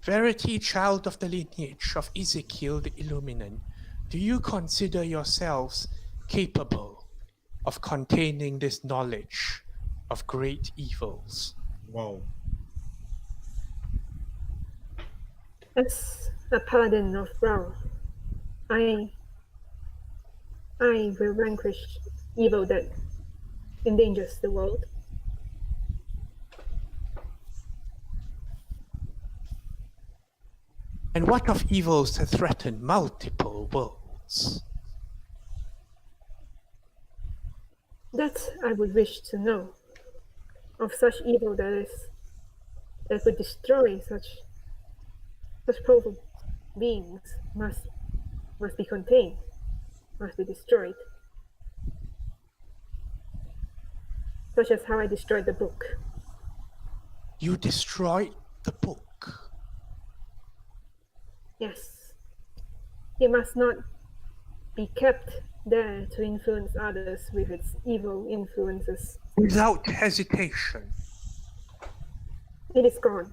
Verity, child of the lineage of Ezekiel the Illuminant, do you consider yourselves capable of containing this knowledge of great evils? Wow. As a paladin of Ra, I will vanquish evil that endangers the world. And what of evils that threaten multiple worlds? That I would wish to know. Of such evil that would destroy such powerful beings must be contained, must be destroyed. Such as how I destroyed the book. You destroyed the book. Yes. It must not be kept there to influence others with its evil influences. Without hesitation. It is gone.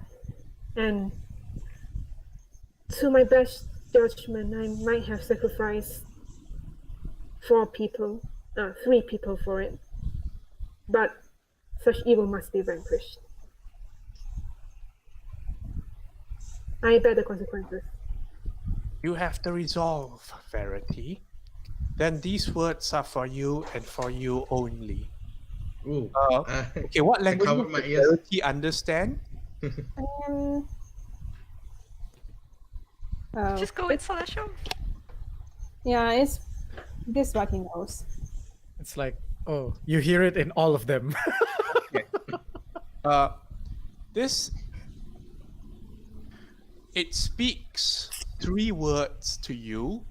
And to my best judgment, I might have sacrificed 3 people for it. But such evil must be vanquished. I bear the consequences. You have the resolve, Verity. Then these words are for you and for you only. Ooh. Okay, what language covered does my ears. Verity understand? Just go with Celestial. Yeah, it's this what he knows. It's like, oh, you hear it in all of them. This it speaks 3 words to you.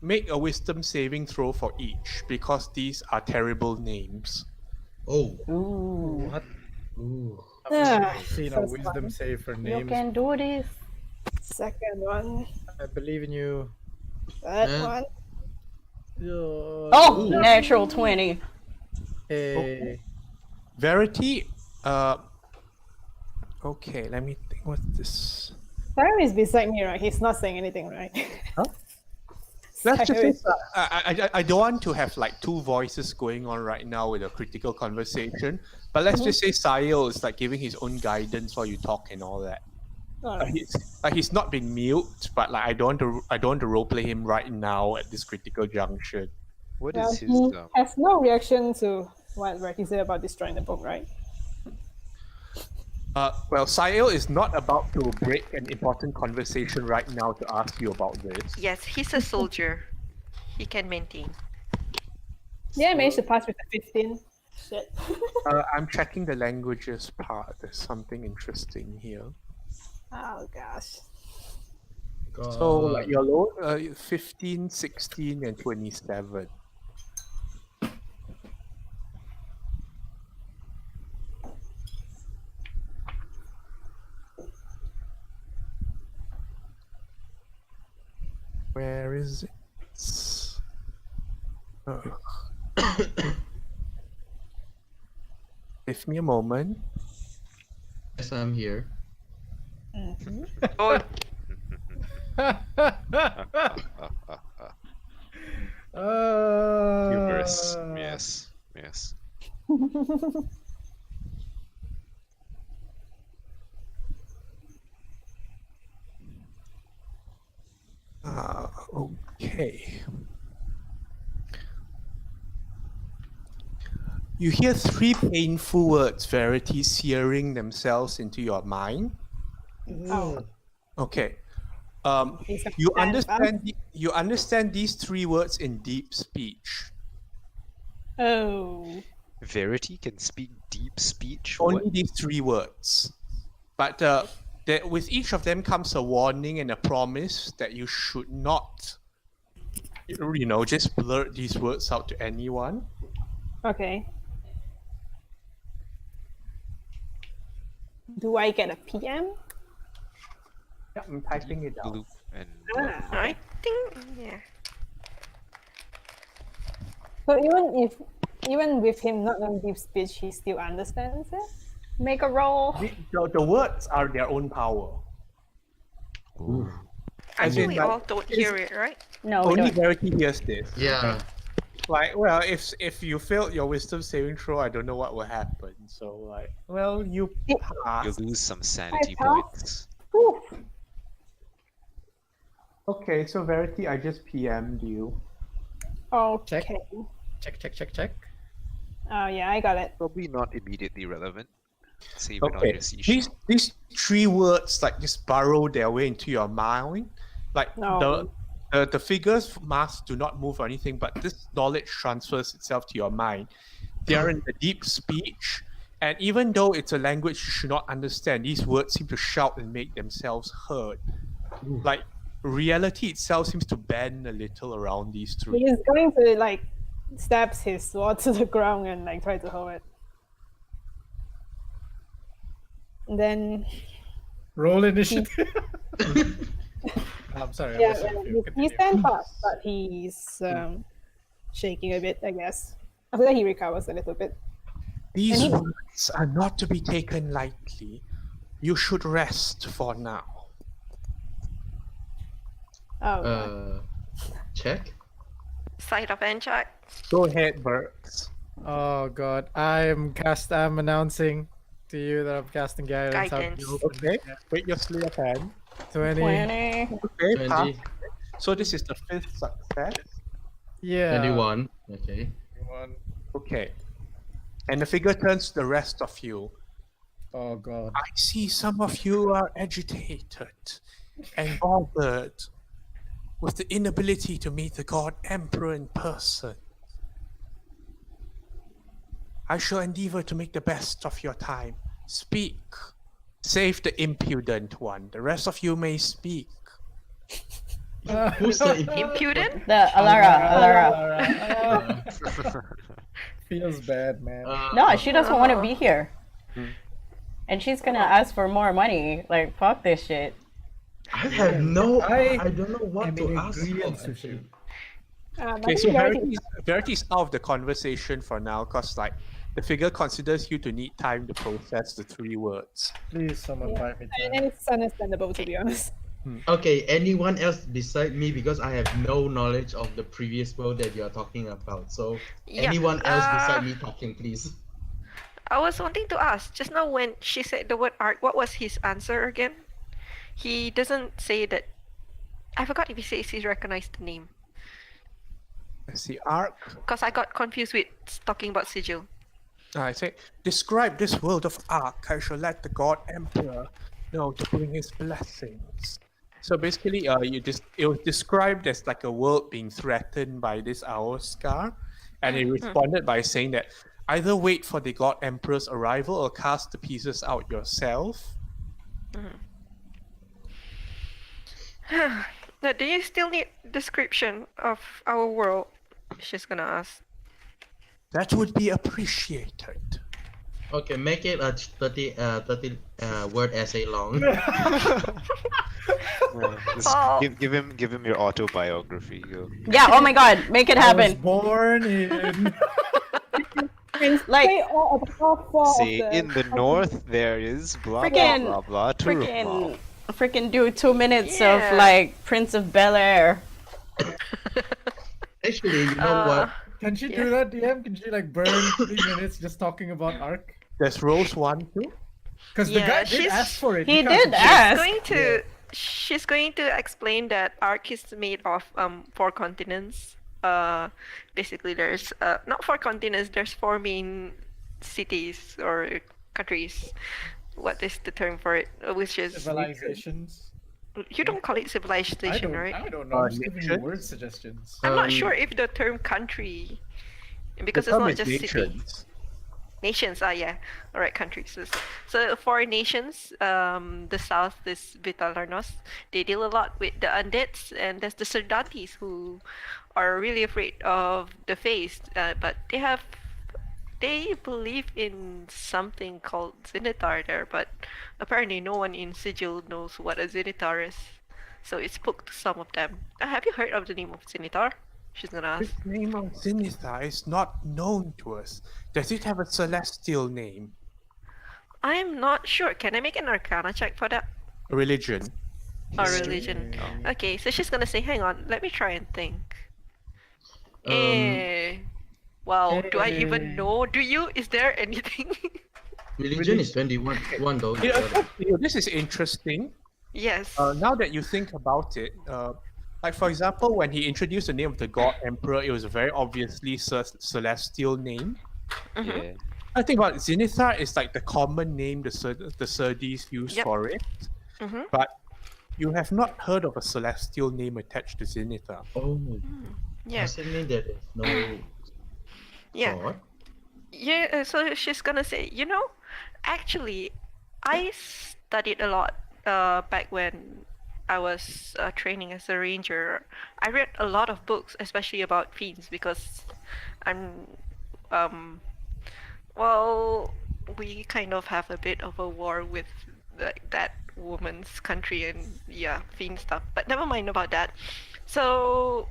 Make a wisdom saving throw for each because these are terrible names. Oh. Ooh. What? Ooh. I've seen a First wisdom one. save for You names. can do this. Second one. I believe in you. Third Yeah. one. Oh, natural 20. Hey. Verity, okay, let me think. What's this? Sarah is beside me, right? He's not saying anything, right? Let's just Sorry. say, I don't want to have like 2 voices going on right now with a critical conversation, but let's just say Sayil is like giving his own guidance while you talk and all that. Alright. He's not being mute, but like I don't want to roleplay him right now at this critical junction. What Well, is his he has no reaction to what Verity said about destroying the book, right? Well, Sayil is not about to break an important conversation right now to ask you about this. Yes, he's a soldier. He can maintain. Yeah, I managed to pass with a 15. Shit. I'm checking the languages part. There's something interesting here. Oh gosh. So like your low 15, 16, and 27. Where is it? Give me a moment. Yes, I'm here. Oh, humorous? Yes, yes. Okay. You hear 3 painful words, Verity, searing themselves into your mind. Oh. Okay. He's a You bad understand. You understand these 3 words in deep speech. Oh. Verity can speak deep speech. Only What? these 3 words, but with each of them comes a warning and a promise that you should not, just blurt these words out to anyone. Okay. Do I get a PM? Yeah, I'm typing it out. Bloop and I think, yeah. So even with him not knowing deep speech, he still understands it? Make a roll. The words are their own power. Ooh. As Actually, in, we like, all don't hear it, right? No, we only don't. Verity hears this. Yeah. Like, well, if you failed your wisdom saving throw, I don't know what will happen. So, like, well, you you pass. lose some sanity passed. points. Whew. Okay, so Verity, I just PM'd you. Okay. Check. Oh yeah, I got it. Probably not immediately relevant. Save it on Okay, your C sheet. these 3 words like just burrow their way into your mind. Like No. the figures masks do not move or anything, but this knowledge transfers itself to your mind. They are in the deep speech, and even though it's a language you should not understand, these words seem to shout and make themselves heard. Like reality itself seems to bend a little around these 3. He's going to like stabs his sword to the ground and like try to hold it. And then Roll initiative. I'm sorry. I'm Yeah, listening to you. he Continue. stands up, but he's shaking a bit, I guess. After that, he recovers a little bit. These And he- words are not to be taken lightly. You should rest for now. Oh, God. Check. Side of hand check. Go ahead, Burks. Oh god, I'm announcing to you that I'm casting guidance. Guidance. Okay, wait your slay of hand. 20. 20. Okay, pass. 20. So this is the 5th success. Yeah. 21. Okay. 21. Okay. And the figure turns to the rest of you. Oh god. I see some of you are agitated and bothered with the inability to meet the God Emperor in person. I shall endeavor to make the best of your time. Speak. Save the impudent one. The rest of you may speak. Who's the Impudent? The Alara. Feels bad, man. No, she doesn't want to be here. And she's gonna ask for more money. Like, fuck this shit. I have no. I I don't know what am to in ask for. agreement with Actually. But Okay, I so think Verity- Verity's out of the conversation for now because like the figure considers you to need time to process the 3 words. Please, someone buy me and time. it's understandable, to be honest. Okay, anyone else beside me, because I have no knowledge of the previous world that you are talking about. So Yeah, anyone else beside uh, me talking, please. I was wanting to ask just now when she said the word art, what was his answer again? He doesn't say that. I forgot if he says he recognized the name. Let's see, arc. Because I got confused with talking about sigil. I say, describe this world of arc. I shall let the God Emperor know to bring his blessings. So basically, it was described as like a world being threatened by this owl scar, and he responded by saying that either wait for the God Emperor's arrival or cast the pieces out yourself. Now, do you still need description of our world? She's gonna ask. That would be appreciated. Okay, make it a 30 word essay long. Just Oh. give him your autobiography. Go. Yeah, oh my god, make it I was happen. born in. And Like- say all four See, of the in the north there is blah Freaking- blah blah blah. Freaking do 2 minutes Yeah. of like Prince of Bel-Air. Actually, you know what? Can she do that, DM? Can she like burn 3 minutes just talking about Ark? There's Rose 1 too. Because the Yeah, guy did she's- ask for it. He can't did just- ask. She's going to explain that Ark is made of 4 continents. Basically there's not 4 continents, there's 4 main cities or countries. What is the term for it? Which is Civilizations. you don't call it civilization, right? I don't know. I'm just giving you nations? word suggestions. I'm not Um, sure if the term country, because The it's term not is just city. nations. Nations, yeah. All right, countries. So 4 nations. The south is Vitalarnos. They deal a lot with the undeads, and there's the Serdantes who are really afraid of the face. But they believe in something called Zenitar there, but apparently no one in Sigil knows what a Zenitar is. So it spooked some of them. Have you heard of the name of Zenitar? She's gonna ask. The name of Zenithar is not known to us. Does it have a celestial name? I'm not sure. Can I make an Arcana check for that? Religion. Or religion? Okay, so she's gonna say, hang on, let me try and think. Wow, do I even know? Do you? Is there anything? Religion is 21 though. This is interesting. Yes. Now that you think about it, like for example, when he introduced the name of the God Emperor, it was a very obviously celestial name. Yeah. I think about Zenithar is like the common name the Serdis use Yep. for it, Mhm. but you have not heard of a celestial name attached to Zenithar. Oh, Yeah. does it mean that there's no Yeah. God? Yeah, so she's gonna say, you know, actually, I studied a lot back when I was training as a ranger. I read a lot of books, especially about fiends, because I'm, well, we kind of have a bit of a war with that woman's country and yeah, fiend stuff. But never mind about that. So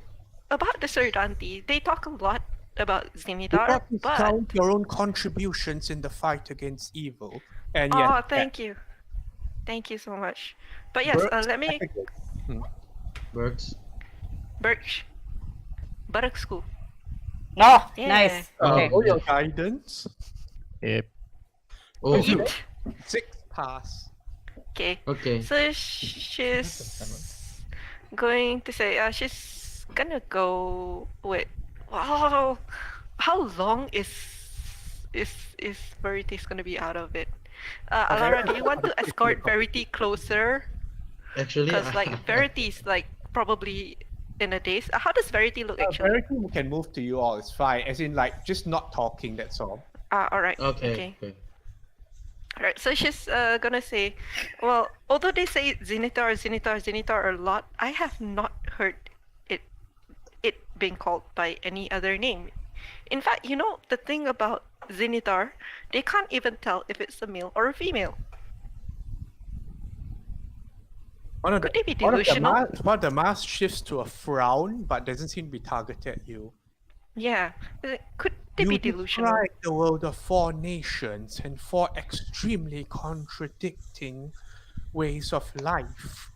about the Serdanti, they talk a lot about Do Zimitar, not but discount your own contributions in the fight against evil. And yes, oh, thank you. Thank you so much. But yes, Birds let me Birds. Birch. Buttock School. Oh, Yeah. nice. Oh, Okay. roll your guidance. Yep. Oh, Yeet. 6 pass. Okay. okay. So she's going to say, she's gonna go with. Wow, how long is Verity's gonna be out of it? Alara, do you want to escort Verity closer? Actually, Because like Verity's like probably in a daze. How does Verity look actually? Verity can move to you all, it's fine. As in, like, just not talking, that's all. All right. okay. Alright, so she's gonna say, well, although they say Zinitar a lot, I have not heard it being called by any other name. In fact, you know the thing about Zinitar, they can't even tell if it's a male or a female. Could they be delusional? One of the mask shifts to a frown, but doesn't seem to be targeted at you. Yeah, could they be delusional? describe the world of 4 nations and 4 extremely contradicting ways of life.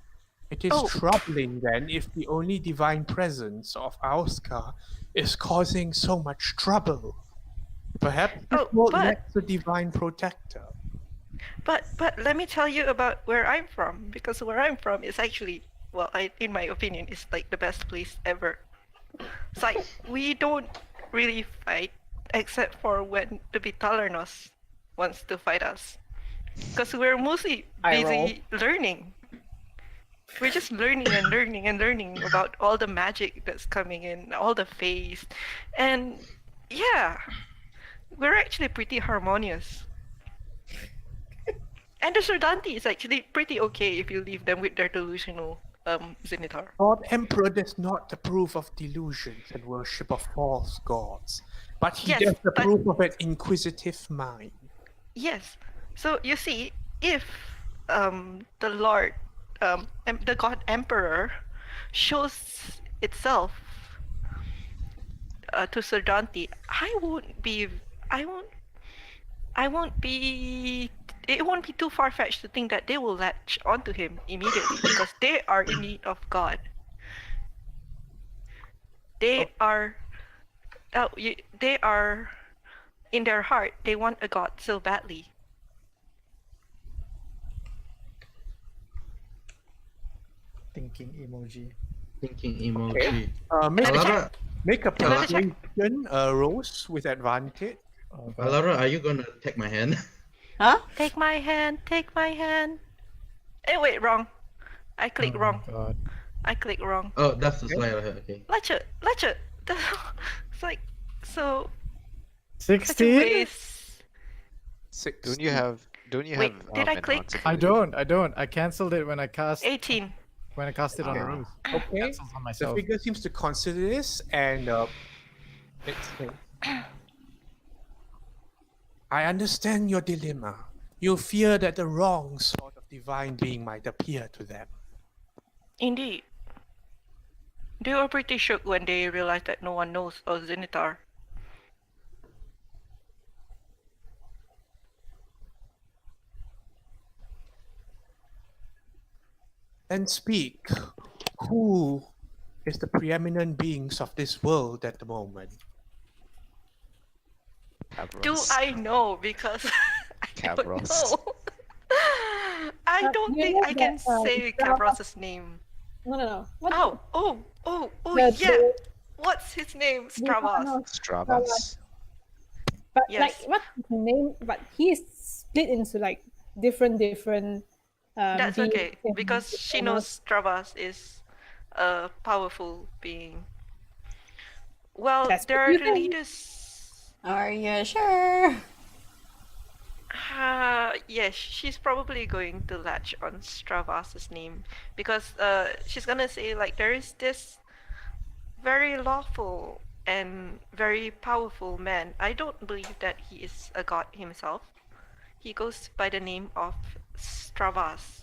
It is Oh. troubling then if the only divine presence of Auska is causing so much trouble. Perhaps this Oh, world but- lacks a divine protector. But let me tell you about where I'm from, because where I'm from is actually, well, in my opinion, is like the best place ever. It's like we don't really fight except for when the Bitalarnos wants to fight us, because we're mostly busy learning. We're just learning and learning and learning about all the magic that's coming in, all the phase, and yeah, we're actually pretty harmonious. And the Serdanti is actually pretty okay if you leave them with their delusional Zinitar. Lord Emperor does not approve of delusions and worship of false gods, but he Yes, does but- approve of an inquisitive mind. Yes. So you see, if the Lord, the God Emperor, shows itself to Serdanti, I won't be. It won't be too far-fetched to think that they will latch onto him immediately because they are in need of God. They are. They are. In their heart, they want a God so badly. Thinking emoji. Thinking emoji. Make, Another Alara, make a Another check. persuasion Rose with advantage. Oh, God. Alara, are you gonna take my hand? Huh? Take my hand, take my hand. Hey, wait, wrong. I clicked Oh, wrong. God. I clicked wrong. Oh, that's the slide. Okay. Lecture. It's like so. Such a 16? waste. 6. Don't you have Wait, did I click? I don't. I cancelled it when I cast 18. it on Ah. Rose. Okay. Cancels on The myself. figure seems to consider this, and let's see. I understand your dilemma. You fear that the wrong sort of divine being might appear to them. Indeed. They were pretty shook when they realized that no one knows of Zinitar. Then speak. Who is the preeminent beings of this world at the moment? Do I know? Because I don't Cabros. know. I don't you think know I can that, say Cabros's name. No. What? Oh, the- yeah. What's his name? Stravas. No, Stravas. but Yes. like what's his name? But he's split into like different. That's beings okay, and because she knows Stravas is a powerful being. Well, That's there what are you the think. leaders. Are you sure? Yes, she's probably going to latch on Stravas's name because she's gonna say like there is this very lawful and very powerful man. I don't believe that he is a god himself. He goes by the name of Stravas.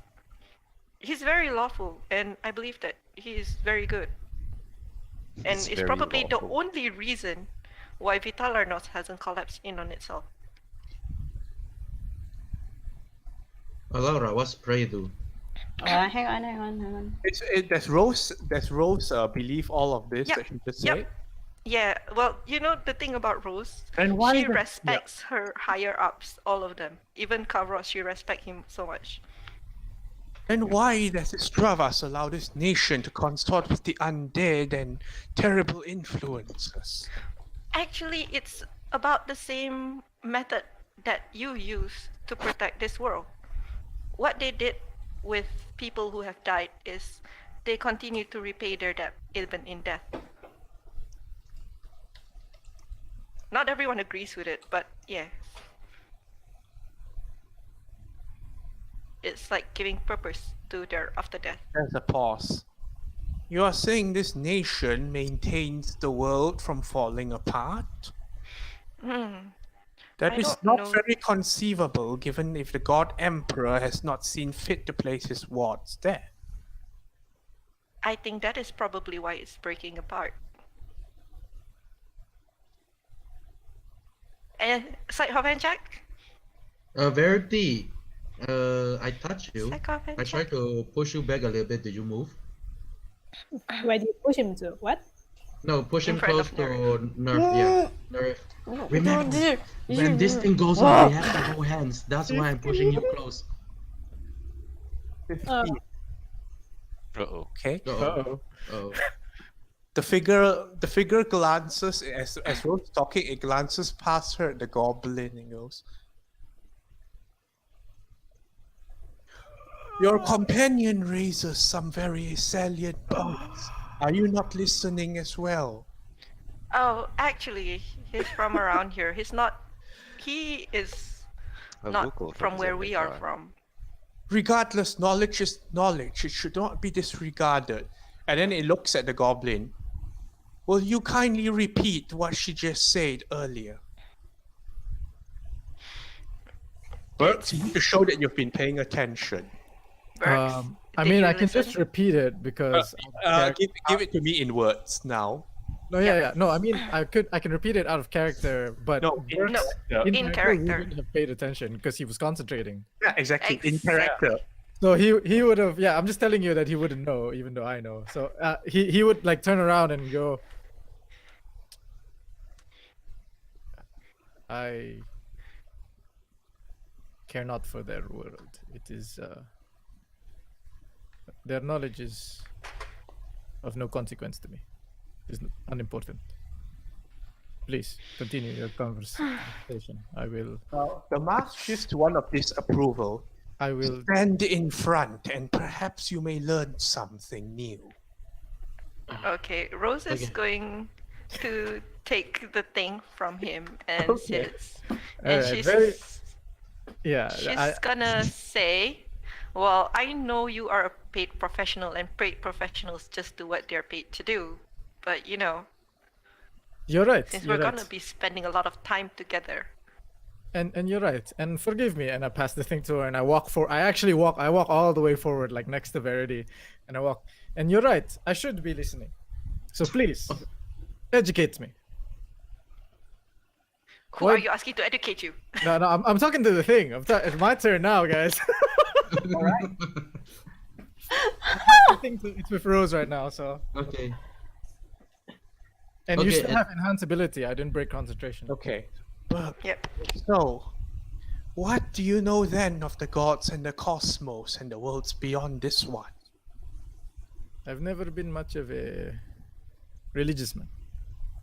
He's very lawful, and I believe that he is very good. And It's it's very probably the lawful. only reason why Vitalarnos hasn't collapsed in on itself. Laura, what's pray do? Hang on. Does Rose believe all of this Yep, that she just yep. said? Yeah, well, you know the thing about Rose, And why she the- respects her higher ups, all of them. Even Kavros, she respects him so much. And why does Stravas allow this nation to consort with the undead and terrible influences? Actually, it's about the same method that you use to protect this world. What they did with people who have died is they continue to repay their debt even in death. Not everyone agrees with it, but yeah. It's like giving purpose to their after death. There's a pause. You are saying this nation maintains the world from falling apart? Hmm. That I is don't not know. very conceivable, given if the God Emperor has not seen fit to place his wards there. I think that is probably why it's breaking apart. And Psychovan check? Verity, I touched you. Psychovan I check? tried to push you back a little bit. Did you move? Where do you push him to? What? No, push In him front close of to Nerf. Nerf. Yeah, Nerf. Remember, when this thing goes on, we have to hold hands. That's why I'm pushing you close. 15. Uh-oh. Okay. Uh-oh. Oh. The figure glances as Rose talking. It glances past her at the goblin and goes, "Your companion raises some very salient points. Are you not listening as well?" Oh, actually, he's from around here. He's not. He is A not local from where we are Zendikar. from. Regardless, knowledge is knowledge. It should not be disregarded. And then it looks at the goblin. Will you kindly repeat what she just said earlier? Burks, you need to show that you've been paying attention. Burks, I did mean, you I can listen? just repeat it because. Give it to me in words now. No, yeah. No, I mean, I can repeat it out of character, but No, in Burks, character. In character. wouldn't have paid attention because he was concentrating. Yeah, exactly. In Exactly. character. So he would have. Yeah, I'm just telling you that he wouldn't know, even though I know. So he would like turn around and go. I care not for their world. It is their knowledge is of no consequence to me. It's unimportant. Please continue your conversation. I will. The mask shifts to one of disapproval. I will. Stand in front, and perhaps you may learn something new. Okay, Rose is Okay. going to take the thing from him and Okay. sits. And Alright, she's Yeah. she's gonna say, "Well, I know you are a paid professional, and paid professionals just do what they're paid to do. But you know, You're right. since You're we're right. gonna be spending a lot of time together." And you're right. And forgive me. And I pass the thing to her, and I walk for. I actually walk. I walk all the way forward, like next to Verity, and I walk. And you're right. I should be listening. So please, educate me. Who What? are you asking to educate you? No, I'm talking to the thing. It's my turn now, guys. I think it's with Rose right now. So. Okay. And you Okay, still have enhanced ability. I didn't break concentration. Okay. Well, Yep. so, what do you know then of the gods and the cosmos and the worlds beyond this one? I've never been much of a religious man.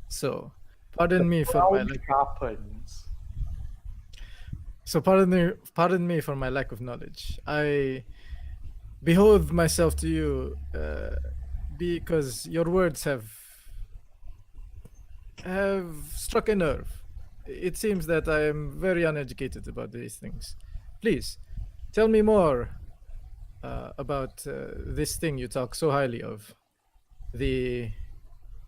So, pardon me for my happens. pardon me for my lack of knowledge. I behold myself to you because your words have struck a nerve. It seems that I am very uneducated about these things. Please, tell me more about this thing you talk so highly of. The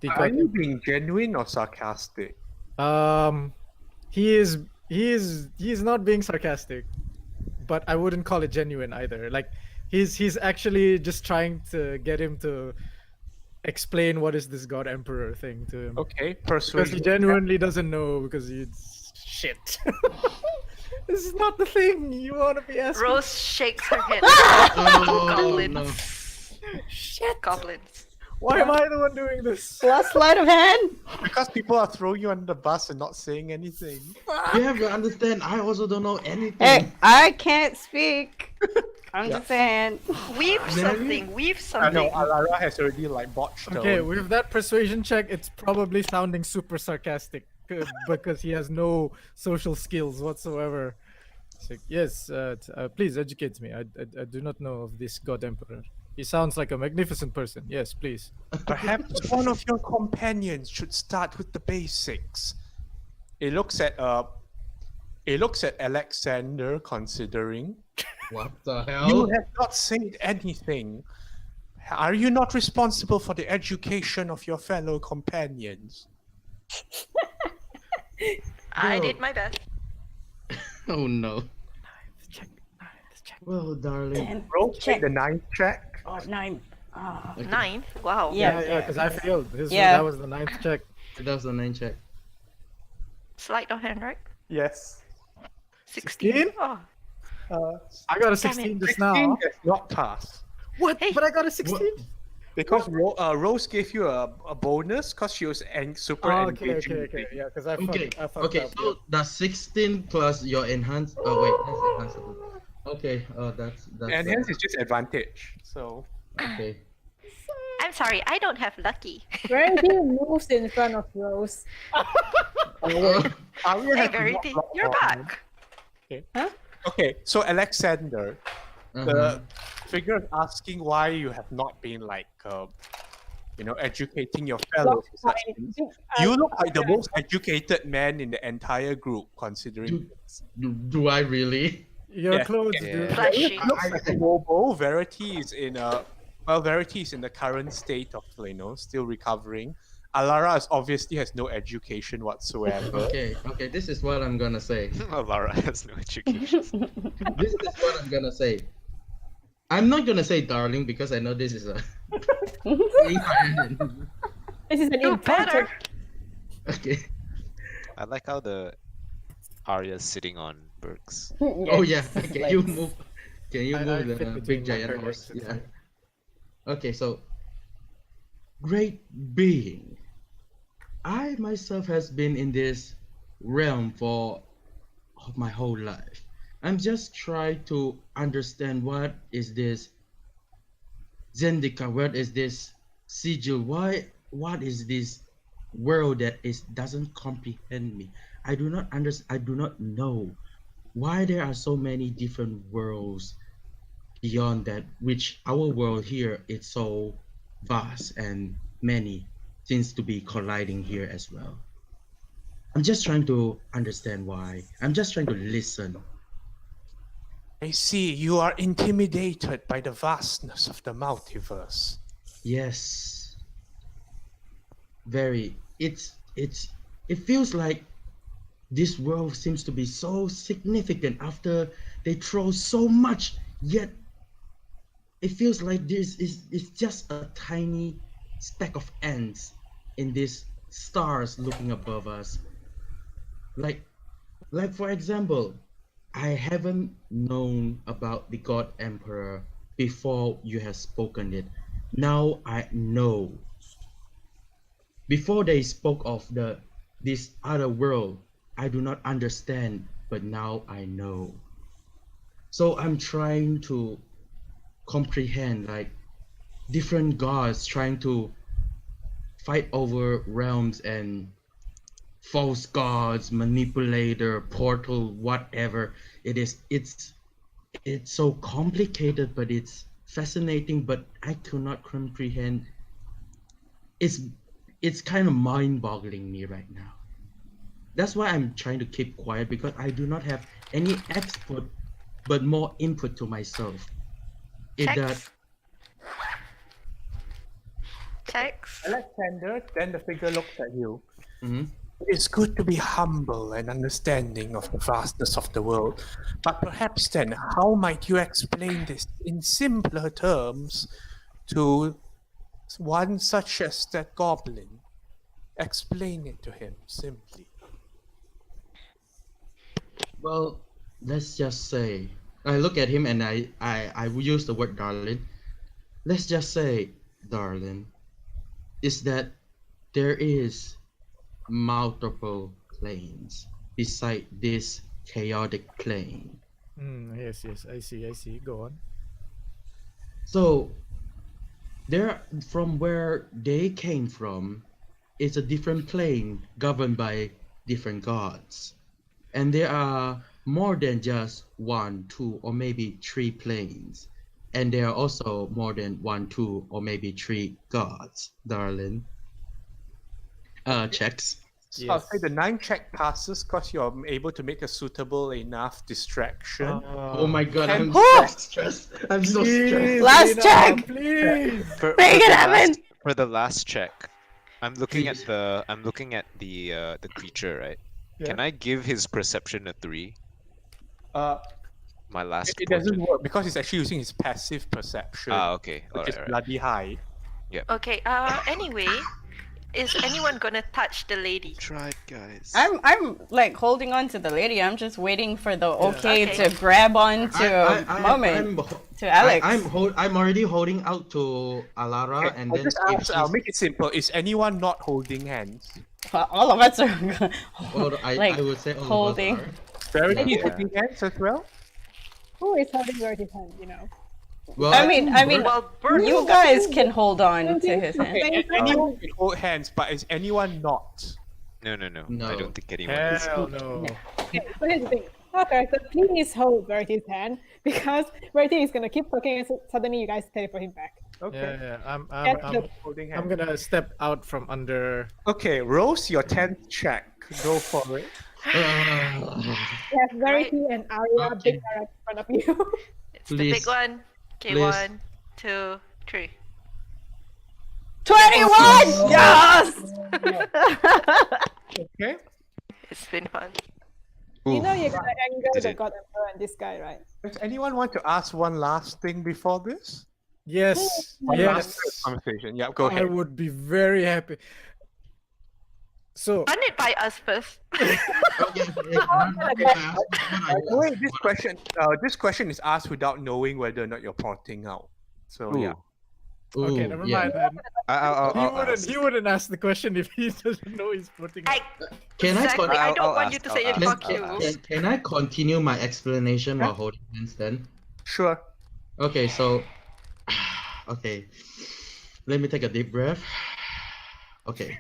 Are you being genuine or sarcastic? he is not being sarcastic, but I wouldn't call it genuine either. Like He's actually just trying to get him to explain what is this God Emperor thing to him. Okay, Because he persuasion. genuinely doesn't know because he's shit. This is not the thing you want to be asking. Rose shakes her head. Oh, Goblins. no. Shit. Goblins. Why am I the one doing this? Last sleight of hand. Because people are throwing you under the bus and not saying anything. You have to understand, I also don't know anything. Hey, I can't speak. I'm just saying. Weave Maybe? something. Weave I know something. Alara has already like botched her Okay, own. with that persuasion check, it's probably sounding super sarcastic because he has no social skills whatsoever. It's like, yes, please educate me. I do not know of this God Emperor. He sounds like a magnificent person. Yes, please. Perhaps one of your companions should start with the basics. It looks at Alexander, considering. What the You hell? have not said anything. Are you not responsible for the education of your fellow companions? I Bro. did my best. Oh no. Check. Well, darling. And Roll check. the 9th check. Oh, 9. Ah. 9. Wow. Yeah. Yeah, because I failed. Yeah. That was the 9th check. That was the 9 check. Sleight of hand, right? Yes. 16. 16? Oh. I got a Damn it. 16 just 16 now. has not passed. What? Hey. But I got a 16? Because Rose gave you a bonus because she was super Oh, okay, engaging. okay, with okay. it. Yeah, because I Okay, fucked okay, up. so that's 16 plus your enhanced. Oh wait, that's enhanced. Okay, that's And hence it's just advantage. So okay. I'm sorry, I don't have lucky. Verity moves in front of Rose. Aria Hey, has Verity, not you're blocked on. back. Okay, so Alexander, Uh-huh. the figure is asking why you have not been educating your fellows. and such things. You look like the most educated man in the entire group, considering. Do I really? Your Yeah. clothes, Yeah. dude. Flashy. Looks like a Robo. Verity is in Verity is in the current state of still recovering. Alara obviously has no education whatsoever. Okay, this is what I'm gonna say. Lara has no education. This is what I'm gonna say. I'm not gonna say darling because I know this is a. This is an Do important. better. Okay. I like how the Arya's sitting on Burks. Oh yeah. Can you move? Can you I move fit the between big my giant parents, horse? it's Yeah. fine. Okay, so great being. I myself has been in this realm for my whole life. I'm just trying to understand what is this Zendika, what is this sigil, what is this world that doesn't comprehend me. I do not know why there are so many different worlds beyond that, which our world here is so vast and many seems to be colliding here as well. I'm just trying to understand why. I'm just trying to listen. I see you are intimidated by the vastness of the multiverse. Yes. Very. It feels like this world seems to be so significant after they throw so much, yet it feels like this is just a tiny speck of ants in these stars looking above us. Like for example, I haven't known about the God Emperor before you have spoken it. Now I know. Before they spoke of this other world, I do not understand, but now I know. So I'm trying to comprehend like different gods trying to fight over realms and false gods, manipulator, portal, whatever it is. It's so complicated, but it's fascinating, but I cannot comprehend. It's kind of mind-boggling me right now. That's why I'm trying to keep quiet, because I do not have any expert, but more input to myself. Checks. Checks. Alexander, then the figure looks at you. Mhm. It is good to be humble and understanding of the vastness of the world, but perhaps then, how might you explain this in simpler terms to one such as that goblin? Explain it to him simply. Well, let's just say I look at him and I will use the word darling. Let's just say, darling, is that there is multiple planes beside this chaotic plane. Yes, I see. Go on. So there, from where they came from, is a different plane governed by different gods. And there are more than just 1, 2, or maybe 3 planes. And there are also more than 1, 2, or maybe 3 gods, darling. Checks. So I'll say the 9 check passes because you're able to make a suitable enough distraction. Oh my god, I'm Oh! so stressed. I'm so stressed. Last check! Please. Make it happen! For the last check, I'm looking Please. at the creature, right? Can I give his perception a 3? My last It doesn't portent. work because it's actually using his passive perception, Okay. which is Alright. bloody high. Okay. Anyway, is anyone gonna touch the lady? Tried, guys. I'm like holding on to the lady. I'm just waiting for the okay, Okay. to grab on to moment to Alex. I'm already holding out to Alara, and I'll then just if ask, I'll she's, make it simple. Is anyone not holding hands? All of us are well, like I would say all holding. of us Verity Yeah. holding hands as well? Who is holding Verti's hand, you know? are. Well, I mean, Well, Bert, you guys can hold on to his hand. Okay, anyone can hold hands, but is anyone not? No. No. I don't think anyone is. Hell no. Okay, so here's the thing. Our character, please hold Verti's hand because Verti is gonna keep talking and suddenly you guys teleport him back. Okay. Yeah. I'm Holding I'm hands. gonna step out from under. Okay, Rose, your 10th check. Go for it. You have Verti and Arya big are in front of you. it's the Please. big one. Okay, Please. 1, 2, 3. 21! Yes! Okay. It's been fun. You know you're gonna anger Did the it. God Emperor and this guy, right? Does anyone want to ask one last thing before this? Yes. One last Yes. conversation. Yeah, go I ahead. would be very happy. So Run it by us first. Wait, this question is asked without knowing whether or not you're porting out. So yeah. okay, never mind then. He wouldn't ask the question if he doesn't know he's putting. Can Exactly. I don't I'll want you ask, to say I'll it. ask, Fuck you. I'll ask. Can I continue my explanation while holding hands then? Sure. Okay, so okay. Let me take a deep breath. Okay.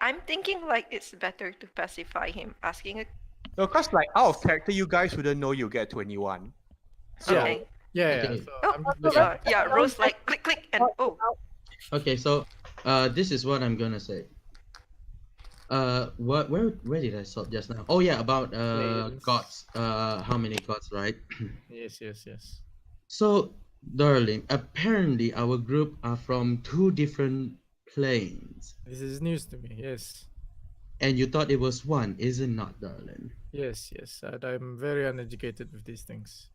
I'm thinking like it's better to pacify him, asking a. No, because like out of character, you guys wouldn't know you get 21. So Okay. Yeah. Okay. So Oh, I'm just looking. yeah, Rose like click and oh. Okay, so this is what I'm gonna say. Where did I stop just now? Oh yeah, about Planes. gods. How many gods, right? Yes. So, darling, apparently our group are from 2 different planes, This is news to me. Yes. and you thought it was one, is it not, darling? Yes. And I'm very uneducated with these things.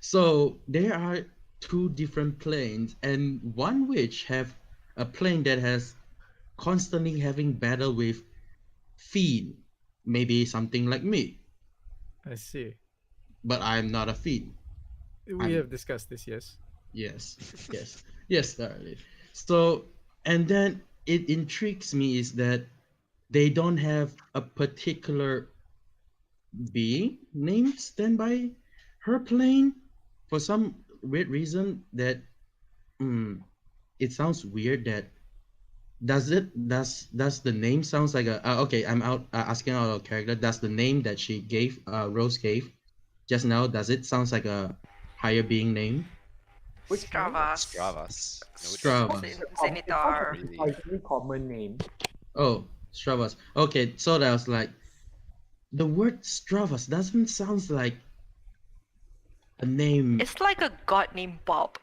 So there are 2 different planes, and one which have a plane that has constantly having battle with fiend, maybe something like me, I see. but I'm not a fiend. We have discussed this. Yes. Yes, darling. So, and then it intrigues me is that they don't have a particular being named stand by her plane for some weird reason that it sounds weird that does the name sounds like a okay, I'm out asking out of character. Does the name that she gave Rose gave just now, does it sounds like a higher being name? Stravas. Stravas. Stravas. Zenitar. Really? A very common name. Oh, Stravas. Okay, so that was like the word Stravas doesn't sound like a name. It's like a god named Bob.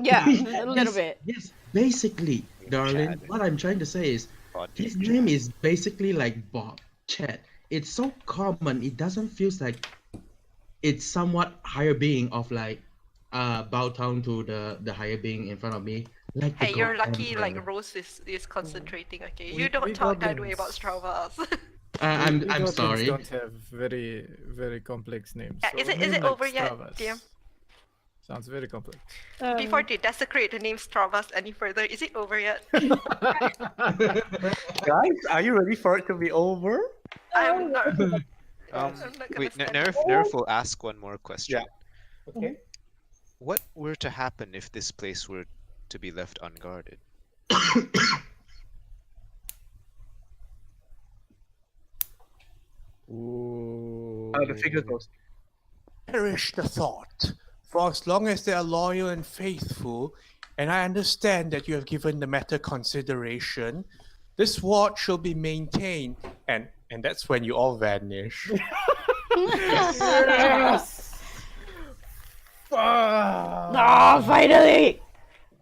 Yeah, a little Yes, bit. Yes, basically, darling, Chad. what I'm trying to say is His name is basically like Bob Chet. It's so common. It doesn't feel like it's somewhat higher being of like bow down to the higher being in front of me. Like the Hey, you're God lucky. Emperor. Like Rose is concentrating. Okay, We- you don't we talk that way goblins- about Stravas. I'm Goblins sorry. don't have very complex names. Yeah, so is a it name over like yet, Stravas DM? Sounds very complex. Before they desecrate the name Stravas any further, is it over yet? Guys, are you ready for it to be over? I'm not. Um, I'm not gonna wait, stand Nerf will ask one more question. Okay. What were to happen if this place were to be left unguarded? Ooh. The figure goes. Perish the thought. For as long as they are loyal and faithful, and I understand that you have given the matter consideration, this ward shall be maintained. And that's when you all vanish. Yes! Fuck! Oh, finally!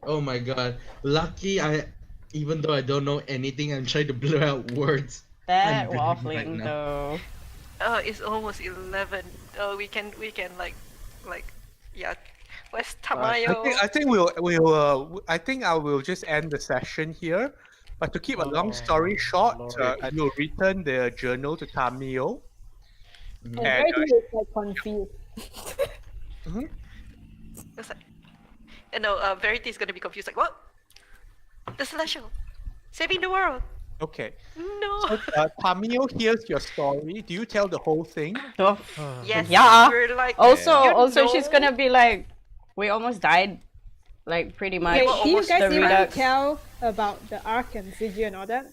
Oh my god. Lucky even though I don't know anything, I'm trying to blur out words. That I'm ready right waffling now. though. It's almost 11. We can like, yeah. Where's Tamayo? I think I will just end the session here. But to keep a long story short, Lord. we'll return the journal to Tamio. And And, Verity is like confused. It's like, Verity is gonna be confused. Like, what? The Celestial, saving the world. Okay. No. So, Tamio hears your story. Do you tell the whole thing? Oh. Yes. Yeah. We're like. Also, You also she's know? gonna be like, we almost died, like pretty much. Wait, do you almost guys the even redux. tell about the Ark and Ziggy and all that?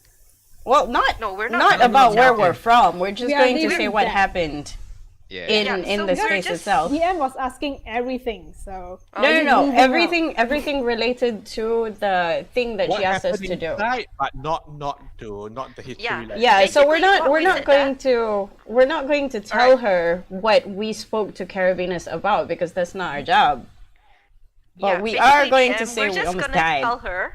Well, not No, we're not not gonna about where tell. we're from. We're just We are going to leaving say what that. happened Yeah. in Yeah, in so the we're space just- itself. DM was asking everything, so No. moving Everything related to the thing that What she asked us happened to do. inside, but not the history. Yeah. lesson. Yeah, so we're Basically, not what we're we not said going that- we're not going to tell Alright. her what we spoke to Carabinas about because that's not our job. But we are basically, going to DM, say we're we just almost gonna died. tell her.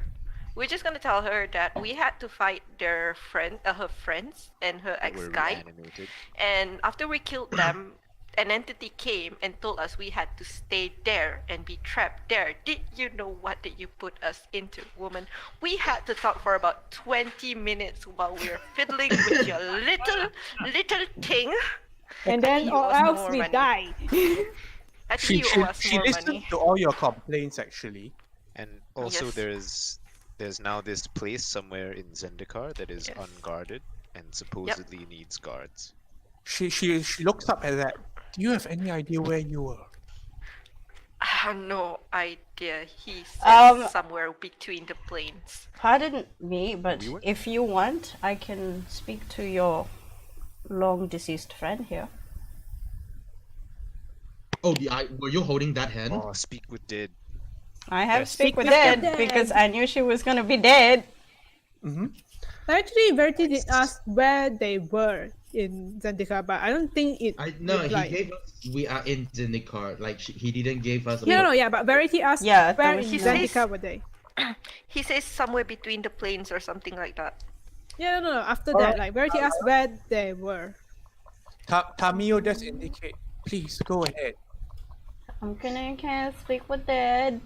We're just gonna tell her that we had to fight her friends and her That were ex-guy. reanimated. And after we killed them, an entity came and told us we had to stay there and be trapped there. Did you know what did you put us into, woman? We had to talk for about 20 minutes while we were fiddling with your little thing. and then You or owe us else more we money. die. I think you owe us She more listened money. to all your complaints actually. And also Yes. there's now this place somewhere in Zendikar that is Yes. unguarded and supposedly needs guards. She looks up at that. Do you have any idea where you were? I have no idea. He Um, said somewhere between the planes. Pardon me, but We were- if you want, I can speak to your long deceased friend here. Oh, were you holding that hand? Oh, speak with dead. I have Yes. speak with Speak with dead dead. because I knew she was gonna be dead. Actually, Verity did ask where they were in Zendikar, but I don't think it. No, he replied. gave us. We are in Zendikar. Like he didn't give us. No, yeah, but Verity asked Yeah, where there in was no- Zendikar were they. He says somewhere between the planes or something like that. Yeah, no. After that, like Verity asked where they were. Tamio just indicate. Please go ahead. I'm gonna can't speak with dead.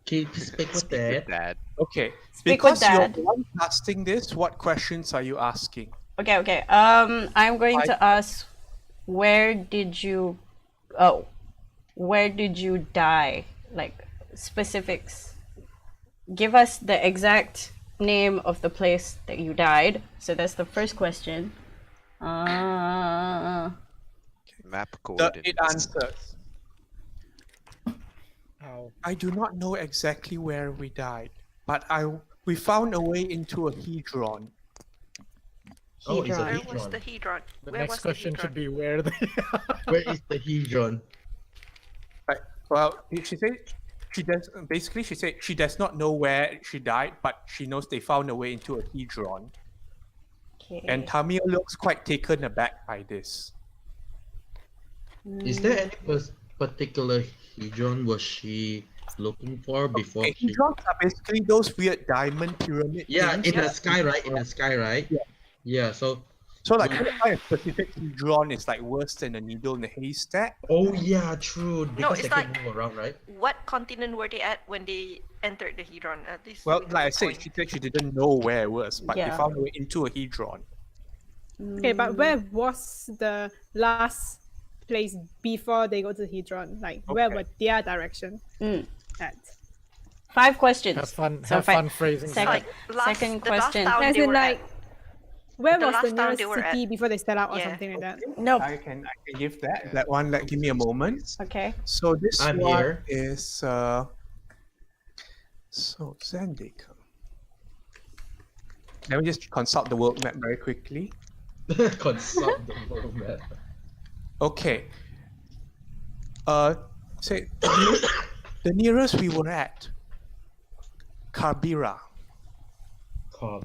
Keep speak with Speak with that. dad. Okay. Speak with Because you're Dad. the one casting this, what questions are you asking? Okay. I'm going to ask, where did you die? Like specifics. Give us the exact name of the place that you died. So that's the first question. Map It coordinates. answers. Ow. I do not know exactly where we died, but we found a way into a hedron. Oh, it's a Hedron. Where was hedron. the hedron? The Where next was question the should hedron? be where they Where is the hedron? Right. Well, she said she said she does not know where she died, but she knows they found a way into a hedron. Okay. And Tamio looks quite taken aback by this. Is there any particular hedron was she looking for before Okay, she. hedrons are basically those weird diamond pyramid Yeah, things. in the sky, right? In the sky, right? Yeah. Yeah. So. So like when- trying to find a specific hedron is like worse than a needle in a haystack. Oh yeah, true. Because it's they can like- move around, right? What continent were they at when they entered the hedron? This Well, brings like I up a said, point. she said she didn't know where it was, but they Yeah. found a way into a hedron. Okay, but where was the last place before they go to the hedron? Like, where Okay. were their direction at? 5 questions. Have fun. So Have fi- fun phrasing. Second, Like, second the last question. town As they in, were like, at. where The was the last town nearest they were city at. before they set out or Yeah. something like that? Nope. I can give that. That one, like, give me a moment. Okay. So this I'm one here. is so Zendika. Let me just consult the world map very quickly. Consult the world map. Okay. Say the nearest we were at Karbira.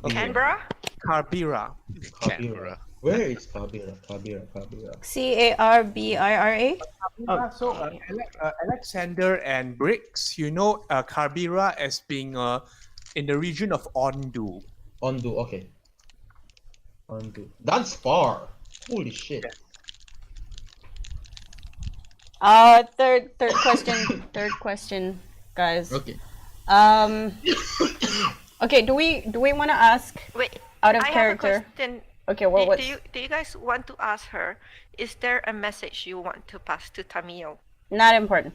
Canberra? Karbira. Canberra. Where is Karbira? Karbira. Carbira. So Alexander and Briggs, you know Karbira as being in the region of Ondu. Ondu. Okay. Ondu. That's far. Holy shit. Third question. Third question, guys. Okay. Okay. Do we want to ask Wait, out of I character? have a question. Okay. Well, what? Do you guys want to ask her? Is there a message you want to pass to Tamio? Not important.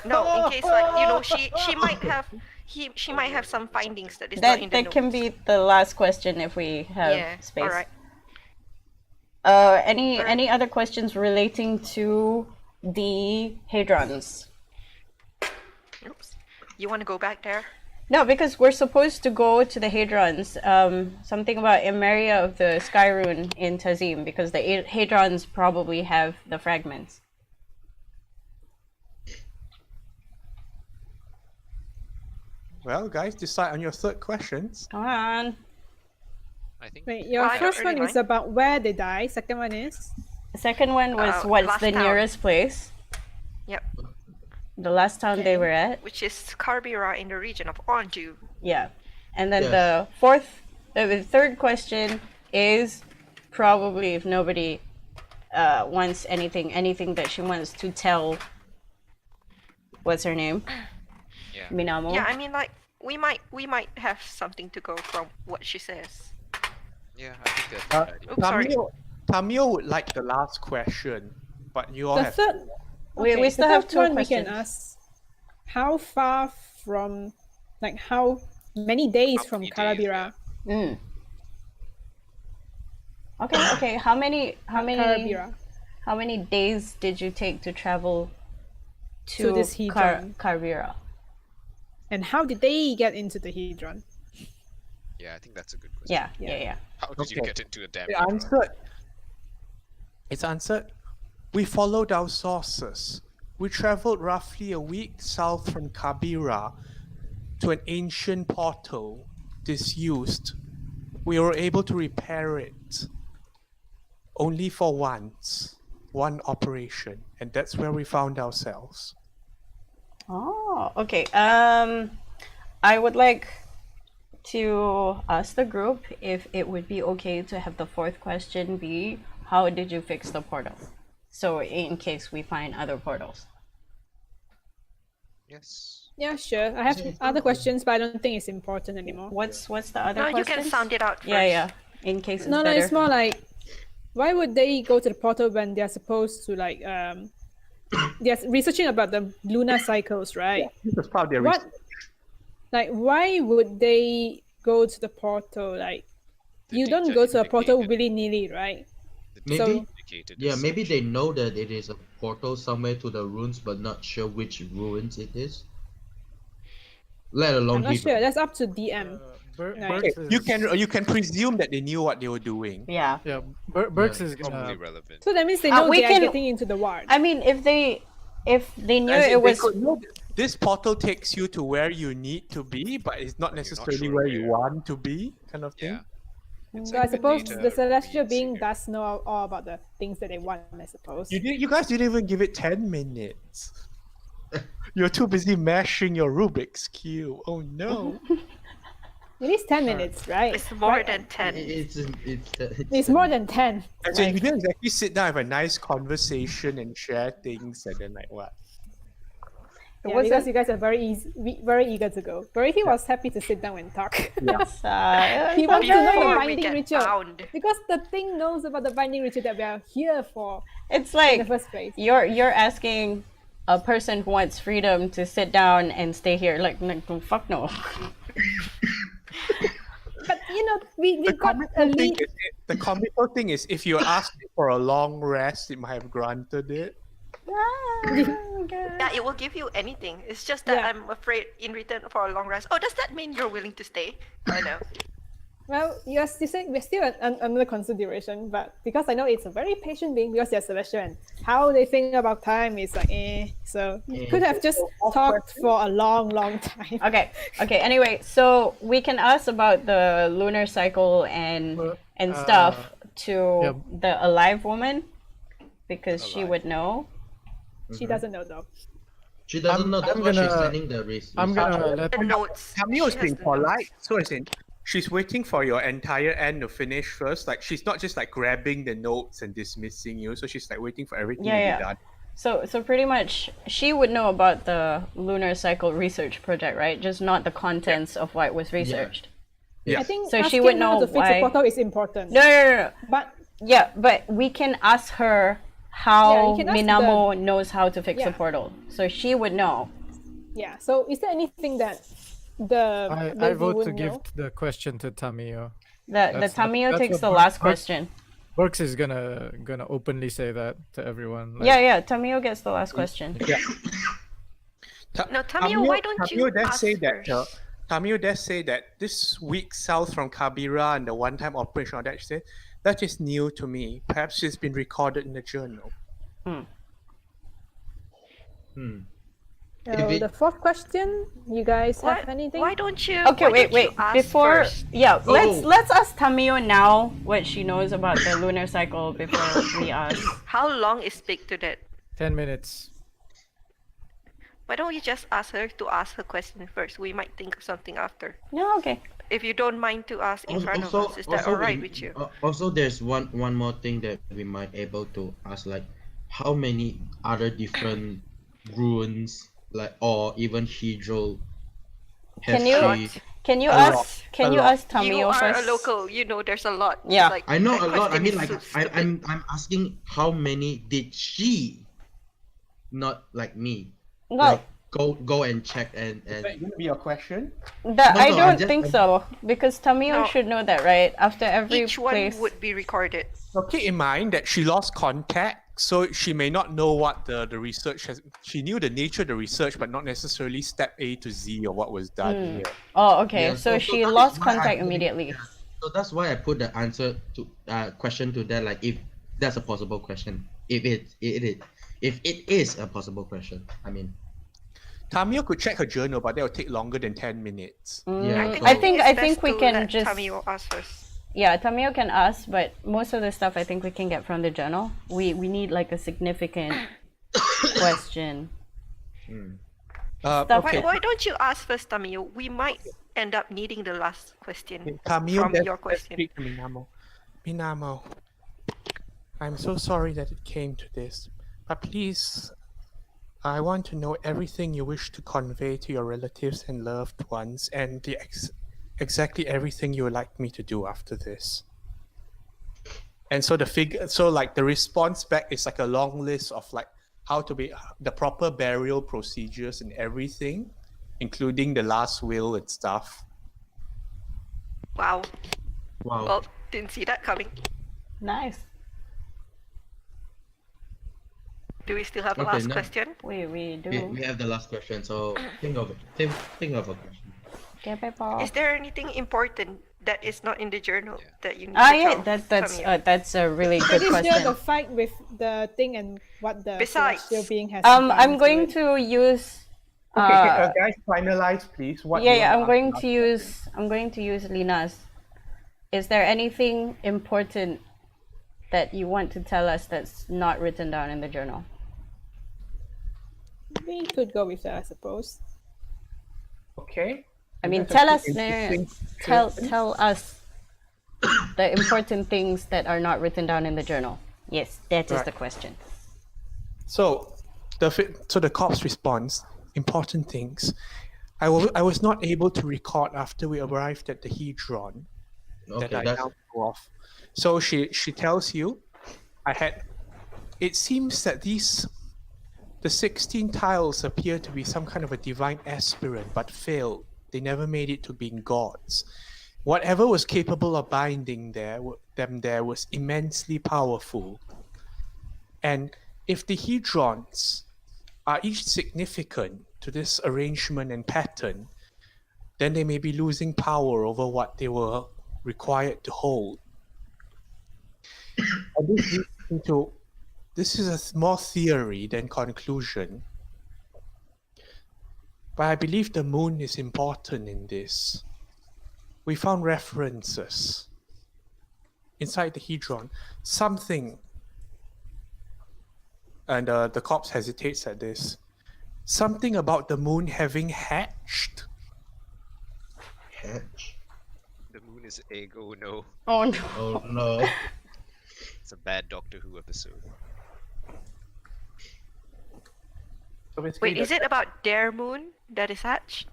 No, in case like she might have she might have some findings that is not in the That notes. can be the last question if we have space. All right. Any other questions relating to the hadrons? Oops. You want to go back there? No, because we're supposed to go to the hadrons. Something about Emeria of the Sky Rune in Tazim, because the hadrons probably have the fragments. Well, guys, decide on your third questions. Come on. I think Wait, your Well, I don't first really one is mind. about where they die. Second one is The second one was Uh, what's last the town. nearest place? Yep. The last town they were at? Which is Karbira in the region of Onju. Yeah. And then Yes. the third question is probably if nobody wants anything that she wants to tell. What's her name? Yeah. Minamo. Yeah, I mean like we might have something to go from what she says. Yeah, I think that's a good idea. Oops, sorry. Tamio would like the last question, but you all the have third. We Okay, still the have third 2 one questions. we can ask. How far from, like, how many days How from many days, Kalabira? Okay. How many Kalabira. how many days did you take to travel To this hedron. Karbira? And how did they get into the hedron? Yeah, I think that's a good question. Yeah. How did you Okay. get into a damn the hadron? answer. It's answered. We followed our sources. We traveled roughly a week south from Kabira to an ancient portal disused. We were able to repair it only for one operation, and that's where we found ourselves. Oh, okay. I would like to ask the group if it would be okay to have the fourth question be, how did you fix the portal? So in case we find other portals. Yes. Yeah, sure. I have other questions, but I don't think it's important anymore. What's the other No, question? you can sound it out first. Yeah. In case it's No, better. it's more like, why would they go to the portal when they're supposed to, like, they're researching about the lunar cycles, right? This is part of their What, like, why would they go to the portal? Like, The you don't data go to a portal indicated- willy-nilly, right? the Maybe- data So- indicated Yeah, as maybe such. they know that it is a portal somewhere to the ruins, but not sure which ruins it is. Let alone I'm not Hebrew. sure. That's up to DM. Burks Okay, is, You can presume that they knew what they were doing. Yeah. Yeah, Burks Yeah, is Probably relevant. So that means they know we they are can- getting into the ward. I mean, if they knew As in, it they was could know this portal takes you to where you need to be, but it's not But you're not necessarily sure where you where. want to be, kind of thing. Yeah. It's So I like the suppose data the celestial reads being here. does know all about the things that they want, I suppose. You guys didn't even give it 10 minutes. You're too busy mashing your Rubik's Cube. Oh no. It is 10 minutes, right? It's more Right, than 10. It's more than 10. As in, you Like, didn't exactly sit down, have a nice conversation and share things, and then like what? yeah, wasn't- because you guys are very eager to go. Verity was happy to sit down and talk. It's, He wants to know the Before we binding get ritual. bound. Because the thing knows about the binding ritual that we are here for it's in like the first place. you're asking a person who wants freedom to sit down and stay here. Like fuck no. But you know, we The got a comical thing lead. is, the comical thing is, if you asked for a long rest, it might have granted it. Yeah, it will give you anything. It's just that Yeah. I'm afraid in return for a long rest. Oh, does that mean you're willing to stay? I know. Well, yes, you say we're still under consideration, but because I know it's a very patient being, because they're celestial and how they think about time is like so you could have just talked for a long time. Okay. Anyway, so we can ask about the lunar cycle and stuff to yeah. the alive woman because she would know. She doesn't know though. She doesn't know. That's I'm why she's gonna- sending the research. I'm gonna let The notes. Camille's She has being the notes. polite, so as in, she's waiting for your entire end to finish first. Like, she's not just like grabbing the notes and dismissing you, so she's like waiting for everything to Yeah. be done. So pretty much she would know about the lunar cycle research project, right? Just not the contents of what was researched. Yeah. I think So she asking would her know to fix why- the portal is important. No. But Yeah, but we can ask her how Yeah, you can ask Minamo knows how to fix the Yeah. portal. So she would know. yeah, so is there anything that the I lady vote would to give know? the question to Tamiyo. The That's- Tamiyo that's takes what the Burks- last Burks- question. Burks is gonna openly say that to everyone. Like, Yeah, Tamiyo gets the last question. No, Tamiyo, why don't you Tamiyo does ask say that first? Tamiyo does say that this week south from Kabira and the one-time operation on that, she said, that is new to me. Perhaps it's been recorded in the journal. If So it- the fourth question, you guys have anything? Why don't you? Okay, why wait. don't you ask Before, first? yeah, Oh. let's ask Tamiyo now what she knows about the lunar cycle before we ask. How long is Big to that? 10 minutes. Why don't you just ask her to ask her question first? We might think of something after. No, okay. If you don't mind to ask in front of us, is that alright with you? Also, there's one more thing that we might able to ask, like how many other different ruins, like or even Hydro, has Can you- she? Can you A ask? lot. Can A you lot. ask You Tamiyo are first? a local. You know there's a lot. Yeah. Like, I know that a lot. I question mean, is like so stupid. I'm asking how many did she, not like me, No, like go and check and Is that going to be your question? that No, I no, don't I'm think just- so because Tamiyo No. should know that, right? After every Each one place. would be recorded. So keep in mind that she lost contact, so she may not know what the research has. She knew the nature of the research, but not necessarily step A to Z or what was done here. Oh, okay. Yeah, so so she that is lost why I contact put it- immediately. So that's why I put the answer to question to that, like if that's a possible question, if it is a possible question. I mean, Tamiyo could check her journal, but that would take longer than 10 minutes. Yeah, I so- think it's we best to can let just Tamiyo ask first. yeah, Tamiyo can ask, but most of the stuff I think we can get from the journal. We need like a significant question. Stuff Okay, Why don't you ask first, Tamiyo? We might end up needing the last question Tamiyo, from let's- your let's question. speak to Minamo. Minamo, I'm so sorry that it came to this, but please, I want to know everything you wish to convey to your relatives and loved ones, and exactly everything you would like me to do after this. And so the response back is like a long list of like how to be the proper burial procedures and everything, including the last will and stuff. Wow. wow. Well, didn't see that coming. Nice. Do we still have a Okay, last now- question? We do. we have the last question. So think of a question. Okay, Pepo. Is there anything important that is not in the journal that you need Ah, to yeah, tell Tamiyo? that's a really It good is just the question. fight with the thing and what the Besides, celestial being has. I'm done going it. to use. Okay, guys, finalize, please. What Yeah, you yeah. want I'm going to use Lina's. Is there anything important that you want to tell us that's not written down in the journal? We could go with that, I suppose. Okay. I mean, That's tell actually us, interesting. tell us the important things that are not written down in the journal. Yes, that is Right. the question. So the cop's response, important things. I was not able to record after we arrived at the Hedron that Okay, I that's now know of. So she tells you, it seems that the 16 tiles appear to be some kind of a divine aspirant, but failed. They never made it to being gods. Whatever was capable of binding them there was immensely powerful. And if the Hedrons are each significant to this arrangement and pattern, then they may be losing power over what they were required to hold. And this leads into, this is a more theory than conclusion, but I believe the moon is important in this. We found references inside the Hedron, something, and the cops hesitates at this, something about the moon having hatched. hatch. The moon is egg. Oh no, Oh no. Oh no. it's a bad Doctor Who episode. So basically Wait, is it about their moon that is hatched?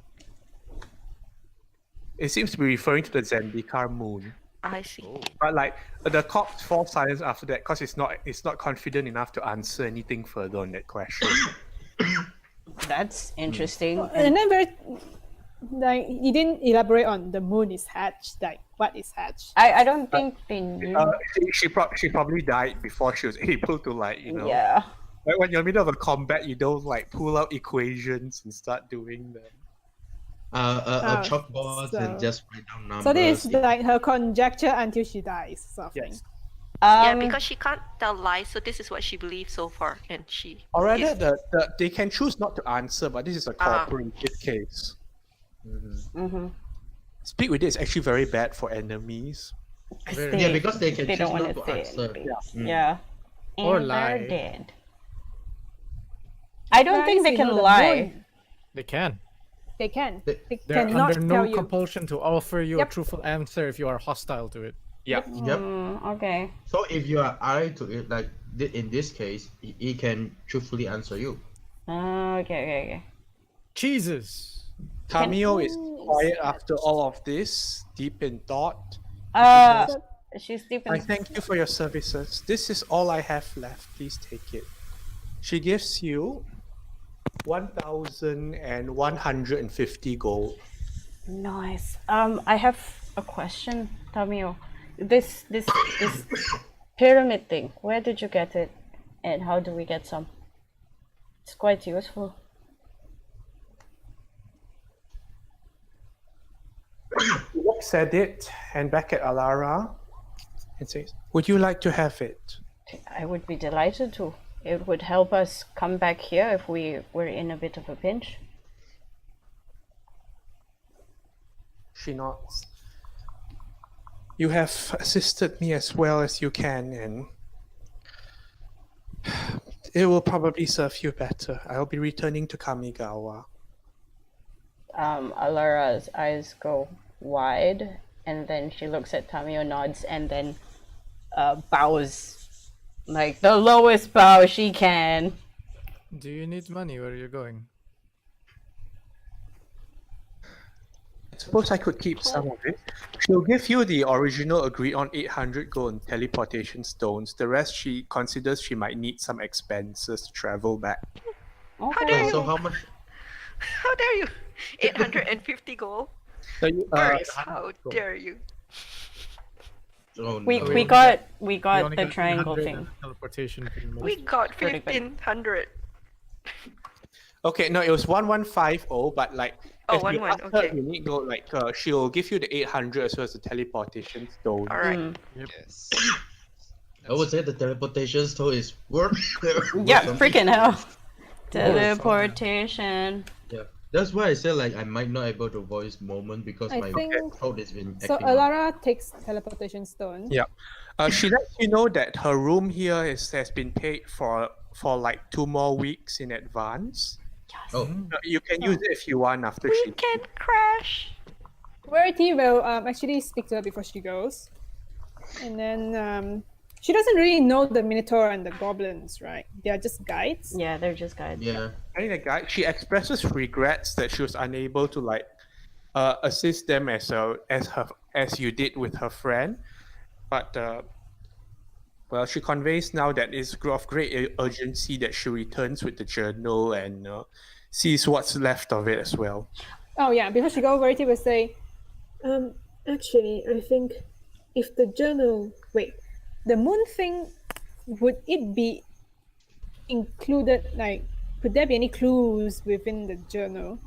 it seems to be referring to the Zendikar moon. I see. Oh, But like the cops fall silent after that because it's not confident enough to answer anything further on that question. That's interesting. And then very, like, he didn't elaborate on the moon is hatched, like what is hatched. I don't think they knew. She probably died before she was able to, like, you know, Yeah. like when you're in the middle of a combat, you don't like pull out equations and start doing them. A chalkboard so- and just write down numbers. So this is like her conjecture until she dies, sort of thing. Yes. Yeah, because she can't tell lies, so this is what she believes so far, and she. Or rather, is- they can choose not to answer, but this is a cooperative case. Mm-hmm. Speak with it is actually very bad for enemies. Yeah, because they can they choose don't want not to to say answer. anything. Mm. Yeah. Or And lie. they're dead. I don't think Guys, they you can know the lie. moon. They can. They can. They- They They're cannot under tell no you. compulsion to offer you Yep. a truthful answer if you are hostile to it. Yeah. Yep. Okay. So if you are eye to it, like in this case, he can truthfully answer you. Okay. Jesus. Tamio is quiet after all of this, deep in thought. She's deep in. I thank you for your services. This is all I have left. Please take it. She gives you 1,150 gold. Nice. I have a question, Tamio. This pyramid thing. Where did you get it, and how do we get some? It's quite useful. He looks at it and back at Alara and says, "Would you like to have it?" I would be delighted to. It would help us come back here if we were in a bit of a pinch. She nods. You have assisted me as well as you can, and it will probably serve you better. I'll be returning to Kamigawa. Alara's eyes go wide, and then she looks at Tamio, nods, and then bows. Like the lowest bow she can. Do you need money? Where are you going? I suppose I could keep some of it. She'll give you the original agreed on 800 gold and teleportation stones. The rest she considers she might need some expenses to travel back. Okay. dare you? So how much? How dare you? 850 gold. So you, How dare you? Oh, We no. got We the only got triangle 300 thing. and teleportation thing. We got Pretty good. 1500. okay, no, it was 1150, but like Oh, if you 11, ask her, okay. you need gold. Like she'll give you the 800 as well as the teleportation stone. All right. yes. I would say the teleportation stone is worth. Yeah, something. freaking hell. Teleportation. Yeah, that's why I said like I might not able to voice moment because I my think- throat has been So acting up. Alara takes teleportation stone. Yeah. She lets you know that her room here has been paid for like 2 more weeks in advance. Oh, You can use it if you want after We she. can crash. Verity will actually speak to her before she goes. And then she doesn't really know the Minotaur and the goblins, right? They are just guides. Yeah, they're just guides. yeah. I think the guy, she expresses regrets that she was unable to assist them as you did with her friend, but well, she conveys now that it's of great urgency that she returns with the journal and sees what's left of it as well. Oh yeah, before she goes, Verity will say, Actually, I think if the journal. wait, the moon thing, would it be included, like, could there be any clues within the journal?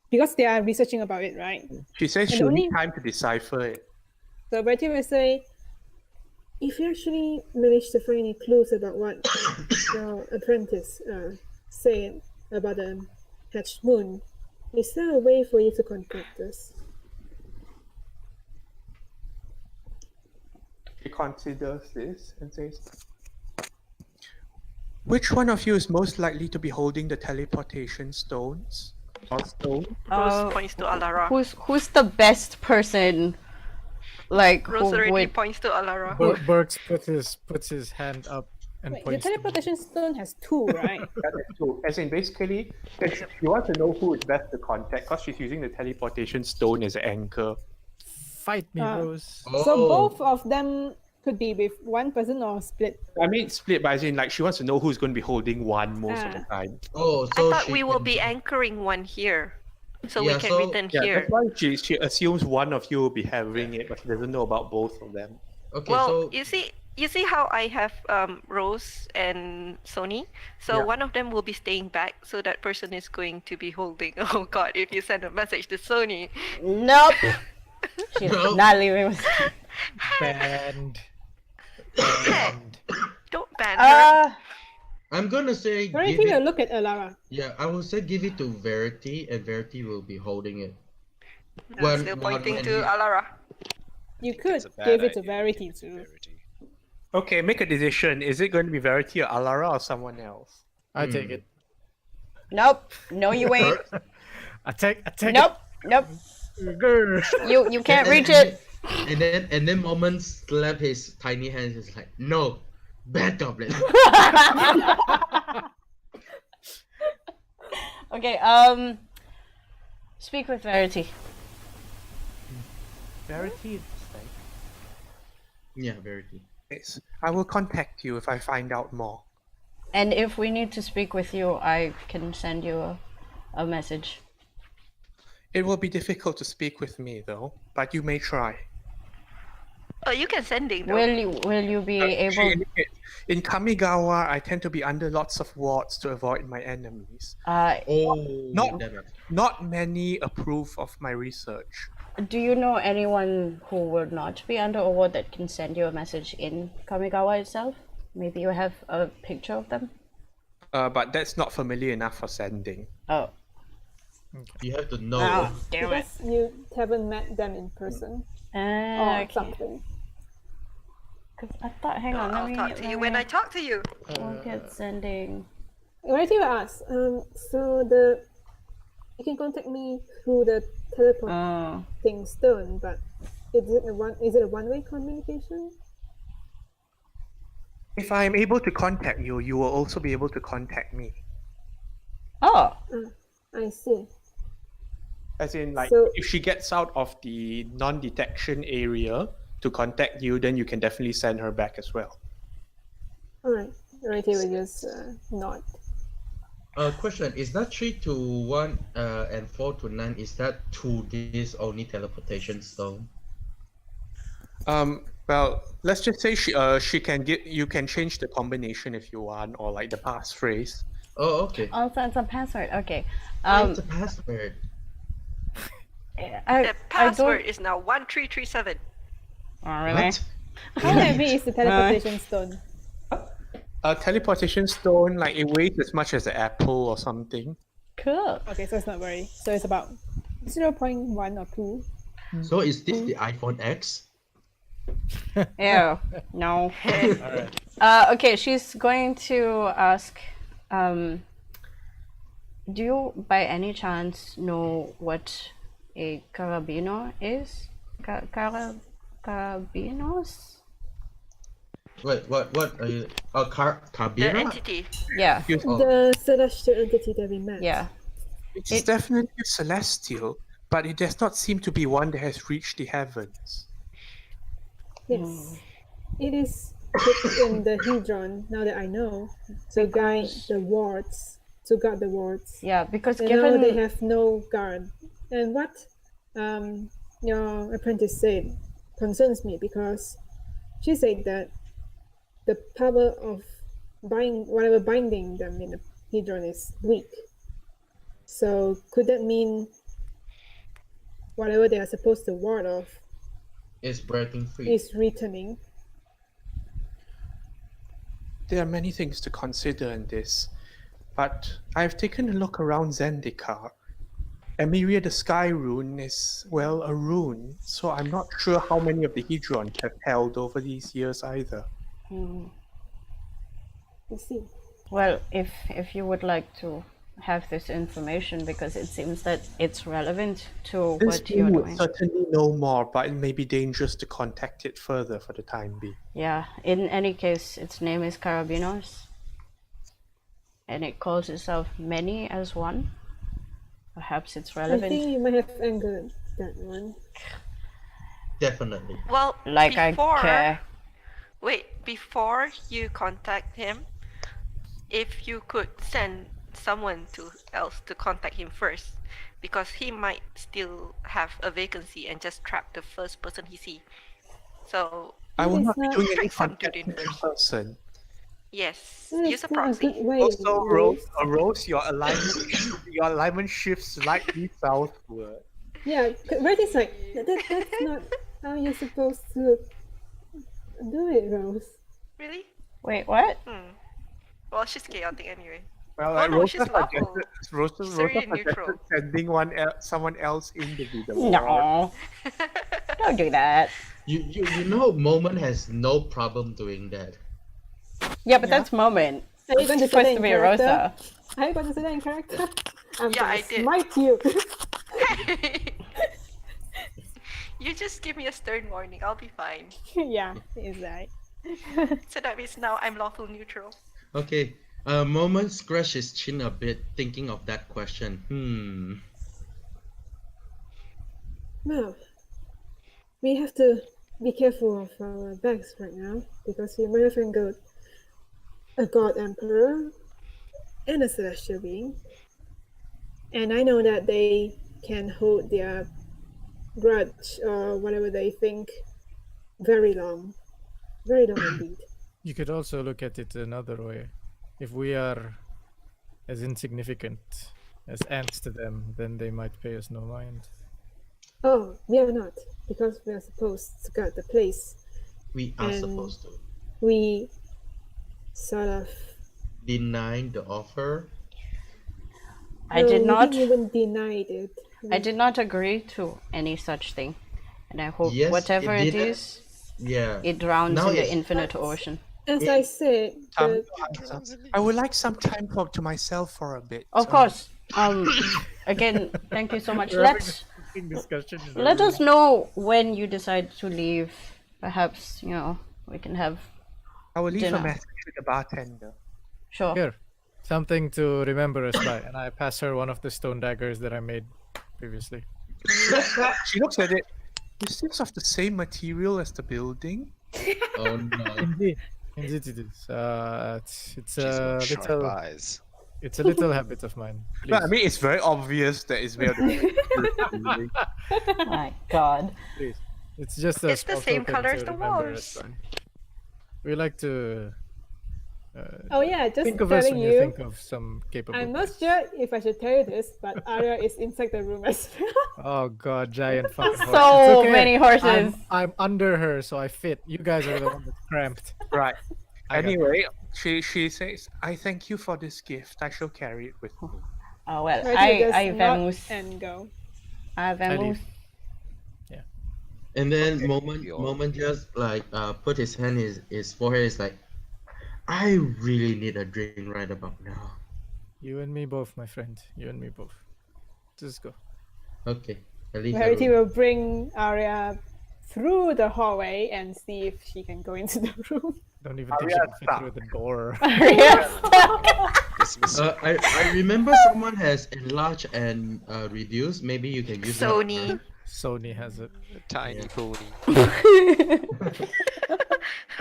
Because they are researching about it, right? She says And she'll only- need time to decipher it. So Verity will say, If you actually manage to find any clues about what your apprentice said about the hatched moon, is there a way for you to contact us? She considers this and says, which one of you is most likely to be holding the teleportation stones? Or stone? Rose points to Alara. Who's the best person? Like Rose who already would? points to Alara. Burks puts his hand up and wait, the points. to me. teleportation stone has two, right? So, as in, basically, she wants to know who is best to contact because she's using the teleportation stone as an anchor. Fight me, Ah. Rose. So Oh. both of them could be with one person or split. I mean, it's split, but as in, she wants to know who's going to be holding one most of the time. Oh, I so thought she we will can- be anchoring one here. So Yeah, we can so- return Yeah, here. that's why she assumes one of you will be having it, but she doesn't know about both of them. Okay, Well, so you see how I have Rose and Sony? So Yeah. one of them will be staying back, so that person is going to be holding. Oh god, if you send a message to Sony. Nope. She's Nope. not leaving with. Banned. Don't ban her. I'm gonna say give Verity will it. look at Alara. Yeah, I will say give it to Verity, and Verity will be holding it. I'm One- still one pointing when to he- Alara. You It's could a bad give it to idea Verity give it to too. Verity. Okay, make a decision. Is it going to be Verity or Alara or someone else? I take it. Nope. No, you ain't. Attack. Nope. Nope. Grr. You can't reach it. And then Moment slap his tiny hands. He's like, no, bad goblin. Okay. Speak with Verity. Verity, interesting. Yeah, Verity. Yes, I will contact you if I find out more. And if we need to speak with you, I can send you a message. It will be difficult to speak with me, though, but you may try. Oh, you can send it though. Will you be She able? indicates, in Kamigawa, I tend to be under lots of wards to avoid my enemies. Oh, Not- damn it. Not many approve of my research. Do you know anyone who would not be under a ward that can send you a message in Kamigawa itself? Maybe you have a picture of them. But that's not familiar enough for sending. Oh. You have to know. Oh, damn it. Because you haven't met them in person or Okay. something. 'Cause I thought, hang on, I'll let me. talk to you when I talk to you. Look at sending. Verity will ask, so you can contact me through the teleporting Oh. stone, but is it a one-way communication? If I am able to contact you, you will also be able to contact me. Oh. I see. As in, So- if she gets out of the non-detection area to contact you, then you can definitely send her back as well. Alright, Verity will just nod. Question, is that 3 to 1 and 4 to 9, is that to this only teleportation stone? Well, let's just say she can get, you can change the combination if you want, or like the passphrase. Oh, okay. Also, it's a password. Okay. It's a password. I The don't. password is now 1337. Oh, really? What? How heavy is the teleportation stone? A teleportation stone, like it weighs as much as an apple or something. Cool. Okay, so it's not very. So it's about 0.1 or 2. So is this the iPhone X? Ew. No. Alright. Okay, she's going to ask do you by any chance know what a carabino is? Carabinos? Wait, what are you? A The Carbina? entity. Yeah, Oh, The celestial entity that we met. yeah. It's It- definitely a celestial, but it does not seem to be one that has reached the heavens. Yes. It is put in the hedron, now that I know, to guide the wards, to guard the wards. Yeah, because And now they given have no guard. And what your apprentice said concerns me, because she said that the power of whatever binding them in the hedron is weak. So could that mean whatever they are supposed to ward off it's breaking free. is returning? There are many things to consider in this, but I've taken a look around Zendikar. Emiria the Sky Rune is, well, a rune, so I'm not sure how many of the Hedron have held over these years either. I see. well, if you would like to have this information, because it seems that it's relevant to This what you're being would doing. certainly know more, but it may be dangerous to contact it further for the time being. Yeah, in any case, its name is Carabinos. And it calls itself many as one. Perhaps it's I relevant. think you might have angered that one. Definitely. Well, Like before, I care. Wait, before you contact him, if you could send someone else to contact him first, because he might still have a vacancy and just trap the first person he sees. So I will That not is be not- doing any Trick some dude contacting in in first. person. yes, That use is a not a proxy. good way. Also, Rose. Rose, your alignment shifts slightly southward. Yeah, Red is like, that's not how you're supposed to do it, Rose. Really? Wait, what? Well, she's chaotic anyway. Well, Oh, no, Rosa she's lawful. Rosa She's already suggested neutral. sending someone else in to be the ward. No, don't do that. You know, Moment has no problem doing that. Yeah, but that's Moment. Are you going to It's say that supposed in to be character? Rosa. Are you going to say that in character? I'm Yeah, gonna I did. smite you. You just give me a stern warning, I'll be fine. Yeah, is right. So that means now I'm lawful neutral. Okay. Moment scratch his chin a bit, thinking of that question. Well, we have to be careful of our bags right now, because we might have angered a god emperor and a celestial being. And I know that they can hold their grudge or whatever they think very long. Very long indeed. You could also look at it another way. If we are as insignificant as ants to them, then they might pay us no mind. Oh, we are not, because we are supposed to guard the place. We are And- supposed to We sort of. deny the offer. I No, did we not. didn't even deny it. I did not agree to any such thing, and I hope Yes, whatever it it didn't. is, Yeah. it drowns Now in the it's- infinite ocean. As I said, the, I would like some time to myself for a bit. Of course. Again, thank you so much. We're having Let's a discussion in the let room. us know when you decide to leave. Perhaps we can have. I will leave dinner. a message with the bartender. Sure. Here, something to remember us by. And I pass her one of the stone daggers that I made previously. She looks at it. Is this of the same material as the building? Oh no. Indeed, indeed it is. It's She's got a sharp little. eyes. It's a little habit of mine. No, I Please, mean, it's very obvious that it's made of the building. My God. please. It's just a It's the small same token color to as the remember us walls. by. We like to oh yeah, just think of us telling when you you. think of some capable. I'm not guys. sure if I should tell you this, but Arya is inside the room as well. Oh god, giant fucking horse. So It's okay. many horses. I'm under her, so I fit. You guys are the one that's cramped. Right. I got Anyway, she says, "I thank you for this gift. I shall carry it with me." Oh well, Try to just I nod vamos. and go. I vamos. leave. And then Okay, moment we all- moment just like put his hand in his forehead. Is like, I really need a drink right about now. You and me both, my friend. You and me both. Just go. Okay. At least I Verity will- will bring Arya through the hallway and see if she can go into the room. Don't even think she can fit through the door. Dismiss. I remember someone has enlarged and reduced. Maybe you can use that on Sony. her. Sony has it. Tiny pony.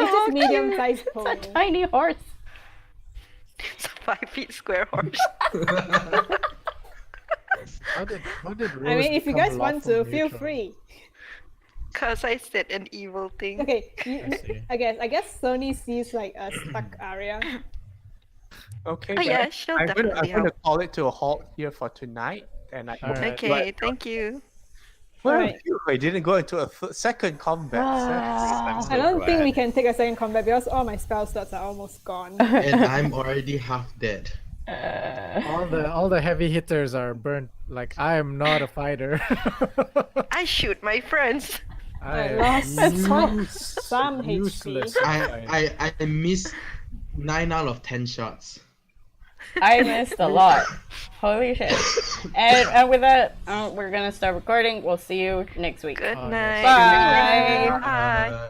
It's just medium-sized It's a pony. tiny horse. It's a 5 feet square horse. How did I mean, if you become guys want to, lawful feel neutral? free. Cause I said an evil thing. Okay, I see. I guess Sony sees like a stuck Arya. Okay. Oh then yeah, she'll I'm definitely gonna help. call it to a halt here for tonight, and I Alright. Okay, thank you. Well, Alright. phew, I didn't go into a second combat. I'm so I don't think glad. we can take a second combat because all my spell slots are almost gone. And I'm already half dead. All the heavy hitters are burnt. Like I am not a fighter. I shoot my friends. I am lost some HP. useless. I missed 9 out of 10 shots. I missed a lot. Holy shit. And with that, we're gonna start recording. We'll see you next week. Good Oh, yes. night. Bye. Bye. Uh,